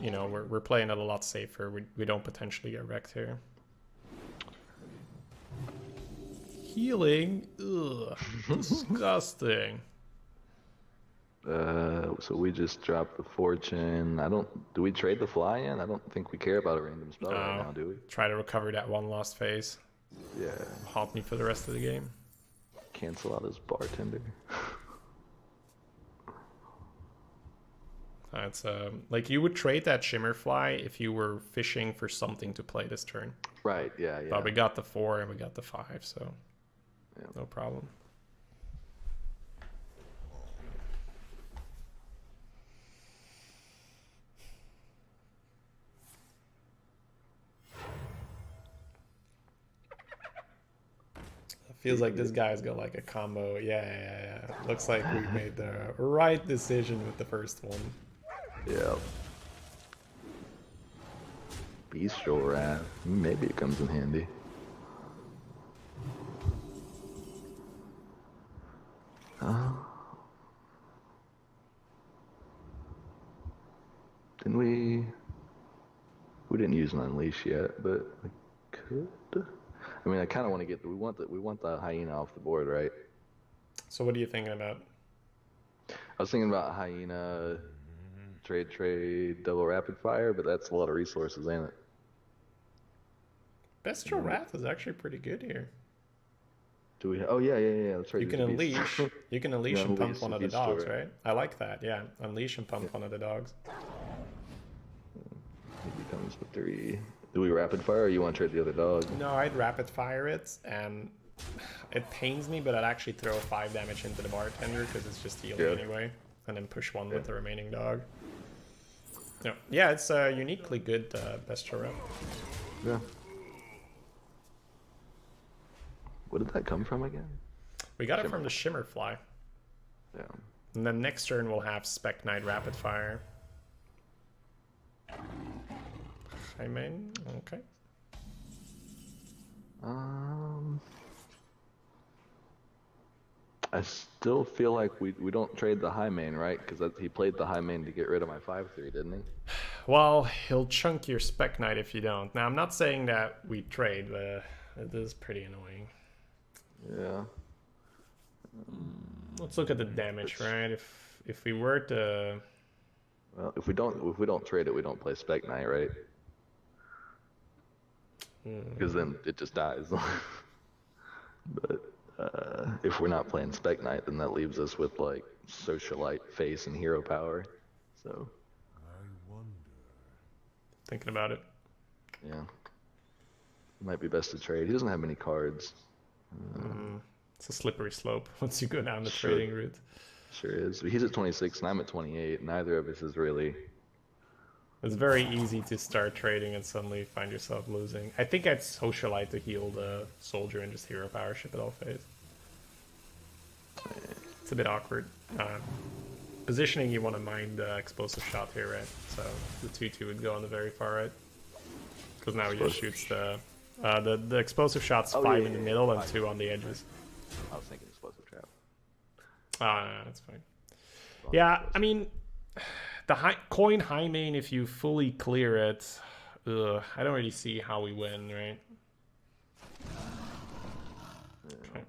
you know, we're playing it a lot safer. We don't potentially get wrecked here. Healing? Ugh. Disgusting. So we just dropped the fortune. Do we trade the fly in? I don't think we care about a random spell right now, do we? Try to recover that 1 lost phase. Yeah. Haunt me for the rest of the game. cancel out his bartender. It's like you would trade that Shimmerfly if you were fishing for something to play this turn. Right, yeah. But we got the 4 and we got the 5, so Yeah. no problem. Feels like this guy's got like a combo. Yeah. Looks like we made the right decision with the first one. Yeah. Bestial Wrath. Maybe it comes in handy. Didn't we? We didn't use an Unleash yet, but we could. I mean, I kind of want to get. We want the hyena off the board, right? So what are you thinking about? I was thinking about hyena, trade, double rapid fire, but that's a lot of resources, ain't it? Bestial Wrath is actually pretty good here. Do we? Oh yeah. That's right. You can there's a beast. unleash. You can unleash Yeah, and pump unleash one the of the beast dogs, story. right? I like that. Yeah, unleash and pump one of the dogs. It becomes the 3. Do we rapid fire, or you want to trade the other dog? No, I'd rapid fire it, and it pains me, but I'd actually throw 5 damage into the bartender because it's just healing Yeah. anyway, and then push 1 with the remaining dog. Yeah, it's a uniquely good Bestial Wrath. Yeah. What did that come from again? We got it from the Shimmerfly. Yeah. And then next turn we'll have Spec Knight Rapid Fire. I mean, okay. I still feel like we don't trade the high main, right? Because he played the high main to get rid of my 5/3, didn't he? Well, he'll chunk your Spec Knight if you don't. Now, I'm not saying that we trade, but it is pretty annoying. Yeah. Let's look at the damage, right? If we were to... Well, if we don't trade it, we don't play Spec Knight, right? Because then it just dies. But if we're not playing Spec Knight, then that leaves us with like Socialite, Face, and Hero Power. So. Thinking about it. Yeah. It might be best to trade. He doesn't have many cards. It's a slippery slope once you go down the Sure. trading route. Sure is. He's at 26 and I'm at 28. Neither of us is really. It's very easy to start trading and suddenly find yourself losing. I think I'd Socialite to heal the soldier and just Hero Power ship it all phase. It's a bit awkward. Positioning, you want to mind explosive shot here, right? So the 2/2 would go on the very far right. Because now he just shoots the explosive shot's 5 in the middle and 2 on the edges. I was thinking explosive trap. No, that's fine. Yeah, I mean, the coin high main, if you fully clear it, I don't really see how we win, right? Okay.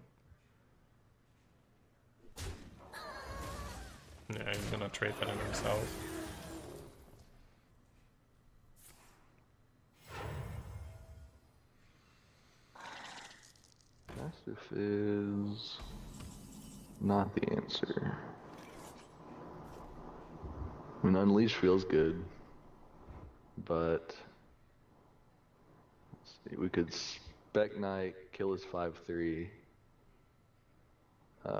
Yeah, he's gonna trade that in himself. Mastiff is not the answer. I mean, Unleash feels good, but let's see, we could Spec Knight, kill his 5/3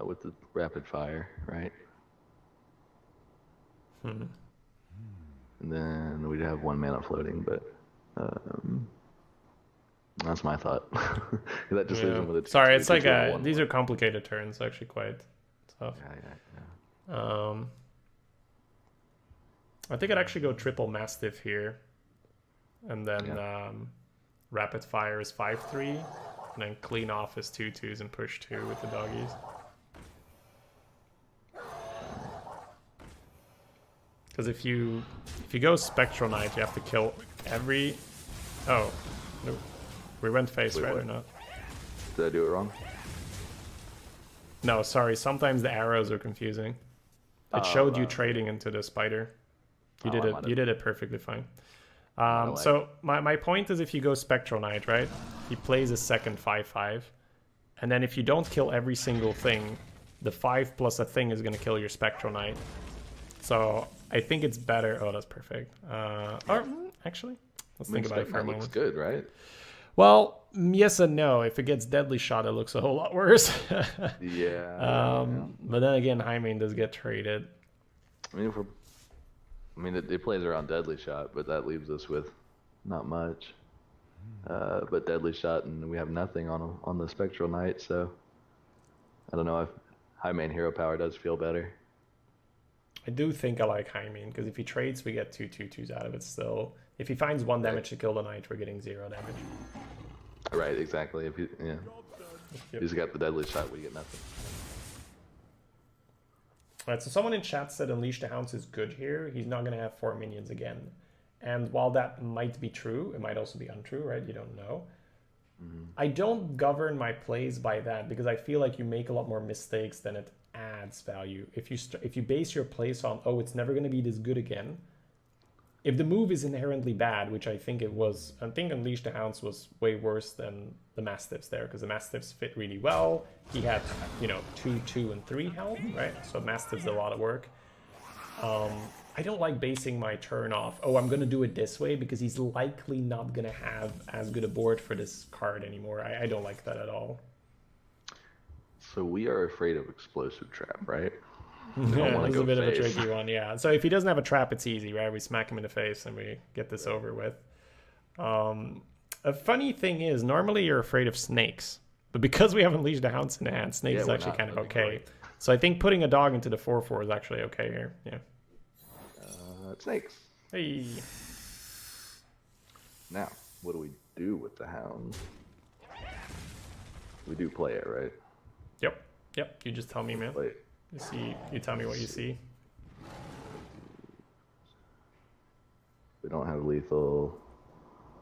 with the rapid fire, right? And then we'd have 1 mana floating, but that's my thought. That decision with it. Sorry, it's like these are complicated turns, actually quite tough. Yeah. I think I'd actually go triple Mastiff here, and then rapid fire is 5/3, and then clean off his 2/2s and push 2 with the doggies. Because if you go Spectral Knight, you have to kill every. Oh, no, we went face, right, or not? Did I do it wrong? No, sorry. Sometimes the arrows are confusing. It showed you trading into the spider. You did it. You did it perfectly fine. So my point is, if you go Spectral Knight, right? He plays a second 5/5. And then if you don't kill every single thing, the 5 plus a thing is going to kill your Spectral Knight. So I think it's better. Oh, that's perfect. Actually, let's think about it for a moment. Looks good, right? Well, yes and no. If it gets Deadly Shot, it looks a whole lot worse. Yeah. But then again, Highmane does get traded. I mean, it plays around Deadly Shot, but that leaves us with not much. But Deadly Shot, and we have nothing on the Spectral Knight, so I don't know if Highmane Hero Power does feel better. I do think I like Highmane, because if he trades, we get 2/2/2s out of it still. If he finds 1 damage to kill the Knight, we're getting 0 damage. Right, exactly. If he's got the Deadly Shot, we get nothing. Alright, so someone in chat said Unleash the Hounds is good here. He's not going to have 4 minions again. And while that might be true, it might also be untrue, right? You don't know. I don't govern my plays by that, because I feel like you make a lot more mistakes than it adds value. If you base your plays on, oh, it's never going to be this good again. If the move is inherently bad, which I think it was, I think Unleash the Hounds was way worse than the Mastiffs there, because the Mastiffs fit really well. He had, 2, 2, and 3 health, right? So Mastiffs did a lot of work. I don't like basing my turn off, oh, I'm going to do it this way, because he's likely not going to have as good a board for this card anymore. I don't like that at all. So we are afraid of Explosive Trap, right? Yeah, it's a bit of a tricky one, yeah. So if he doesn't have a trap, it's easy, right? We smack him in the face and we get this over with. A funny thing is, normally you're afraid of snakes, but because we have Unleashed the Hounds in hand, snakes is actually kind of okay. Right. So I think putting a dog into the 4/4 is actually okay here. Yeah. Snakes. Hey. Now, what do we do with the Hound? We do play it, right? Yep. You just tell me, man. Play it. You tell me what you see. We don't have lethal.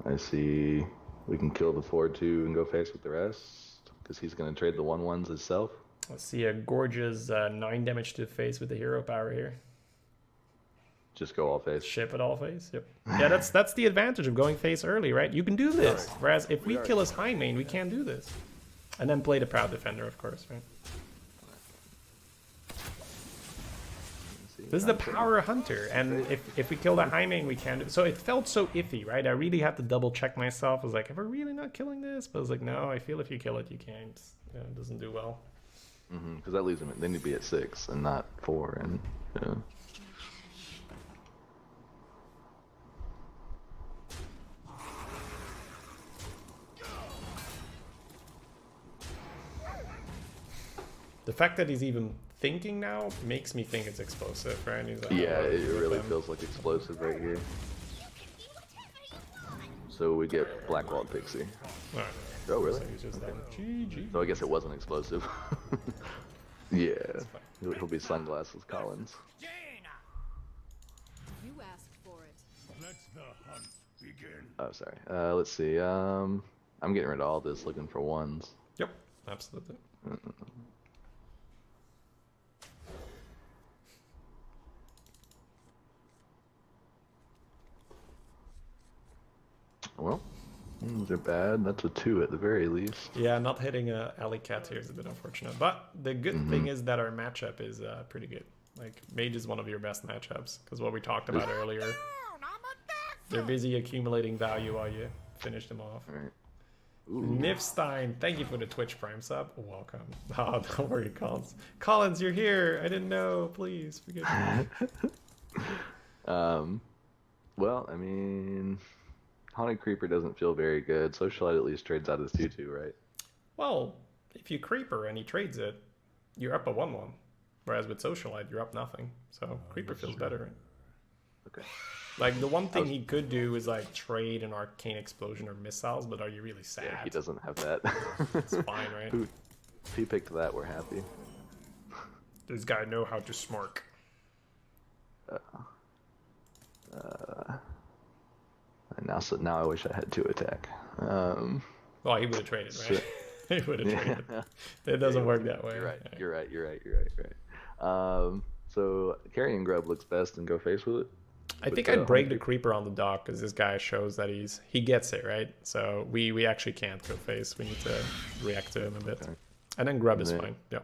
I see we can kill the 4/2 and go face with the rest, because he's going to trade the 1/1s himself. Let's see a gorgeous 9 damage to the face with the hero power here. Just go all face. Ship it all face. Yep. Yeah, that's the advantage of going face early, right? You can do this. Right. Whereas if we kill his Highmane, we can't do this. And then play the Proud Defender, of course, right? This is the power of Hunter, and if we kill the Highmane, we can do. So it felt so iffy, right? I really had to double check myself. I was like, am I really not killing this? But I was like, no, I feel if you kill it, you can't. It doesn't do well. Because that leaves them. They need to be at 6 and not 4, and yeah. The fact that he's even thinking now makes me think it's explosive, right? He's like, yeah, it really feels like explosive right here. So we get Blackwalled Pixie. Right. Oh, really? So he's just done. GG. So I guess it wasn't explosive. Yeah. He'll be Sunglasses Collins. You asked for it. Let the hunt begin. Oh, sorry. Let's see. I'm getting rid of all this, looking for 1s. Yep, absolutely. Well, they're bad. That's a 2 at the very least. Yeah, not hitting a alley cat here is a bit unfortunate. But the good thing is that our matchup is pretty good. Like, Mage is one of your best matchups, because what we talked about earlier. They're busy accumulating value while you finish them off. All right. Nifstein, thank you for the Twitch Prime sub. Welcome. Oh, don't worry, Collins. Collins, you're here. I didn't know. Please forgive me. Well, I mean, Haunted Creeper doesn't feel very good. Socialite at least trades out his 2/2, right? Well, if you Creeper and he trades it, you're up a 1/1. Whereas with Socialite, you're up nothing. So Creeper feels better, right? Okay. Like, the one thing he could do is, like, trade an Arcane Explosion or Missiles, but are you really sad? Yeah, he doesn't have that. It's fine, right? If he picked that, we're happy. This guy know how to smirk. Now I wish I had 2 attack. Well, he would have traded, right? He would have traded. It doesn't work that way. You're right. So Carrion Grub looks best and go face with it. I think the I'd break the Hunter. creeper on the dock because this guy shows that he gets it, right? So we actually can't go face. We need to react to him a bit. Okay. And then grub And is then- fine. Yeah.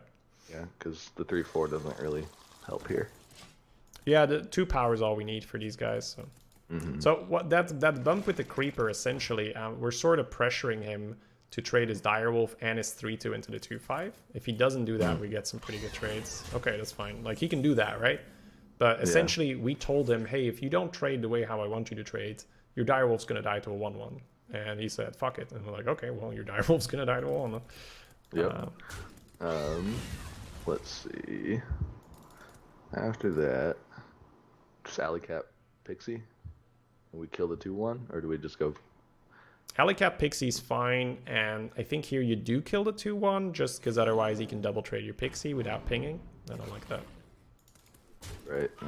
Yeah, because the 3/4 doesn't really help here. Yeah, the 2 power is all we need for these guys. So, so what that bump with the creeper essentially, we're sort of pressuring him to trade his direwolf and his 3/2 into the 2/5. If he doesn't do that, we get some pretty good trades. Okay, that's fine. Like he can do that, right? But essentially, we told him, hey, if you don't trade the way how I want you to trade, your direwolf's gonna die to a 1/1. And he said, fuck it. And we're like, okay, well, your direwolf's gonna die to a 1/1. Yep. Let's see. After that, Sally Cap Pixie. We kill the 2/1, or do we just go? Alley-Cat Pixie's fine, and I think here you do kill the 2/1, just because otherwise he can double trade your Pixie without pinging. I don't like that. Right. So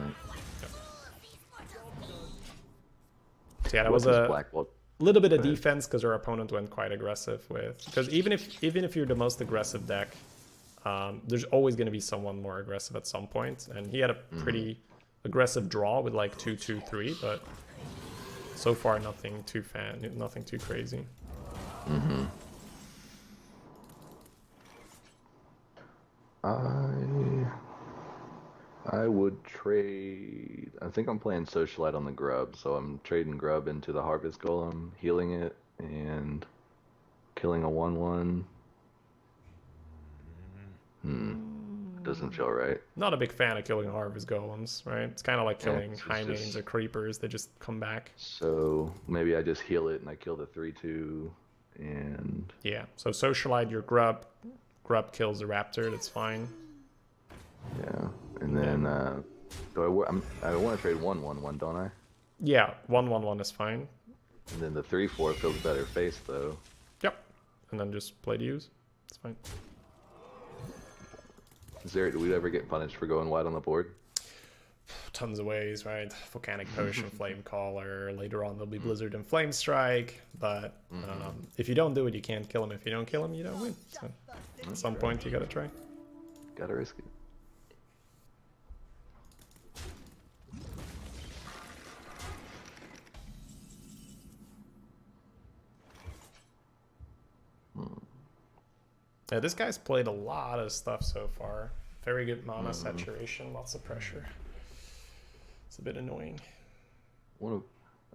yeah, that What's was his a black wall? little bit of Go ahead. defense because our opponent went quite aggressive with. Because even if you're the most aggressive deck, there's always going to be someone more aggressive at some point, and he had a pretty aggressive draw with like 2/2/3, but so far nothing too crazy. I would trade. I think I'm playing Socialite on the Grub, so I'm trading Grub into the Harvest Golem, healing it, and killing a 1/1. Doesn't feel right. Not a big fan of killing Harvest Golems, right? It's kind of like killing it's high mains just- or creepers. They just come back. So maybe I just heal it and I kill the 3/2, and Yeah. So socialite your grub. Grub kills the raptor. That's fine. yeah, and then do I want to trade 1/1/1, don't I? Yeah. 1/1/1 is fine. And then the 3/4 feels better face though. Yep. And then just play to use. It's fine. Do we ever get punished for going wide on the board? Tons of ways, right? Volcanic Potion, Flame Caller. Later on, there'll be Blizzard and Flame Strike. But if you don't do it, you can't kill him. If you don't kill him, you don't win. So at some point, you gotta try. Gotta risk it. Yeah, this guy's played a lot of stuff so far. Very good mana saturation, lots of pressure. It's a bit annoying. I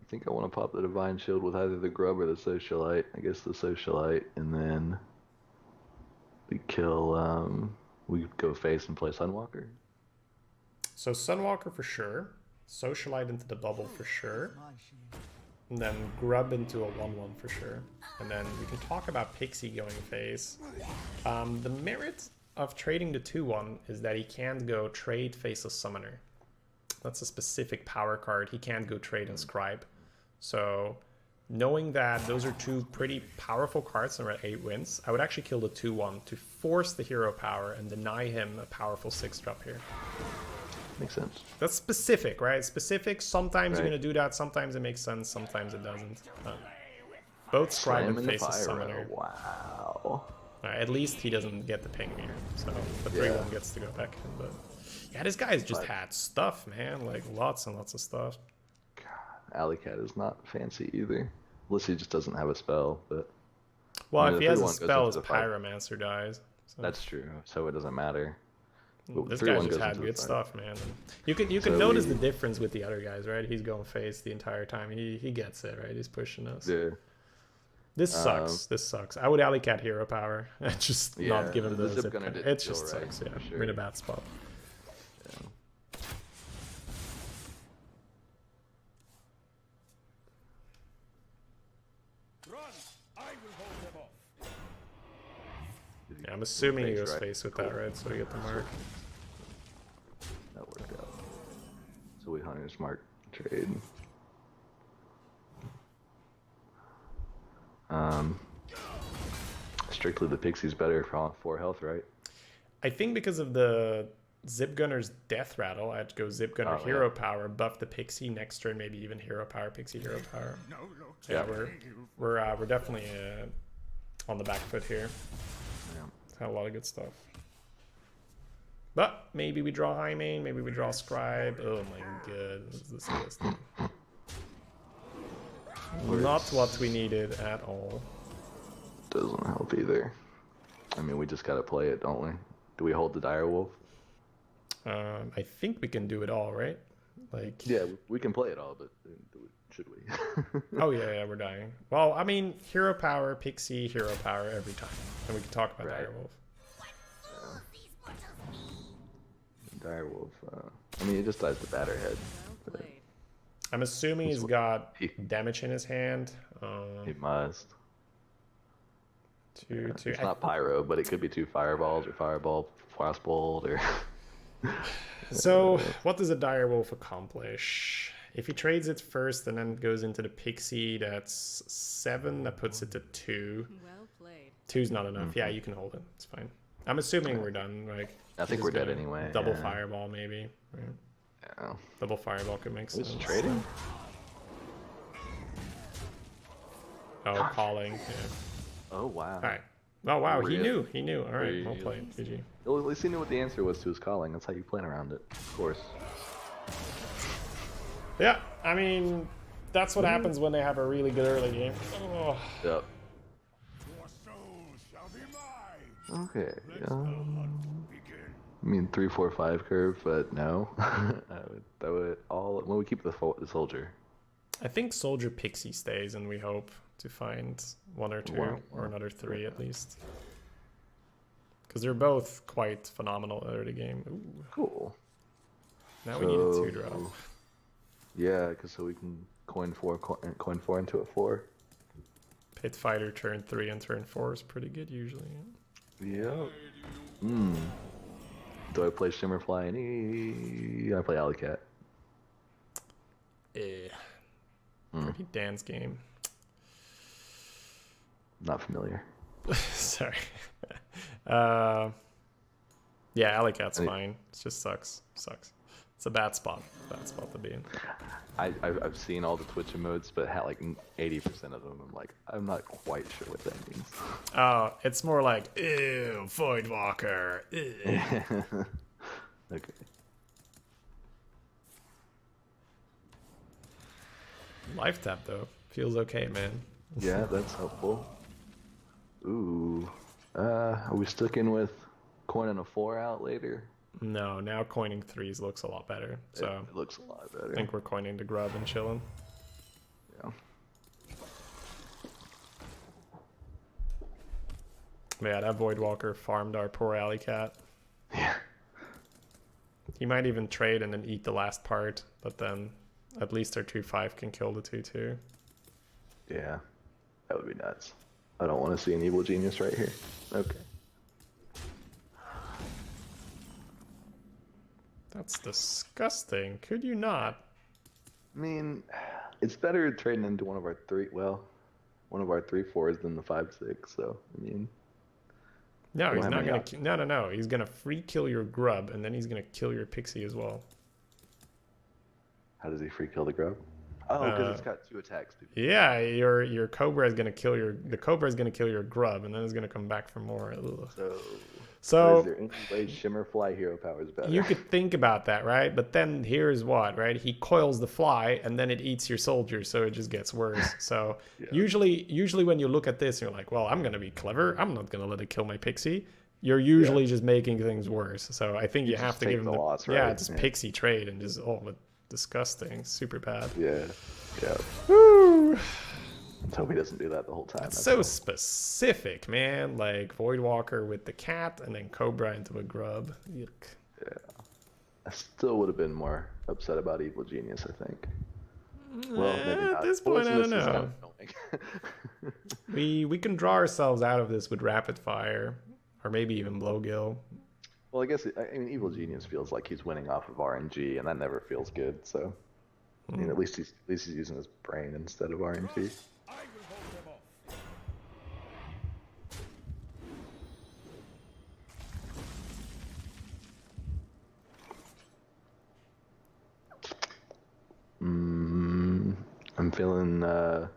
think I want to pop the Divine Shield with either the Grub or the Socialite. I guess the Socialite, and then we kill. We go face and play Sunwalker. So Sunwalker for sure. Socialite into the bubble for sure. And then Grub into a 1/1 for sure. And then we can talk about Pixie going face. The merit of trading the 2/1 is that he can't go trade Faceless Summoner. That's a specific power card. He can't go trade Inscribe. So knowing that those are two pretty powerful cards and we're at 8 wins, I would actually kill the 2/1 to force the hero power and deny him a powerful 6-drop here. Makes sense. That's specific, right? Specific. Sometimes Right. you're going to do that. Sometimes it makes sense. Sometimes it doesn't. Both Scribe Slam and in the Faceless fire. Summoner. Wow. At least he doesn't get the ping here. So the 3/1 gets to go back in. But yeah, this guy's just had stuff, man. Like lots and lots of stuff. Alley Cat is not fancy either. Unless he just doesn't have a spell, but Well, I mean, if the he has a 3/1 goes spell, into his the fight. Pyromancer dies. So that's true. So it doesn't matter. But this 3/1 guy just goes had into the good fight. stuff, man. You can So notice we- the difference with the other guys, right? He's going face the entire time. He gets it, right? He's pushing us. Yeah. This sucks. This sucks. I would alley cat hero power and just Yeah, not give him the the zip zip gunner gun. didn't It feel just right, sucks. Yeah, for sure. we're in a bad spot. Run! I will hold them off. Yeah, I'm assuming he Face, goes right? face with Cool. that, right? So we get the mark. That worked out. So we Hunter's Mark trade. Strictly the Pixie's better for 4 health, right? I think because of the Zip Gunner's Death Rattle, I had to go Zip Gunner Oh, Hero yeah. Power, buff the Pixie next turn, maybe even Hero Power, Pixie Hero Power. No looks. Yeah, we're definitely on the back foot here. Yeah. Had a lot of good stuff. But maybe we draw High Main, maybe we draw Scribe. Oh my god, this is disgusting. Not what we needed at all. Doesn't help either. I mean, we just gotta play it, don't we? Do we hold the Direwolf? I think we can do it all, right? Like. Yeah, we can play it all, but should we? Oh yeah, we're dying. Well, I mean, hero power, Pixie, hero power every time, and we can talk about Right. Direwolf. Direwolf. I mean, it just dies to Batterhead. Well played. I'm assuming he's got He- damage in his hand. He must. Two. It's not Pyro, but it could be 2 Fireballs or Fireball, Frostbolt, or... So, what does a Direwolf accomplish? If he trades it first and then goes into the Pixie, that's 7. That puts it to 2. Well played. 2's not enough. Yeah, you can hold it. It's fine. I'm assuming we're done. Like, I think he's we're dead gonna anyway. Double yeah. Fireball, maybe. Right. Yeah. Double Fireball could make Is sense. this trading? Oh, calling. Yeah. Oh, wow. All right. Oh wow, he Really? knew. He knew. All right, well Really? played. GG. Well, at least he knew what the answer was to his calling. That's how you plan around it, of course. Yeah, I mean, that's what happens when they have a really good early game. Oh. Yep. Your soul shall be mine. Okay. Let the hunt begin. I mean, 3, 4, 5 curve, but no. that would all. When we keep the soldier. I think Soldier Pixie stays, and we hope to find 1 or 2 Wow. or another 3 at least. Because they're both quite phenomenal early game. Ooh, Cool. now we need a 2-drop. Yeah, because so we can coin 4 into a 4. Pit Fighter turn 3 and turn 4 is pretty good usually. Yep. Do I play Shimmerfly? I play Alley Cat. Pretty dance game. Not familiar. Sorry. Yeah, Alley Cat's fine. It just sucks. Sucks. It's a bad spot. Bad spot to be in. I've seen all the Twitch emotes, but like 80% of them, I'm not quite sure what that means. Oh, it's more like, ew, Voidwalker. Ew. Okay. Life tap though. Feels okay, man. Yeah, that's helpful. Ooh. Are we sticking with coining a 4 out later? No, now coining 3s looks a lot better. So It looks a lot better. I think we're coining the grub and chilling. Yeah. Yeah, that Voidwalker farmed our poor Alley Cat. Yeah. He might even trade and then eat the last part, but then at least our 2/5 can kill the 2/2. Yeah. That would be nuts. I don't want to see an evil genius right here. Okay. That's disgusting. Could you not? I mean, it's better trading into one of our 3/4s than the 5/6. So I mean, No, Well, he's how not many gonna. options? No. He's gonna free kill your grub, and then he's gonna kill your pixie as well. how does he free kill the grub? Oh, because it's got 2 attacks. Dude. Yeah, your cobra is gonna kill the cobra is gonna kill your grub, and then it's gonna come back for more. Ugh. So So is there any way Shimmerfly hero power is better? you could think about that, right? But then here's what, right? He coils the fly, and then it eats your soldier, so it just gets worse. So Yeah. usually when you look at this, you're like, well, I'm gonna be clever. I'm not gonna let it kill my pixie. You're usually just making things worse. So I think you have just to take give him the loss, yeah, right? just Yeah. pixie trade and just but disgusting, super bad. Yeah. Yeah. Woo! Let's hope he doesn't do that the whole time. That's That's so all. specific, man. Like Voidwalker with the cat and then Cobra into a grub. Yuck. I still would have been more upset about Evil Genius, I think. Well, maybe not. At this point, I don't Poisonous is know. kind of We can draw ourselves out of this with rapid fire, or maybe even blowgill. Well, I guess I mean Evil Genius feels like he's winning off of RNG, and that never feels good. So, I mean, at least he's using his brain instead of RNG. I will hold them off. I'm feeling other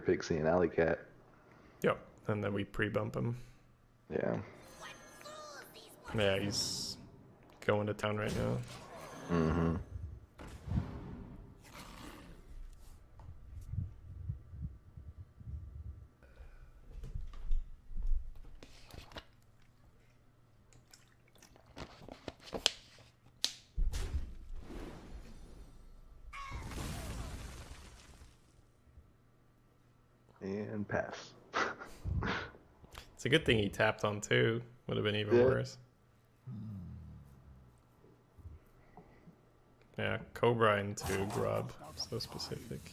Pixie and Alley Cat. Yep. And then we pre-bump him. Yeah. Yeah, he's going to town right now. Mm-hmm. And pass. It's a good thing he tapped on 2. Would have been even Yeah. worse. Yeah, Cobra into Grub. So specific.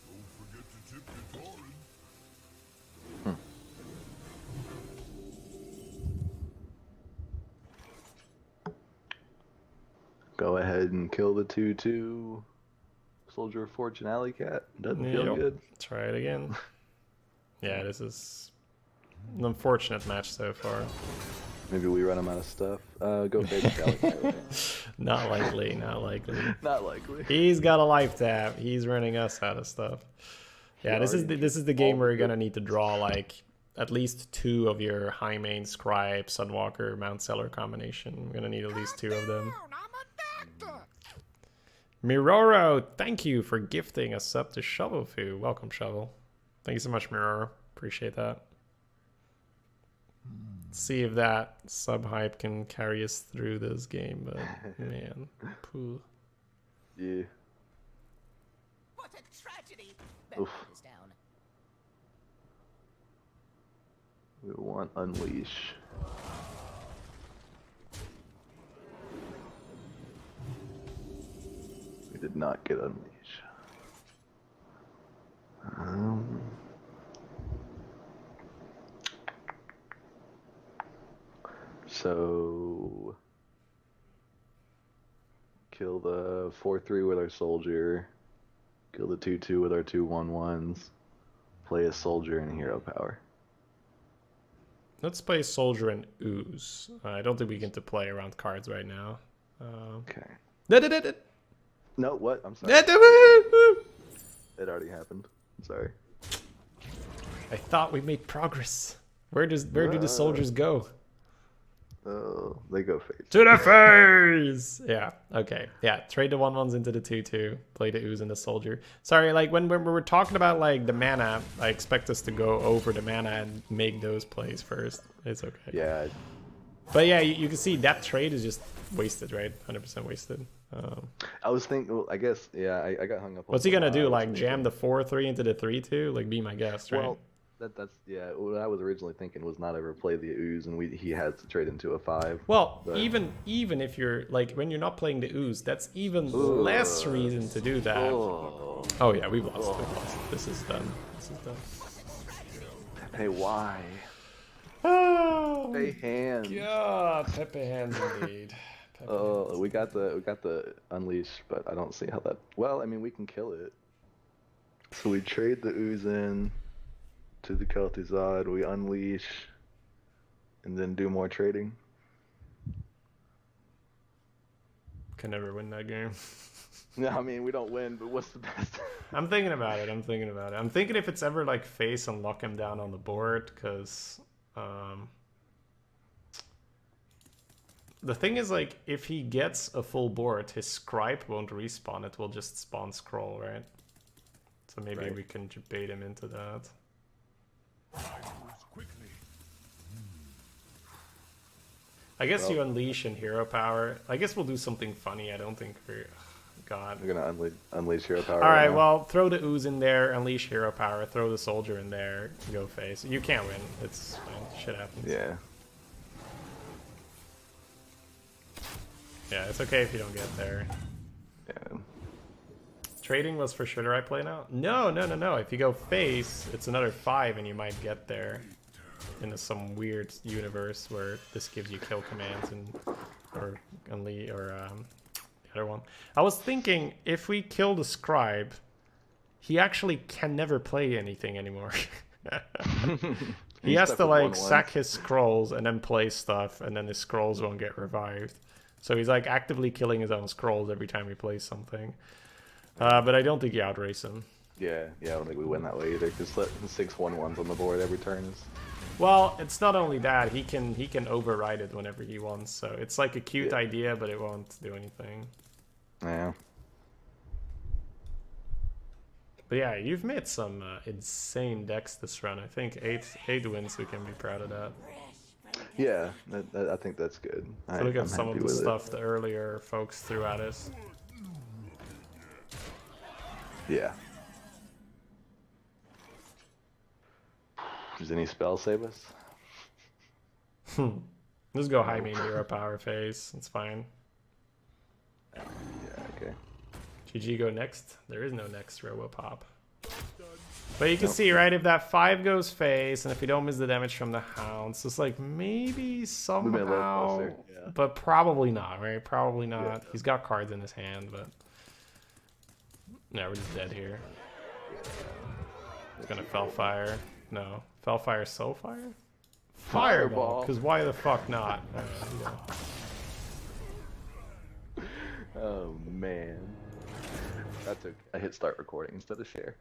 Don't forget to tip your Torin. Go ahead and kill the 2/2 Soldier of Fortune Alley Cat. Doesn't feel Yep. good. Try it again. Yeah, this is an unfortunate match so far. Maybe we run him out of stuff. Go fade the Alley Cat. Not likely, not likely. Not likely. He's got a life tap. He's running us out of stuff. Yeah, this is the game where you're gonna need to draw like at least 2 of your high main Scribe, Sunwalker, Mount Seller combination. We're gonna need at least 2 of them. Miroro, thank you for gifting a sub to Shovelfu. Welcome, Shovel. Thank you so much, Miroro. Appreciate that. See if that sub hype can carry us through this game, but man, poo. Yeah. What a tragedy! Oof. Bedford is down. We want Unleash. We did not get Unleash. So kill the 4/3 with our soldier. Kill the 2/2 with our 2/1/1s. Play a soldier and hero power. Let's play Soldier and Ooze. I don't think we get to play around cards right now. Okay. Da-da-da-da. No, what? I'm sorry. Da-da-da-da. It already happened. I'm sorry. I thought we made progress. Where do the soldiers go? Oh, they go face. To the face! Yeah, okay. Yeah, trade the 1/1s into the 2/2. Play the Ooze and the Soldier. Sorry, like, when we were talking about, like, the mana, I expect us to go over the mana and make those plays first. It's okay. Yeah. But yeah, you can see that trade is just wasted, right? 100% wasted. I was thinking, well, I guess, yeah, I got hung up on What's he gonna the do? I was Like, thinking- jam the 4/3 into the 3/2? Like, be my guest, right? Well, that's, yeah, what I was originally thinking was not ever play the Ooze, and he has to trade into a 5. Well, but- even if you're like when you're not playing the Ooze, that's even less reason to do that. Oh yeah, we've lost. We've lost. This is done. This is done. Hey, why? Oh Hey, hands. God, Pepe hands indeed. Pepe Oh, hands. we got the Unleash, but I don't see how that. Well, I mean, we can kill it. So we trade the Ooze in to the Kel'Thuzad, we unleash, and then do more trading. Can never win that game. No, I mean, we don't win, but what's the best? I'm thinking about it. I'm thinking if it's ever like face and lock him down on the board, because the thing is, like, if he gets a full board, his Scribe won't respawn. It will just spawn Scroll, right? So maybe Right. we can bait him into that. Quickly. I guess you Well- unleash and hero power. I guess we'll do something funny. I don't think we're... God. We're gonna unleash hero power. All right, now. well, throw the Ooze in there, unleash hero power, throw the soldier in there, go face. You can't win. It's fine. Shit happens. Yeah. Yeah, it's okay if you don't get there. Yeah. Trading was for sure the right play now? No. If you go face, it's another 5 and you might get there. Into some weird universe where this gives you kill commands and or unleash or the other one. I was thinking if we kill the Scribe, he actually can never play anything anymore. He He's has stuck to with like 1/1. sack his scrolls and then play stuff, and then his scrolls won't get revived. So he's like actively killing his own scrolls every time he plays something. But I don't think you outrace him. Yeah, I don't think we win that way either. Because the 6/1/1s on the board every turn is. Well, it's not only that, he can override it whenever he wants. So it's like a cute idea, but it won't do anything. Yeah. But yeah, you've made some insane decks this run. I think eight wins we can be proud of that. Yeah, I think that's good. So look I'm at some happy of the with it. stuff the earlier folks threw at us. Yeah. Does any spell save us? Just go high main hero power phase. It's fine. Yeah, okay. GG go next. There is no next Robopop. But you can see, right, if that 5 goes face, and if we don't miss the damage from the Hounds, it's like maybe We made a little somehow, closer, yeah. but probably not, right? Probably not. Yeah. He's got cards in his hand, but no, we're just dead here. He's gonna Fellfire. No, Fellfire, Soulfire? Fireball, because why the fuck not? Oh man. That's okay. I hit start recording instead of share.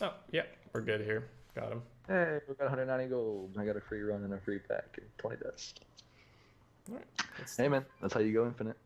Oh, yeah, we're good here. Got him. Hey, we got 190 gold. I got a free run and a free pack and 20 dust. All right, Hey man, that's how you go infinite.